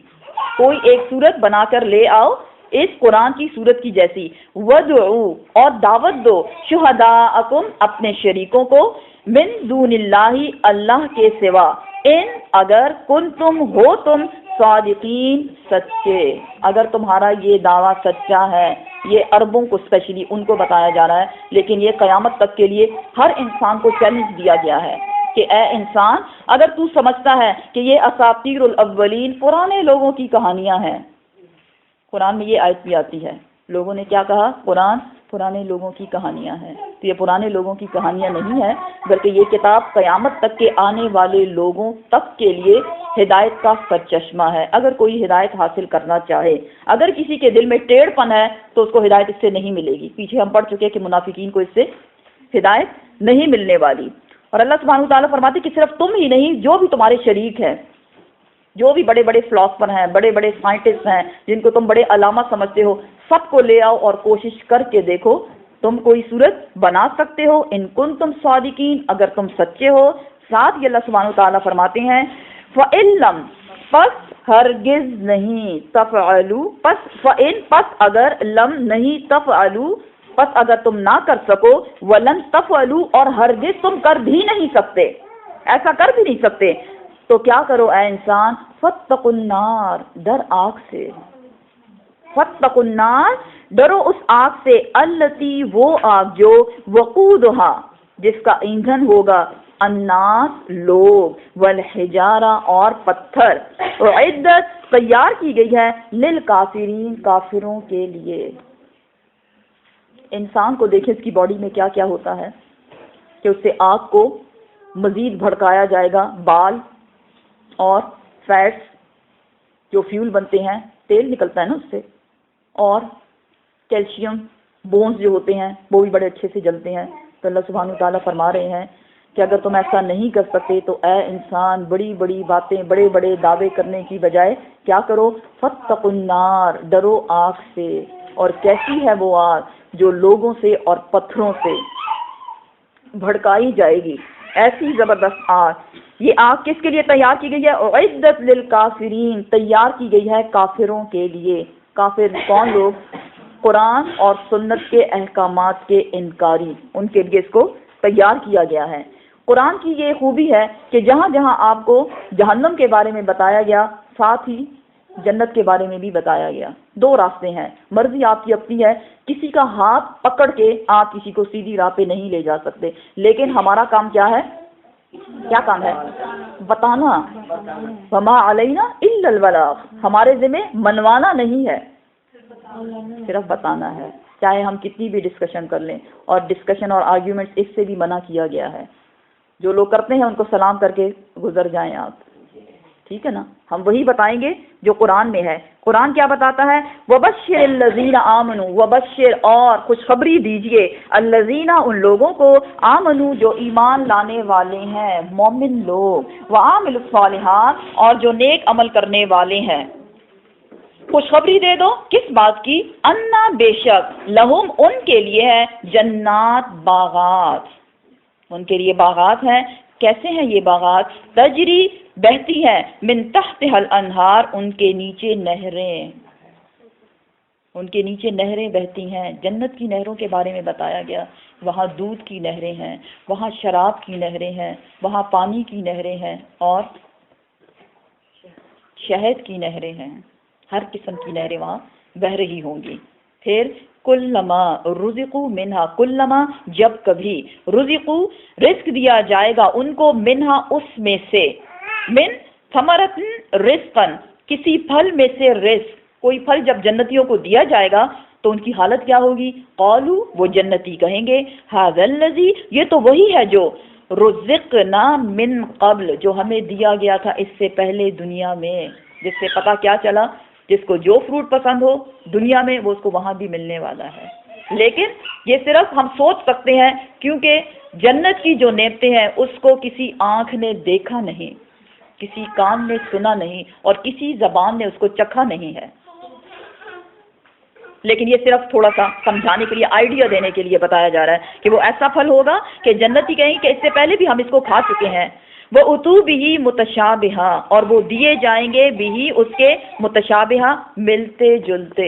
کوئی ایک صورت بنا کر لے آؤ اس قرآن کی صورت کی جیسی. وَدْعُوا, اور دعوت دو, شہداءکم, اپنے شریکوں کو, من دون اللہ, اللہ کے سوا, ان, اگر, کنتم, ہو تم, صادقین, سچے, اگر تمہارا یہ دعویٰ سچا ہے. یہ عربوں کو اسپیشلی ان کو بتایا جا رہا ہے, لیکن یہ قیامت تک کے لیے ہر انسان کو چیلنج دیا گیا ہے کہ اے انسان, اگر تو سمجھتا ہے کہ یہ اساطیر الاولین, پرانے لوگوں کی کہانیاں ہیں. قرآن میں یہ آیت بھی آتی ہے, لوگوں نے کیا کہا, قرآن پرانے لوگوں کی کہانیاں ہیں. تو یہ پرانے لوگوں کی کہانیاں نہیں ہیں, بلکہ یہ کتاب قیامت تک کے آنے والے لوگوں تک کے لیے ہدایت کا سرچشمہ ہے. اگر کوئی ہدایت حاصل کرنا چاہے, اگر کسی کے دل میں ٹیڑھ پن ہے تو اس کو ہدایت اس سے نہیں ملے گی. پیچھے ہم پڑھ چکے کہ منافقین کو اس سے ہدایت نہیں ملنے والی. اور اللہ سبحانہ وتعالیٰ فرماتے کہ صرف تم ہی نہیں, جو بھی تمہارے شریک ہیں, جو بھی بڑے بڑے فلاسفر ہیں, بڑے بڑے سائنٹسٹ ہیں, جن کو تم بڑے علامہ سمجھتے ہو, سب کو لے آؤ اور کوشش کر کے دیکھو تم کوئی صورت بنا سکتے ہو. ان کنتم صادقین, اگر تم سچے ہو. ساتھ ہی اللہ سبحانہ وتعالیٰ فرماتے ہیں فَإِن لَّمْ, پس ہرگز نہیں, تفعلوا, پس فَإِن, پس اگر, لم, نہیں, تفعلوا, پس اگر تم نہ کر سکو, وَلَن تَفْعَلُوا, اور ہرگز تم کر بھی نہیں سکتے, ایسا کر بھی نہیں سکتے, تو کیا کرو اے انسان, فَاتَّقُوا النَّارَ, ڈر آگ سے. فَاتَّقُوا النَّارَ, ڈرو اس آگ سے, الَّتِي, وہ آگ جو, وَقُودُهَا, جس کا ایندھن ہوگا, الناس, لوگ, والحجارہ, اور پتھر, اعدت, تیار کی گئی ہے, للکافرین, کافروں کے لیے. انسان کو دیکھیں اس کی باڈی میں کیا کیا ہوتا ہے کہ اس سے آگ کو مزید بھڑکایا جائے گا. بال اور فیٹس جو فیول بنتے ہیں, تیل نکلتا ہے نا اس سے, اور کیلشیم, بونز جو ہوتے ہیں وہ بھی بڑے اچھے سے جلتے ہیں. تو اللہ سبحانہ وتعالیٰ فرما رہے ہیں کہ اگر تم ایسا نہیں کر سکتے تو اے انسان, بڑی بڑی باتیں, بڑے بڑے دعوے کرنے کی بجائے کیا کرو, فَاتَّقُوا النَّارَ, ڈرو آگ سے. اور کیسی ہے وہ آگ, جو لوگوں سے اور پتھروں سے بھڑکائی جائے گی, ایسی زبردست آگ. یہ آگ کس کے لیے تیار کی گئی ہے, اعدت للکافرین, تیار کی گئی ہے کافروں کے لیے. کافر کون لوگ, قرآن اور سنت کے احکامات کے انکاری, ان کے لیے اس کو تیار کیا گیا ہے. قرآن کی یہ خوبی ہے کہ جہاں جہاں آپ کو جہنم کے بارے میں بتایا گیا, ساتھ ہی جنت کے بارے میں بھی بتایا گیا. 2 راستے ہیں, مرضی آپ کی اپنی ہے, کسی کا ہاتھ پکڑ کے آپ کسی کو سیدھی راہ پہ نہیں لے جا سکتے, لیکن ہمارا کام کیا ہے؟ کیا کام ہے؟ بتانا. وما علینا الا البلاغ, ہمارے ذمہ منوانا نہیں ہے, صرف بتانا ہے. چاہے ہم کتنی بھی ڈسکشن کر لیں, اور ڈسکشن اور آرگیومنٹ اس سے بھی منع کیا گیا ہے. جو لوگ کرتے ہیں ان کو سلام کر کے گزر جائیں آپ, ٹھیک ہے نا. ہم وہی بتائیں گے جو قرآن میں ہے. قرآن کیا بتاتا ہے؟ وَبَشِّرِ الَّذِينَ آمَنُوا, وَبَشِّرْ, اور خوشخبری دیجئے, الَّذِينَ, ان لوگوں کو, آمنوا, جو ایمان لانے والے ہیں, مومن لوگ, وَعَامِلُوا الصَّالِحَاتِ, اور جو نیک عمل کرنے والے ہیں. خوشخبری دے دو کس بات کی؟ انا, بے شک, لہم, ان کے لیے ہے, جنات, باغات, ان کے لیے باغات ہیں. کیسے ہیں یہ باغات؟ تجری, بہتی ہیں, من تحتها الانہار, ان کے نیچے نہریں, ان کے نیچے نہریں بہتی ہیں. جنت کی نہروں کے بارے میں بتایا گیا. وہاں دودھ کی نہریں ہیں, وہاں شراب کی نہریں ہیں, وہاں پانی کی نہریں ہیں, اور شہد کی نہریں ہیں. ہر قسم کی نہریں وہاں بہہ رہی ہوں گی. پھر کلما رزقوا منہا, کلما, جب کبھی, رزقوا, رزق دیا جائے گا ان کو, منہا, اس میں سے, من ثمرۃ رزقا, کسی پھل میں سے رزق. کوئی پھل جب جنتیوں کو دیا جائے گا تو ان کی حالت کیا ہوگی؟ قالوا, وہ جنتی کہیں گے, ھذا الذی, یہ تو وہی ہے جو, رزقنا من قبل, جو ہمیں دیا گیا تھا اس سے پہلے دنیا میں. جس سے پتہ کیا چلا؟ جس کو جو فروٹ پسند ہو دنیا میں وہ اس کو وہاں بھی ملنے والا ہے. لیکن یہ صرف ہم سوچ سکتے ہیں, کیونکہ جنت کی جو نعمتیں ہیں اس کو کسی آنکھ نے دیکھا نہیں, کسی کان نے سنا نہیں, اور کسی زبان نے اس کو چکھا نہیں ہے. لیکن یہ صرف تھوڑا سا سمجھانے کے لیے, آئیڈیا دینے کے لیے بتایا جا رہا ہے کہ وہ ایسا پھل ہوگا کہ جنتی کہیں کہ اس سے پہلے بھی ہم اس کو کھا چکے ہیں. وہ اتو بھی متشابہا, اور وہ دیے جائیں گے بھی اس کے, متشابہا, ملتے جلتے,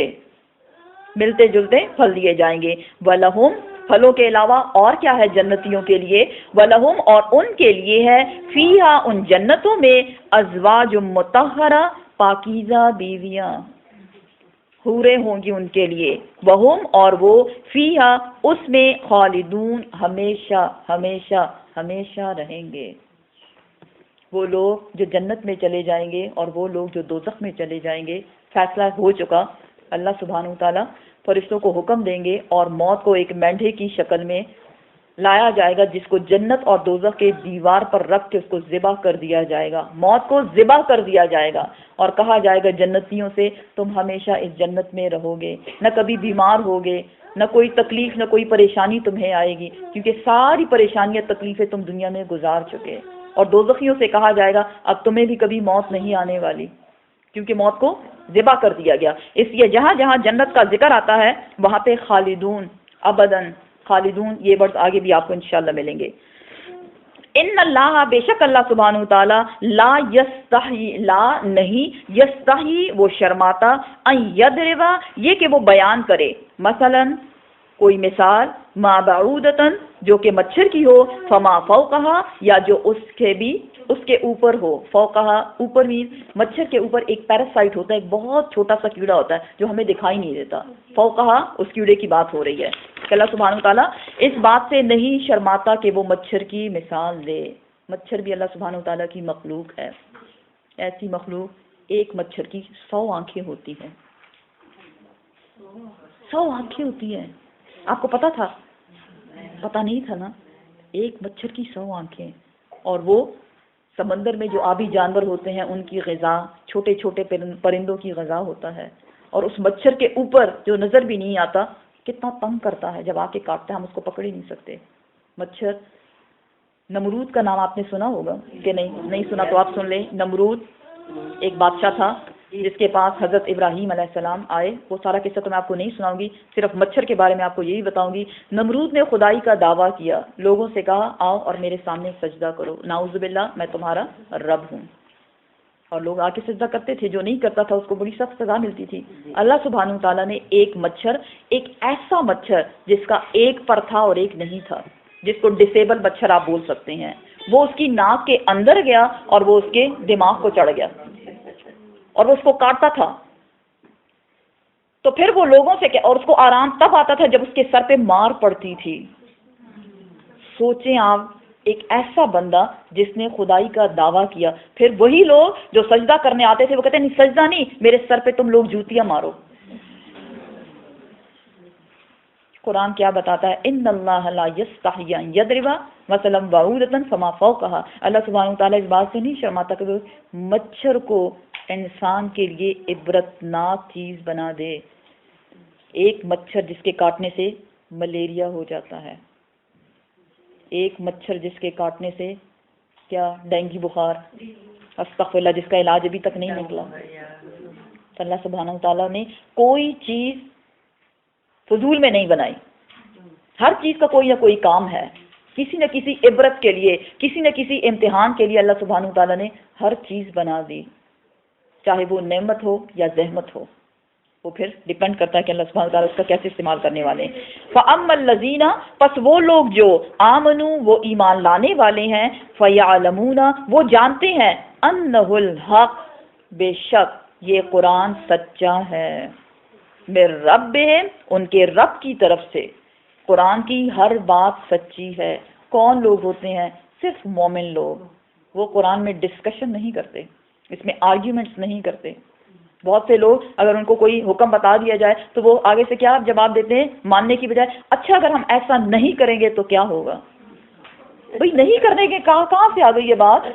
ملتے جلتے پھل دیے جائیں گے. وَلَهُمْ, پھلوں کے علاوہ اور کیا ہے جنتیوں کے لیے؟ وَلَهُمْ, اور ان کے لیے ہے, فیہا, ان جنتوں میں, ازواج مطہرہ, پاکیزہ بیویاں, حوریں ہوں گی ان کے لیے. وہم, اور وہ, فیہا, اس میں, خالدون, ہمیشہ ہمیشہ ہمیشہ رہیں گے. وہ لوگ جو جنت میں چلے جائیں گے اور وہ لوگ جو دوزخ میں چلے جائیں گے, فیصلہ ہو چکا. اللہ سبحانہ وتعالیٰ فرشتوں کو حکم دیں گے اور موت کو ایک مینڈھے کی شکل میں لایا جائے گا, جس کو جنت اور دوزخ کے دیوار پر رکھ کے اس کو ذبح کر دیا جائے گا. موت کو ذبح کر دیا جائے گا اور کہا جائے گا جنتیوں سے, تم ہمیشہ اس جنت میں رہو گے, نہ کبھی بیمار ہوگے, نہ کوئی تکلیف, نہ کوئی پریشانی تمہیں آئے گی, کیونکہ ساری پریشانیاں, تکلیفیں تم دنیا میں گزار چکے. اور دوزخیوں سے کہا جائے گا اب تمہیں بھی کبھی موت نہیں آنے والی, کیونکہ موت کو ذبح کر دیا گیا. اس لیے جہاں جہاں جنت کا ذکر آتا ہے وہاں پہ خالدون, ابداً, خالدون, یہ ورڈ آگے بھی آپ کو انشاءاللہ ملیں گے. ان اللہ, بے شک اللہ سبحانہ وتعالی, لا یستحی, لا نہیں, یستحی, وہ شرماتا, ان یضربا, یہ کہ وہ بیان کرے, مثلا کوئی مثال, ما بعودتن, جو کہ مچھر کی ہو, فما فوقہا, یا جو اس کے اوپر ہو. فوقہا, اوپر بھی, مچھر کے اوپر ایک پیراسائٹ ہوتا ہے, ایک بہت چھوٹا سا کیڑا ہوتا ہے جو ہمیں دکھائی نہیں دیتا. فوقہا, اس کیڑے کی بات ہو رہی ہے. کہ اللہ سبحانہ وتعالیٰ اس بات سے نہیں شرماتا کہ وہ مچھر کی مثال دے. مچھر بھی اللہ سبحانہ وتعالیٰ کی مخلوق ہے. ایسی مخلوق, ایک مچھر کی 100 آنکھیں ہوتی ہیں. 100 آنکھیں ہوتی ہیں. آپ کو پتا تھا؟ پتا نہیں تھا نا. ایک مچھر کی 100 آنکھیں, اور وہ سمندر میں جو آبی جانور ہوتے ہیں ان کی غذا, چھوٹے چھوٹے پرندوں کی غذا ہوتا ہے, اور اس مچھر کے اوپر جو نظر بھی نہیں آتا کتنا تنگ کرتا ہے, جب آ کے کاٹتا ہے ہم اس کو پکڑ ہی نہیں سکتے. مچھر. نمرود کا نام آپ نے سنا ہوگا کہ نہیں سنا تو آپ سن لیں. نمرود ایک بادشاہ تھا جس کے پاس حضرت ابراہیم علیہ السلام آئے. وہ سارا قصہ تو میں آپ کو نہیں سناؤں گی, صرف مچھر کے بارے میں آپ کو یہی بتاؤں گی. نمرود نے خدائی کا دعویٰ کیا, لوگوں سے کہا آؤ اور میرے سامنے سجدہ کرو, نعوذ باللہ میں تمہارا رب ہوں. اور لوگ آ کے سجدہ کرتے تھے, جو نہیں کرتا تھا اس کو بڑی سخت سزا ملتی تھی. اللہ سبحانہ تعالیٰ نے ایک مچھر, ایک ایسا مچھر جس کا ایک پر تھا اور ایک نہیں تھا, جس کو ڈسیبل مچھر آپ بول سکتے ہیں, وہ اس کی ناک کے اندر گیا اور وہ اس کے دماغ کو چڑھ گیا. اور وہ اس کو کاٹتا تھا. تو پھر وہ لوگوں سے اور اس کو آرام تب آتا تھا جب اس کے سر پہ مار پڑتی تھی. سوچیں آپ، ایک ایسا بندہ جس نے خدائی کا دعویٰ کیا، پھر وہی لوگ جو سجدہ کرنے آتے تھے وہ کہتے ہیں نہیں سجدہ نہیں، میرے سر پہ تم لوگ جوتیاں مارو. قرآن کیا بتاتا ہے؟ ان اللہ لا یستحی ان یضرب مثلا بعوضۃ فما فوقها. اللہ سبحانہ وتعالیٰ اس بات سے نہیں شرماتا کہ وہ مچھر کو انسان کے لیے عبرتناک چیز بنا دے. ایک مچھر جس کے کاٹنے سے ملیریا ہو جاتا ہے، ایک مچھر جس کے کاٹنے سے کیا ڈینگی بخار، استغفر اللہ، جس کا علاج ابھی تک نہیں نکلا. اللہ سبحانہ وتعالیٰ نے کوئی چیز فضول میں نہیں بنائی، ہر چیز کا کوئی نہ کوئی کام ہے. کسی نہ کسی عبرت کے لیے، کسی نہ کسی امتحان کے لیے اللہ سبحانہ وتعالیٰ نے ہر چیز بنا دی، چاہے وہ نعمت ہو یا زحمت ہو. وہ پھر ڈیپینڈ کرتا ہے کہ اللہ سبحانہ وتعالیٰ اس کا کیسے استعمال کرنے والے ہیں. فَأَمَّا الَّذِينَ، پس وہ لوگ جو آمنوا، وہ ایمان لانے والے ہیں، فَيَعْلَمُونَ، وہ جانتے ہیں، أَنَّهُ الْحَقُّ، بے شک یہ قرآن سچا ہے، من ربہم، ان کے رب کی طرف سے. قرآن کی ہر بات سچی ہے. کون لوگ ہوتے ہیں؟ صرف مومن لوگ. وہ قرآن میں ڈسکشن نہیں کرتے، اس میں آرگیومنٹس نہیں کرتے. بہت سے لوگ اگر ان کو کوئی حکم بتا دیا جائے تو وہ آگے سے کیا جواب دیتے ہیں؟ ماننے کی بجائے اچھا اگر ہم ایسا نہیں کریں گے تو کیا ہوگا. بھئی نہیں کرنے کے کہاں سے آ گئی یہ بات؟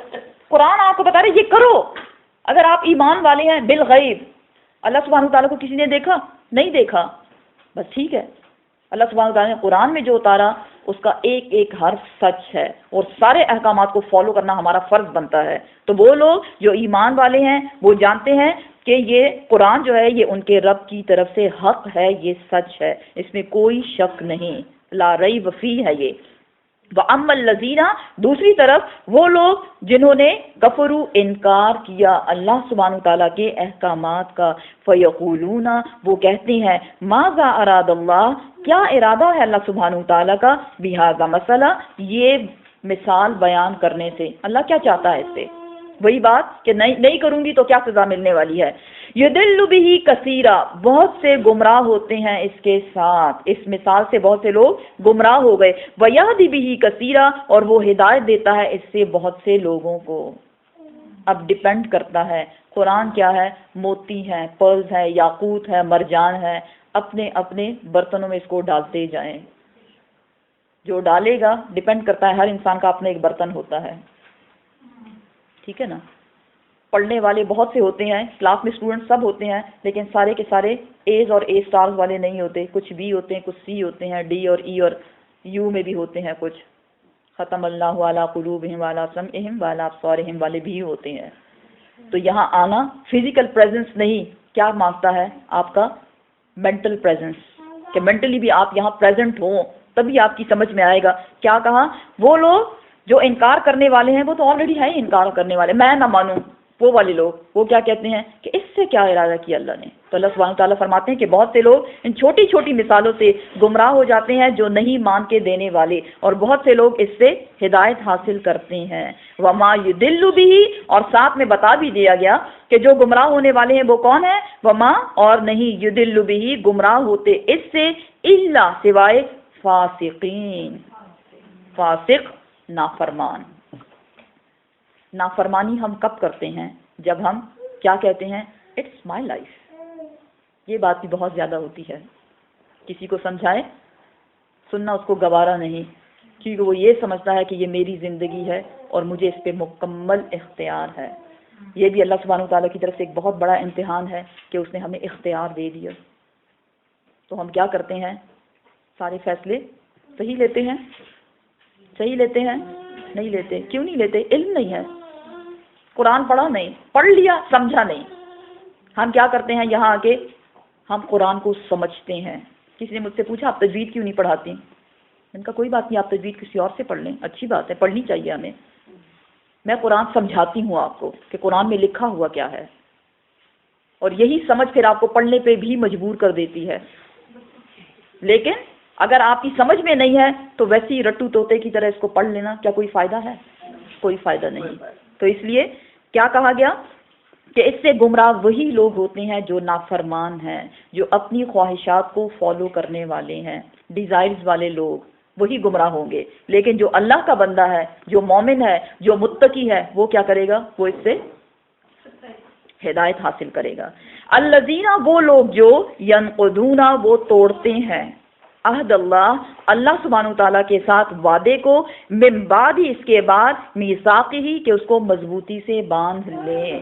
قرآن آپ کو بتا رہے یہ کرو. اگر آپ ایمان والے ہیں بالغیب، اللہ سبحانہ وتعالیٰ کو کسی نے دیکھا نہیں دیکھا، بس ٹھیک ہے. اللہ سبحانہ وتعالیٰ نے قرآن میں جو اتارا اس کا ایک ایک حرف سچ ہے، اور سارے احکامات کو فالو کرنا ہمارا فرض بنتا ہے. تو وہ لوگ جو ایمان والے ہیں وہ جانتے ہیں کہ یہ قرآن جو ہے یہ ان کے رب کی طرف سے حق ہے، یہ سچ ہے، اس میں کوئی شک نہیں، لا ریب فیہ ہے یہ. وَأَمَّا الَّذِينَ، دوسری طرف وہ لوگ جنہوں نے کفروا، انکار کیا اللہ سبحانہ وتعالیٰ کے احکامات کا، فَيَقُولُونَ، وہ کہتے ہیں، ماذا اراد اللہ، کیا ارادہ ہے اللہ سبحانہ وتعالیٰ کا، بہذا مسئلہ، یہ مثال بیان کرنے سے. اللہ کیا چاہتا ہے اس سے؟ وہی بات کہ نہیں کروں گی تو کیا سزا ملنے والی ہے. یضل بہ کثیرا، بہت سے گمراہ ہوتے ہیں اس کے ساتھ، اس مثال سے بہت سے لوگ گمراہ ہو گئے. ویہدی بہ کثیرا، اور وہ ہدایت دیتا ہے اس سے بہت سے لوگوں کو. اب ڈیپینڈ کرتا ہے قرآن کیا ہے، موتی ہے، پرلز ہے، یاقوت ہے، مرجان ہے، اپنے اپنے برتنوں میں اس کو ڈالتے جائیں. جو ڈالے گا ڈیپینڈ کرتا ہے، ہر انسان کا اپنا ایک برتن ہوتا ہے، ٹھیک ہے نا. پڑھنے والے بہت سے ہوتے ہیں، کلاس میں اسٹوڈنٹ سب ہوتے ہیں، لیکن سارے کے سارے ایز اور اے اسٹارز والے نہیں ہوتے. کچھ بی ہوتے ہیں، کچھ سی ہوتے ہیں، ڈی اور ای اور یو میں بھی ہوتے ہیں کچھ. ختم اللہ علی قلوبہم وعلی سمعہم وعلی ابصارہم والے بھی ہوتے ہیں. تو یہاں آنا فزیکل پریزنس نہیں، کیا مانگتا ہے آپ کا مینٹل پریزنس، کہ مینٹلی بھی آپ یہاں پریزنٹ ہوں، تبھی آپ کی سمجھ میں آئے گا. کیا کہا؟ وہ لوگ جو انکار کرنے والے ہیں وہ تو آلریڈی ہے انکار کرنے والے، میں نہ مانوں. وہ والے لوگ وہ کیا کہتے ہیں کہ اس سے کیا ارادہ کیا اللہ نے. تو اللہ سبحانہ تعالیٰ فرماتے ہیں کہ بہت سے لوگ ان چھوٹی چھوٹی مثالوں سے گمراہ ہو جاتے ہیں جو نہیں مان کے دینے والے، اور بہت سے لوگ اس سے ہدایت حاصل کرتے ہیں. وما یضل بہ، اور ساتھ میں بتا بھی دیا گیا کہ جو گمراہ ہونے والے ہیں وہ کون ہیں. وما، اور نہیں، یضل بہ، گمراہ ہوتے اس سے، الا، سوائے، فاسقین، فاسق نافرمان. نافرمانی ہم کب کرتے ہیں؟ جب ہم کیا کہتے ہیں، اٹس مائی لائف. یہ بات بھی بہت زیادہ ہوتی ہے. کسی کو سمجھائے، سننا اس کو گوارا نہیں، کیونکہ وہ یہ سمجھتا ہے کہ یہ میری زندگی ہے اور مجھے اس پہ مکمل اختیار ہے. یہ بھی اللہ سبحانہ وتعالیٰ کی طرف سے ایک بہت بڑا امتحان ہے کہ اس نے ہمیں اختیار دے دیا. تو ہم کیا کرتے ہیں؟ سارے فیصلے صحیح لیتے ہیں؟ صحیح لیتے ہیں؟ نہیں لیتے. کیوں نہیں لیتے؟ علم نہیں ہے. قرآن پڑھا نہیں، پڑھ لیا سمجھا نہیں. ہم کیا کرتے ہیں یہاں آ کے؟ ہم قرآن کو سمجھتے ہیں. کسی نے مجھ سے پوچھا آپ تجوید کیوں نہیں پڑھاتی؟ ان کا کوئی بات نہیں، آپ تجوید کسی اور سے پڑھ لیں، اچھی بات ہے، پڑھنی چاہیے ہمیں. میں قرآن سمجھاتی ہوں آپ کو کہ قرآن میں لکھا ہوا کیا ہے، اور یہی سمجھ پھر آپ کو پڑھنے پہ بھی مجبور کر دیتی ہے. لیکن اگر آپ کی سمجھ میں نہیں ہے تو ویسے ہی رٹو طوطے کی طرح اس کو پڑھ لینا، کیا کوئی فائدہ ہے؟ کوئی فائدہ نہیں. تو اس لیے کیا کہا گیا؟ کہ اس سے گمراہ وہی لوگ ہوتے ہیں جو نافرمان ہیں، جو اپنی خواہشات کو فالو کرنے والے ہیں، ڈیزائرز والے لوگ وہی گمراہ ہوں گے. لیکن جو اللہ کا بندہ ہے، جو مومن ہے، جو متقی ہے، وہ کیا کرے گا؟ وہ اس سے ہدایت حاصل کرے گا. الذین، وہ لوگ جو ینقضون، وہ توڑتے ہیں، عہد اللہ، اللہ سبحانہ تعالیٰ کے ساتھ وعدے کو، من بعد، اس کے بعد، میثاقہ، کہ اس کو مضبوطی سے باندھ لیں.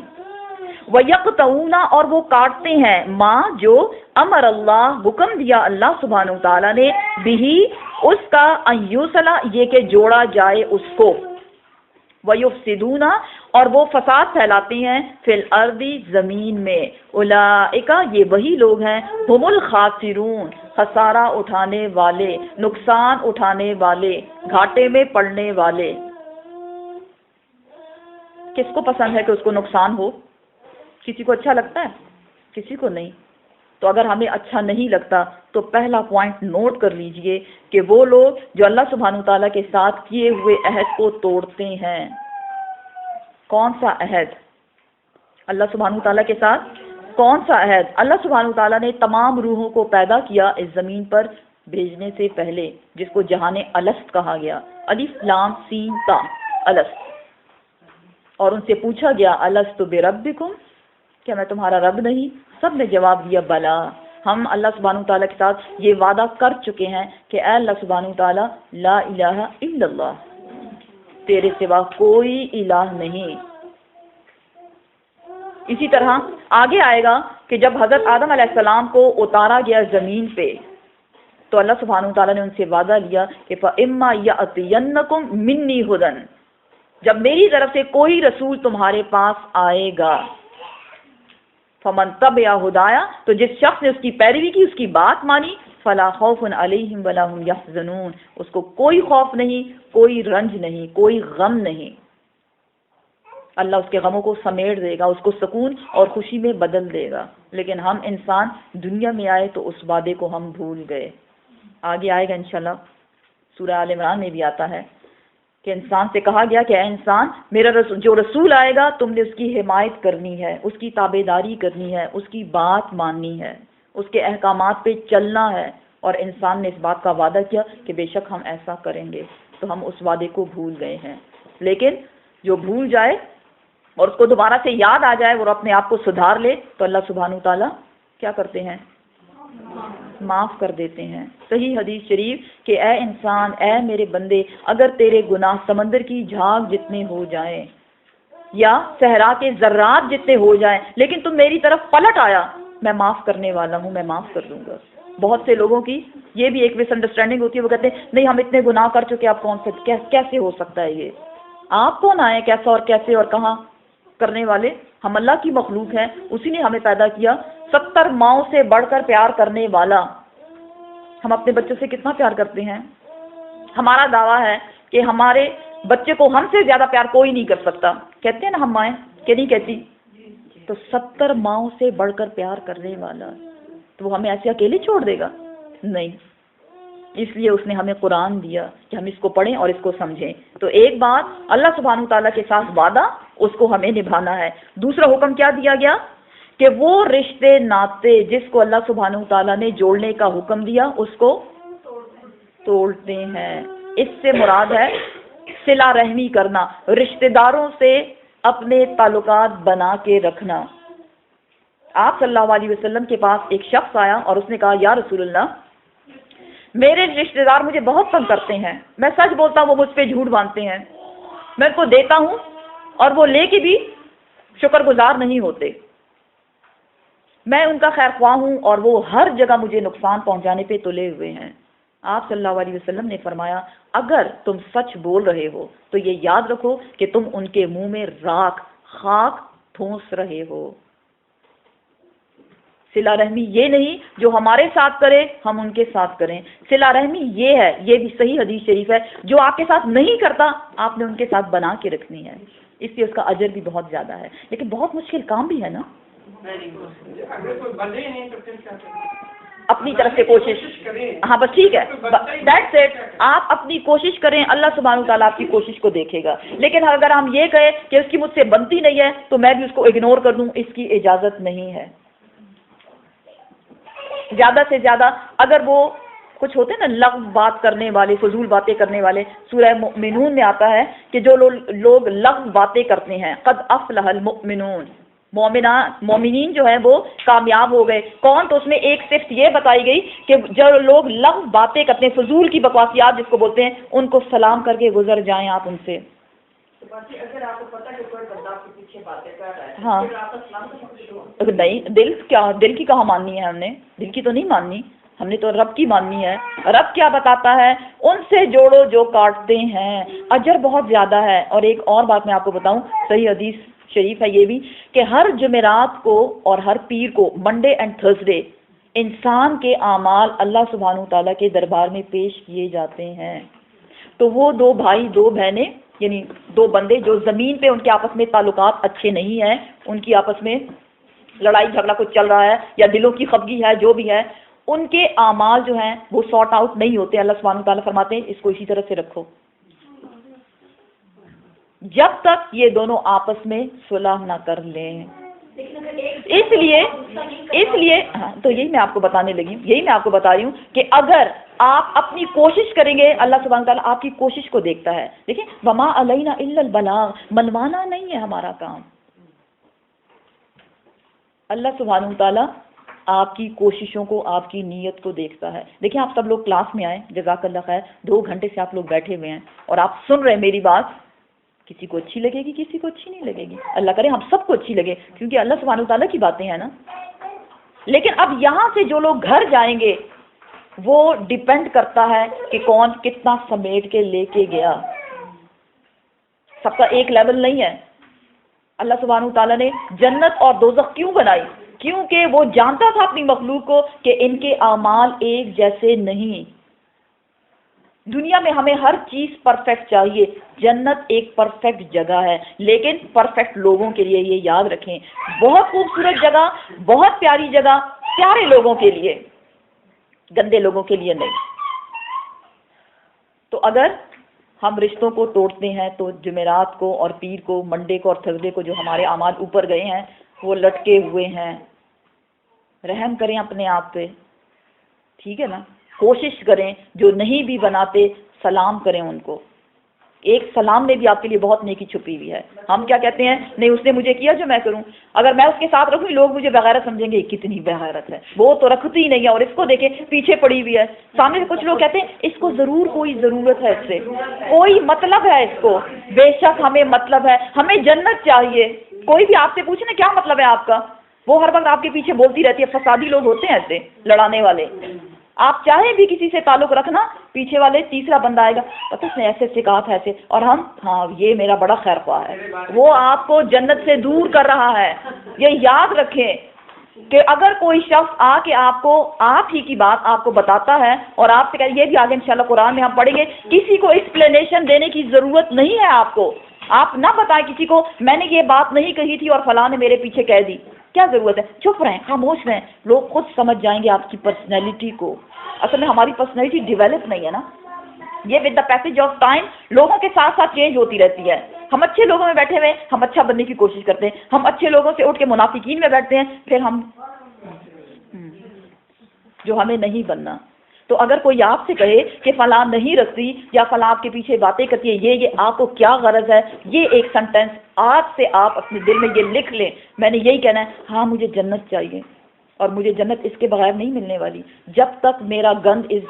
وَيَقْطَعُونَ، اور وہ کاٹتے ہیں، ماں جو امر اللہ، حکم دیا اللہ سبحانہ تعالیٰ نے، بھی، اس کا، ان یوصل، یہ کہ جوڑا جائے اس کو. وَيُفْسِدُونَ، اور وہ فساد پھیلاتے ہیں، فی الارض، زمین میں. اولئک، یہ وہی لوگ ہیں، ہم الخاسرون، خسارہ اٹھانے والے، نقصان اٹھانے والے، گھاٹے میں پڑنے والے. کس کو پسند ہے کہ اس کو نقصان ہو؟ کسی کو اچھا لگتا ہے؟ کسی کو نہیں. تو اگر ہمیں اچھا نہیں لگتا تو پہلا پوائنٹ نوٹ کر لیجئے کہ وہ لوگ جو اللہ سبحانہ تعالیٰ کے ساتھ کیے ہوئے عہد کو توڑتے ہیں. کون سا عہد؟ اللہ سبحانہ تعالیٰ کے ساتھ کون سا عہد؟ اللہ سبحانہ تعالیٰ نے تمام روحوں کو پیدا کیا اس زمین پر بھیجنے سے پہلے، جس کو جہان الست کہا گیا، الف لام سین تا، الست. اور ان سے پوچھا گیا، الست بربکم، کیا میں تمہارا رب نہیں؟ سب نے جواب دیا، بلا، ہم اللہ سبحانہ تعالیٰ کے ساتھ یہ وعدہ کر چکے ہیں کہ اے اللہ سبحانہ تعالیٰ، لا الہ الا اللہ، تیرے سوا کوئی الہ نہیں. اسی طرح آگے آئے گا کہ جب حضرت آدم علیہ السلام کو اتارا گیا زمین پہ تو اللہ سبحانہ تعالیٰ نے ان سے وعدہ لیا کہ فَإِمَّا يَأْتِيَنَّكُم مِّنِّي هُدًى، جب میری طرف سے کوئی رسول تمہارے پاس آئے گا، فمن تبع ہدایا، تو جس شخص نے اس کی پیروی کی، اس کی بات مانی، فلا خوف علیہم ولا هم یحزنون، اس کو کوئی خوف نہیں، کوئی رنج نہیں، کوئی غم نہیں. اللہ اس کے غموں کو سمیٹ دے گا، اس کو سکون اور خوشی میں بدل دے گا. لیکن ہم انسان دنیا میں آئے تو اس وعدے کو ہم بھول گئے. آگے آئے گا انشاءاللہ، سورہ آل عمران میں بھی آتا ہے کہ انسان سے کہا گیا کہ اے انسان، میرا جو رسول آئے گا تم نے اس کی حمایت کرنی ہے، اس کی تابعداری کرنی ہے، اس کی بات ماننی ہے، اس کے احکامات پہ چلنا ہے. اور انسان نے اس بات کا وعدہ کیا کہ بے شک ہم ایسا کریں گے، تو ہم اس وعدے کو بھول گئے ہیں. لیکن جو بھول جائے اور اس کو دوبارہ سے یاد آ جائے اور اپنے آپ کو سدھار لے تو اللہ سبحانہ تعالیٰ کیا کرتے ہیں؟ معاف کر دیتے ہیں. صحیح حدیث شریف کہ اے انسان، اے میرے بندے، اگر تیرے گناہ سمندر کی جھاگ جتنے ہو جائیں یا صحرا کے ذرات جتنے ہو جائیں لیکن تم میری طرف پلٹ آیا، میں معاف کرنے والا ہوں، میں معاف کر دوں گا. بہت سے لوگوں کی یہ بھی ایک مس انڈرسٹینڈنگ ہوتی ہے، وہ کہتے ہیں نہیں ہم اتنے گناہ کر چکے، آپ کون سے کیسے ہو سکتا ہے یہ؟ آپ کون آئے کیسا اور کیسے اور کہاں کرنے والے؟ ہم اللہ کی مخلوق ہیں، اسی نے ہمیں پیدا کیا، 70 ماؤں سے بڑھ کر پیار کرنے والا. ہم اپنے بچوں سے کتنا پیار کرتے ہیں؟ ہمارا دعویٰ ہے کہ ہمارے بچے کو ہم سے زیادہ پیار کوئی نہیں کر سکتا. کہتے ہیں نا ہم مائیں، کہ نہیں کہتی؟ تو 70 ماؤں سے بڑھ کر پیار کرنے والا، تو وہ ہمیں ایسے اکیلے چھوڑ دے گا؟ نہیں. اس لیے اس نے ہمیں قرآن دیا کہ ہم اس کو پڑھیں اور اس کو سمجھیں. تو ایک بات، اللہ سبحانہ تعالیٰ کے ساتھ وعدہ، اس کو ہمیں نبھانا ہے. دوسرا حکم کیا دیا گیا کہ وہ رشتے ناطے جس کو اللہ سبحانہ تعالیٰ نے جوڑنے کا حکم دیا اس کو توڑتے ہیں. اس سے مراد ہے صلہ رحمی کرنا، رشتہ داروں سے اپنے تعلقات بنا کے رکھنا. آپ صلی اللہ علیہ وسلم کے پاس ایک شخص آیا اور اس نے کہا، یا رسول اللہ، میرے رشتہ دار مجھے بہت تنگ کرتے ہیں، میں سچ بولتا ہوں وہ مجھ پہ جھوٹ باندھتے ہیں، میں ان کو دیتا ہوں اور وہ لے کے بھی شکر گزار نہیں ہوتے، میں ان کا خیر خواہ ہوں اور وہ ہر جگہ مجھے نقصان پہنچانے پہ تلے ہوئے ہیں. آپ صلی اللہ علیہ وسلم نے فرمایا، اگر تم سچ بول رہے ہو تو یہ یاد رکھو کہ تم ان کے منہ میں راکھ خاک ٹھونس رہے ہو. صلہ رحمی یہ نہیں جو ہمارے ساتھ کرے ہم ان کے ساتھ کریں. صلہ رحمی یہ ہے، یہ بھی صحیح حدیث شریف ہے، جو آپ کے ساتھ نہیں کرتا آپ نے ان کے ساتھ بنا کے رکھنی ہے. اس لیے اس کا اجر بھی بہت زیادہ ہے، لیکن بہت مشکل کام بھی ہے نا. اگر کوئی بندے ہی نہیں تو پھر کیا کریں؟ اپنی طرف سے کوشش. ہاں بس ٹھیک ہے, دیٹس اٹ. آپ اپنی کوشش کریں, اللہ سبحانہ تعالیٰ آپ کی کوشش کو دیکھے گا. لیکن اگر ہم یہ کہیں کہ اس کی مجھ سے بنتی نہیں ہے تو میں بھی اس کو اگنور کر دوں, اس کی اجازت نہیں ہے. زیادہ سے زیادہ اگر وہ کچھ ہوتے ہیں نا لغو بات کرنے والے, فضول باتیں کرنے والے, سورہ مؤمنون میں آتا ہے کہ جو لوگ لغو باتیں کرتے ہیں, قد افلح المؤمنون, مومنین جو ہیں وہ کامیاب ہو گئے. کون؟ تو اس میں ایک صفت یہ بتائی گئی کہ جو لوگ لغو باتیں کرتے ہیں, فضول کی بکواسیات جس کو بولتے ہیں, ان کو سلام کر کے گزر جائیں آپ ان سے. اگر آپ کو پتہ کہ کوئی بندہ آپ کے پیچھے باتیں کر رہا ہے, ہاں پھر آپ اسلام کو پکڑو. نہیں, دل کی کہاں ماننی ہے ہم نے, دل کی تو نہیں ماننی, ہم نے تو رب کی ماننی ہے. رب کیا بتاتا ہے, ان سے جوڑو جو کاٹتے ہیں, اجر بہت زیادہ ہے. اور ایک اور بات میں آپ کو بتاؤں, صحیح حدیث شریف ہے یہ بھی کہ ہر جمعرات کو اور ہر پیر کو, منڈے اینڈ تھرسڈے, انسان کے اعمال اللہ سبحانہ تعالیٰ کے دربار میں پیش کیے جاتے ہیں. تو وہ دو بھائی دو بہنیں, یعنی دو بندے جو زمین پہ ان کے آپس میں تعلقات اچھے نہیں ہیں, ان کی آپس میں لڑائی جھگڑا کچھ چل رہا ہے یا دلوں کی خفگی ہے, جو بھی ہے, ان کے اعمال جو ہیں وہ سارٹ آؤٹ نہیں ہوتے. اللہ سبحانہ تعالیٰ فرماتے ہیں اس کو اسی طرح سے رکھو جب تک یہ دونوں آپس میں صلح نہ کر لیں. اس لیے ہاں, تو یہی میں آپ کو بتانے لگی ہوں, یہی میں آپ کو بتا رہی ہوں کہ اگر آپ اپنی کوشش کریں گے, اللہ سبحانہ تعالیٰ آپ کی کوشش کو دیکھتا ہے. دیکھیں, وما علینا الا البلاغ, منوانا نہیں ہے ہمارا کام. اللہ سبحانہ تعالیٰ آپ کی کوششوں کو, آپ کی نیت کو دیکھتا ہے. دیکھیں, آپ سب لوگ کلاس میں آئے, جزاک اللہ خیر, 2 گھنٹے سے آپ لوگ بیٹھے ہوئے ہیں اور آپ سن رہے ہیں میری بات. کسی کو اچھی لگے گی, کسی کو اچھی نہیں لگے گی, اللہ کرے ہم سب کو اچھی لگے, کیونکہ اللہ سبحانہ تعالیٰ کی باتیں ہیں نا. لیکن اب یہاں سے جو لوگ گھر جائیں گے وہ ڈیپینڈ کرتا ہے کہ کون کتنا سمیٹ کے لے کے گیا. سب کا ایک لیول نہیں ہے. اللہ سبحانہ تعالیٰ نے جنت اور دوزخ کیوں بنائی؟ کیونکہ وہ جانتا تھا اپنی مخلوق کو کہ ان کے اعمال ایک جیسے نہیں. دنیا میں ہمیں ہر چیز پرفیکٹ چاہیے. جنت ایک پرفیکٹ جگہ ہے, لیکن پرفیکٹ لوگوں کے لیے. یہ یاد رکھیں, بہت خوبصورت جگہ, بہت پیاری جگہ, پیارے لوگوں کے لیے, گندے لوگوں کے لیے نہیں. تو اگر ہم رشتوں کو توڑتے ہیں تو جمعرات کو اور پیر کو, منڈے کو اور تھرسڈے کو جو ہمارے اعمال اوپر گئے ہیں وہ لٹکے ہوئے ہیں. رحم کریں اپنے آپ پہ, ٹھیک ہے نا. کوشش کریں, جو نہیں بھی بناتے سلام کریں ان کو. ایک سلام میں بھی آپ کے لیے بہت نیکی چھپی ہوئی ہے. ہم کیا کہتے ہیں, نہیں اس نے مجھے کیا جو میں کروں. اگر میں اس کے ساتھ رکھوں لوگ مجھے بغیرت سمجھیں گے, کتنی بغیرت ہے, وہ تو رکھتی ہی نہیں ہے. اور اس کو دیکھیں پیچھے پڑی ہوئی ہے. سامنے سے کچھ لوگ کہتے ہیں اس کو ضرور کوئی ضرورت ہے, اس سے کوئی مطلب ہے اس کو. بے شک ہمیں مطلب ہے, ہمیں جنت چاہیے. کوئی بھی آپ سے پوچھے نا کیا مطلب ہے آپ کا, وہ ہر وقت آپ کے پیچھے بولتی رہتی ہے. فسادی لوگ ہوتے ہیں ایسے, لڑانے والے. آپ چاہیں بھی کسی سے تعلق رکھنا, پیچھے والے تیسرا بندہ آئے گا, پتہ اس نے ایسے سکھات ہے ایسے, اور ہم ہاں یہ میرا بڑا خیر خواہ ہے, وہ آپ کو جنت سے دور کر رہا ہے. یہ یاد رکھیں کہ اگر کوئی شخص آ کے آپ کو آپ ہی کی بات آپ کو بتاتا ہے اور آپ سے کہ یہ بھی آگے انشاءاللہ قرآن میں ہم پڑھیں گے, کسی کو ایکسپلینیشن دینے کی ضرورت نہیں ہے آپ کو. آپ نہ بتائیں کسی کو میں نے یہ بات نہیں کہی تھی اور فلاں نے میرے پیچھے کہہ دی. کیا ضرورت ہے, چپ رہیں, خاموش رہیں. لوگ خود سمجھ جائیں گے آپ کی پرسنالٹی کو. اصل میں ہماری پرسنالٹی ڈیولپ نہیں ہے نا, یہ with the passage of time لوگوں کے ساتھ ساتھ چینج ہوتی رہتی ہے. ہم اچھے لوگوں میں بیٹھے ہوئے ہم اچھا بننے کی کوشش کرتے ہیں, ہم اچھے لوگوں سے اٹھ کے منافقین میں بیٹھتے ہیں, پھر ہم جو ہمیں نہیں بننا. تو اگر کوئی آپ سے کہے کہ فلاں نہیں رکھتی یا فلاں آپ کے پیچھے باتیں کرتی ہے, یہ آپ کو کیا غرض ہے, یہ ایک سینٹینس آج سے آپ اپنے دل میں یہ لکھ لیں. میں نے یہی کہنا ہے, ہاں مجھے جنت چاہیے اور مجھے جنت اس کے بغیر نہیں ملنے والی. جب تک میرا گند اس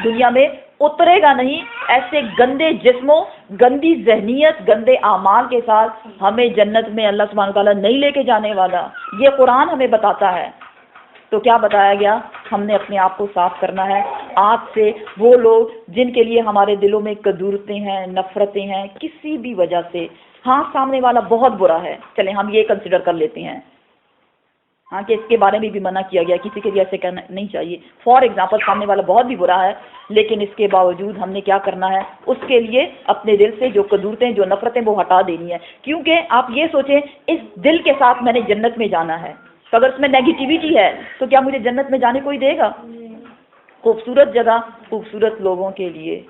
دنیا میں اترے گا نہیں, ایسے گندے جسموں, گندی ذہنیت, گندے اعمال کے ساتھ ہمیں جنت میں اللہ سبحانہ تعالیٰ نہیں لے کے جانے والا. یہ قرآن ہمیں بتاتا ہے. تو کیا بتایا گیا, ہم نے اپنے آپ کو صاف کرنا ہے آج سے. وہ لوگ جن کے لیے ہمارے دلوں میں کدورتیں ہیں, نفرتیں ہیں کسی بھی وجہ سے, ہاں سامنے والا بہت برا ہے, چلیں ہم یہ کنسیڈر کر لیتے ہیں ہاں کہ اس کے بارے میں بھی منع کیا گیا, کسی کے لیے ایسے کرنا نہیں چاہیے. فار ایگزامپل سامنے والا بہت بھی برا ہے, لیکن اس کے باوجود ہم نے کیا کرنا ہے, اس کے لیے اپنے دل سے جو کدورتیں جو نفرتیں وہ ہٹا دینی ہے. کیونکہ آپ یہ سوچیں اس دل کے ساتھ میں نے جنت میں جانا ہے, تو اگر اس میں نیگیٹیوٹی ہے تو کیا مجھے جنت میں جانے کوئی دے گا؟ خوبصورت جگہ خوبصورت لوگوں کے لیے،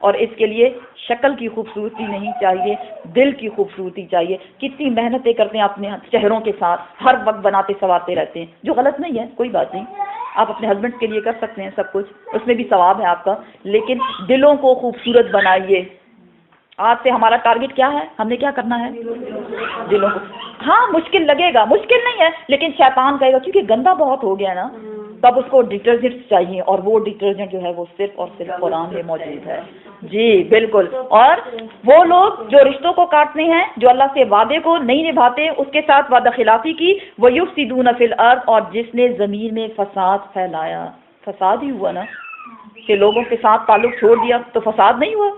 اور اس کے لیے شکل کی خوبصورتی نہیں چاہیے، دل کی خوبصورتی چاہیے. کتنی محنتیں کرتے ہیں اپنے چہروں کے ساتھ، ہر وقت بناتے سنوارتے رہتے ہیں، جو غلط نہیں ہے، کوئی بات نہیں. آپ اپنے ہسبینڈ کے لیے کر سکتے ہیں سب کچھ، اس میں بھی ثواب ہے آپ کا، لیکن دلوں کو خوبصورت بنائیے. آج سے ہمارا ٹارگٹ کیا ہے؟ ہم نے کیا کرنا ہے؟ دلوں کو. ہاں مشکل لگے گا، مشکل نہیں ہے، لیکن شیطان کہے گا کیونکہ گندا بہت ہو گیا نا، تب اس کو ڈٹرجنٹ چاہیے، اور وہ ڈٹرجنٹ جو ہے وہ صرف اور صرف قرآن میں موجود ہے. جی بالکل. اور وہ لوگ جو رشتوں کو کاٹتے ہیں، جو اللہ سے وعدے کو نہیں نبھاتے، اس کے ساتھ وعدہ خلافی کی، وَيُفْسِدُونَ فِي الْأَرْضِ، اور جس نے زمین میں فساد پھیلایا. فساد ہی ہوا نا کہ لوگوں کے ساتھ تعلق چھوڑ دیا تو فساد نہیں ہوا،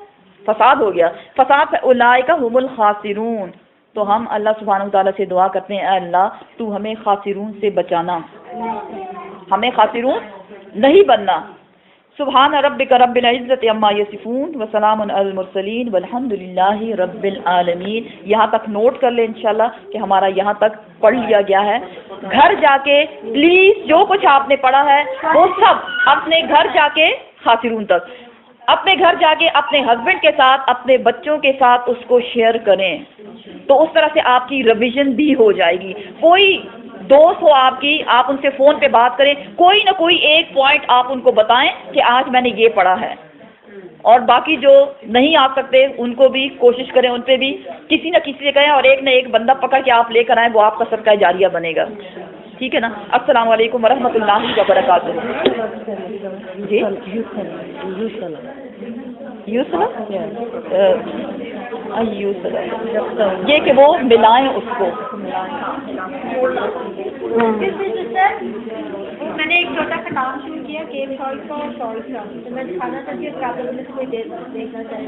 فساد ہو گیا. فساد اولئک هم الخاسرون. تو ہم اللہ سبحانہ وتعالیٰ سے دعا کرتے ہیں، اے اللہ تو ہمیں خاسرون سے بچانا، ہمیں خاسرون نہیں بننا. سبحان ربک رب العزت عما یصفون وسلام علی المرسلین والحمد للہ رب العالمین. یہاں تک نوٹ کر لیں انشاءاللہ کہ ہمارا یہاں تک پڑھ لیا گیا ہے. گھر جا کے پلیز جو کچھ آپ نے پڑھا ہے وہ سب اپنے گھر جا کے خاسرون تک، اپنے گھر جا کے اپنے ہسبینڈ کے ساتھ، اپنے بچوں کے ساتھ اس کو شیئر کریں، تو اس طرح سے آپ کی ریویژن بھی ہو جائے گی. کوئی دوست ہو آپ کی، آپ ان سے فون پہ بات کریں، کوئی نہ کوئی ایک پوائنٹ آپ ان کو بتائیں کہ آج میں نے یہ پڑھا ہے. اور باقی جو نہیں آ سکتے ان کو بھی کوشش کریں، ان پہ بھی کسی نہ کسی سے کہیں، اور ایک نہ ایک بندہ پکڑ کے آپ لے کر آئیں، وہ آپ کا صدقہ جاریہ بنے گا. ٹھیک ہے نا؟ السلام علیکم ورحمۃ اللہ وبرکاتہ. جی یہ کہ وہ ملائیں اس کو. میں نے ایک چھوٹا سا کام شروع کیا کیک شالٹ کا اور شالٹ کا، تو میں دکھانا چاہتی ہوں کہ آپ لوگوں میں سے کوئی دیکھنا چاہے.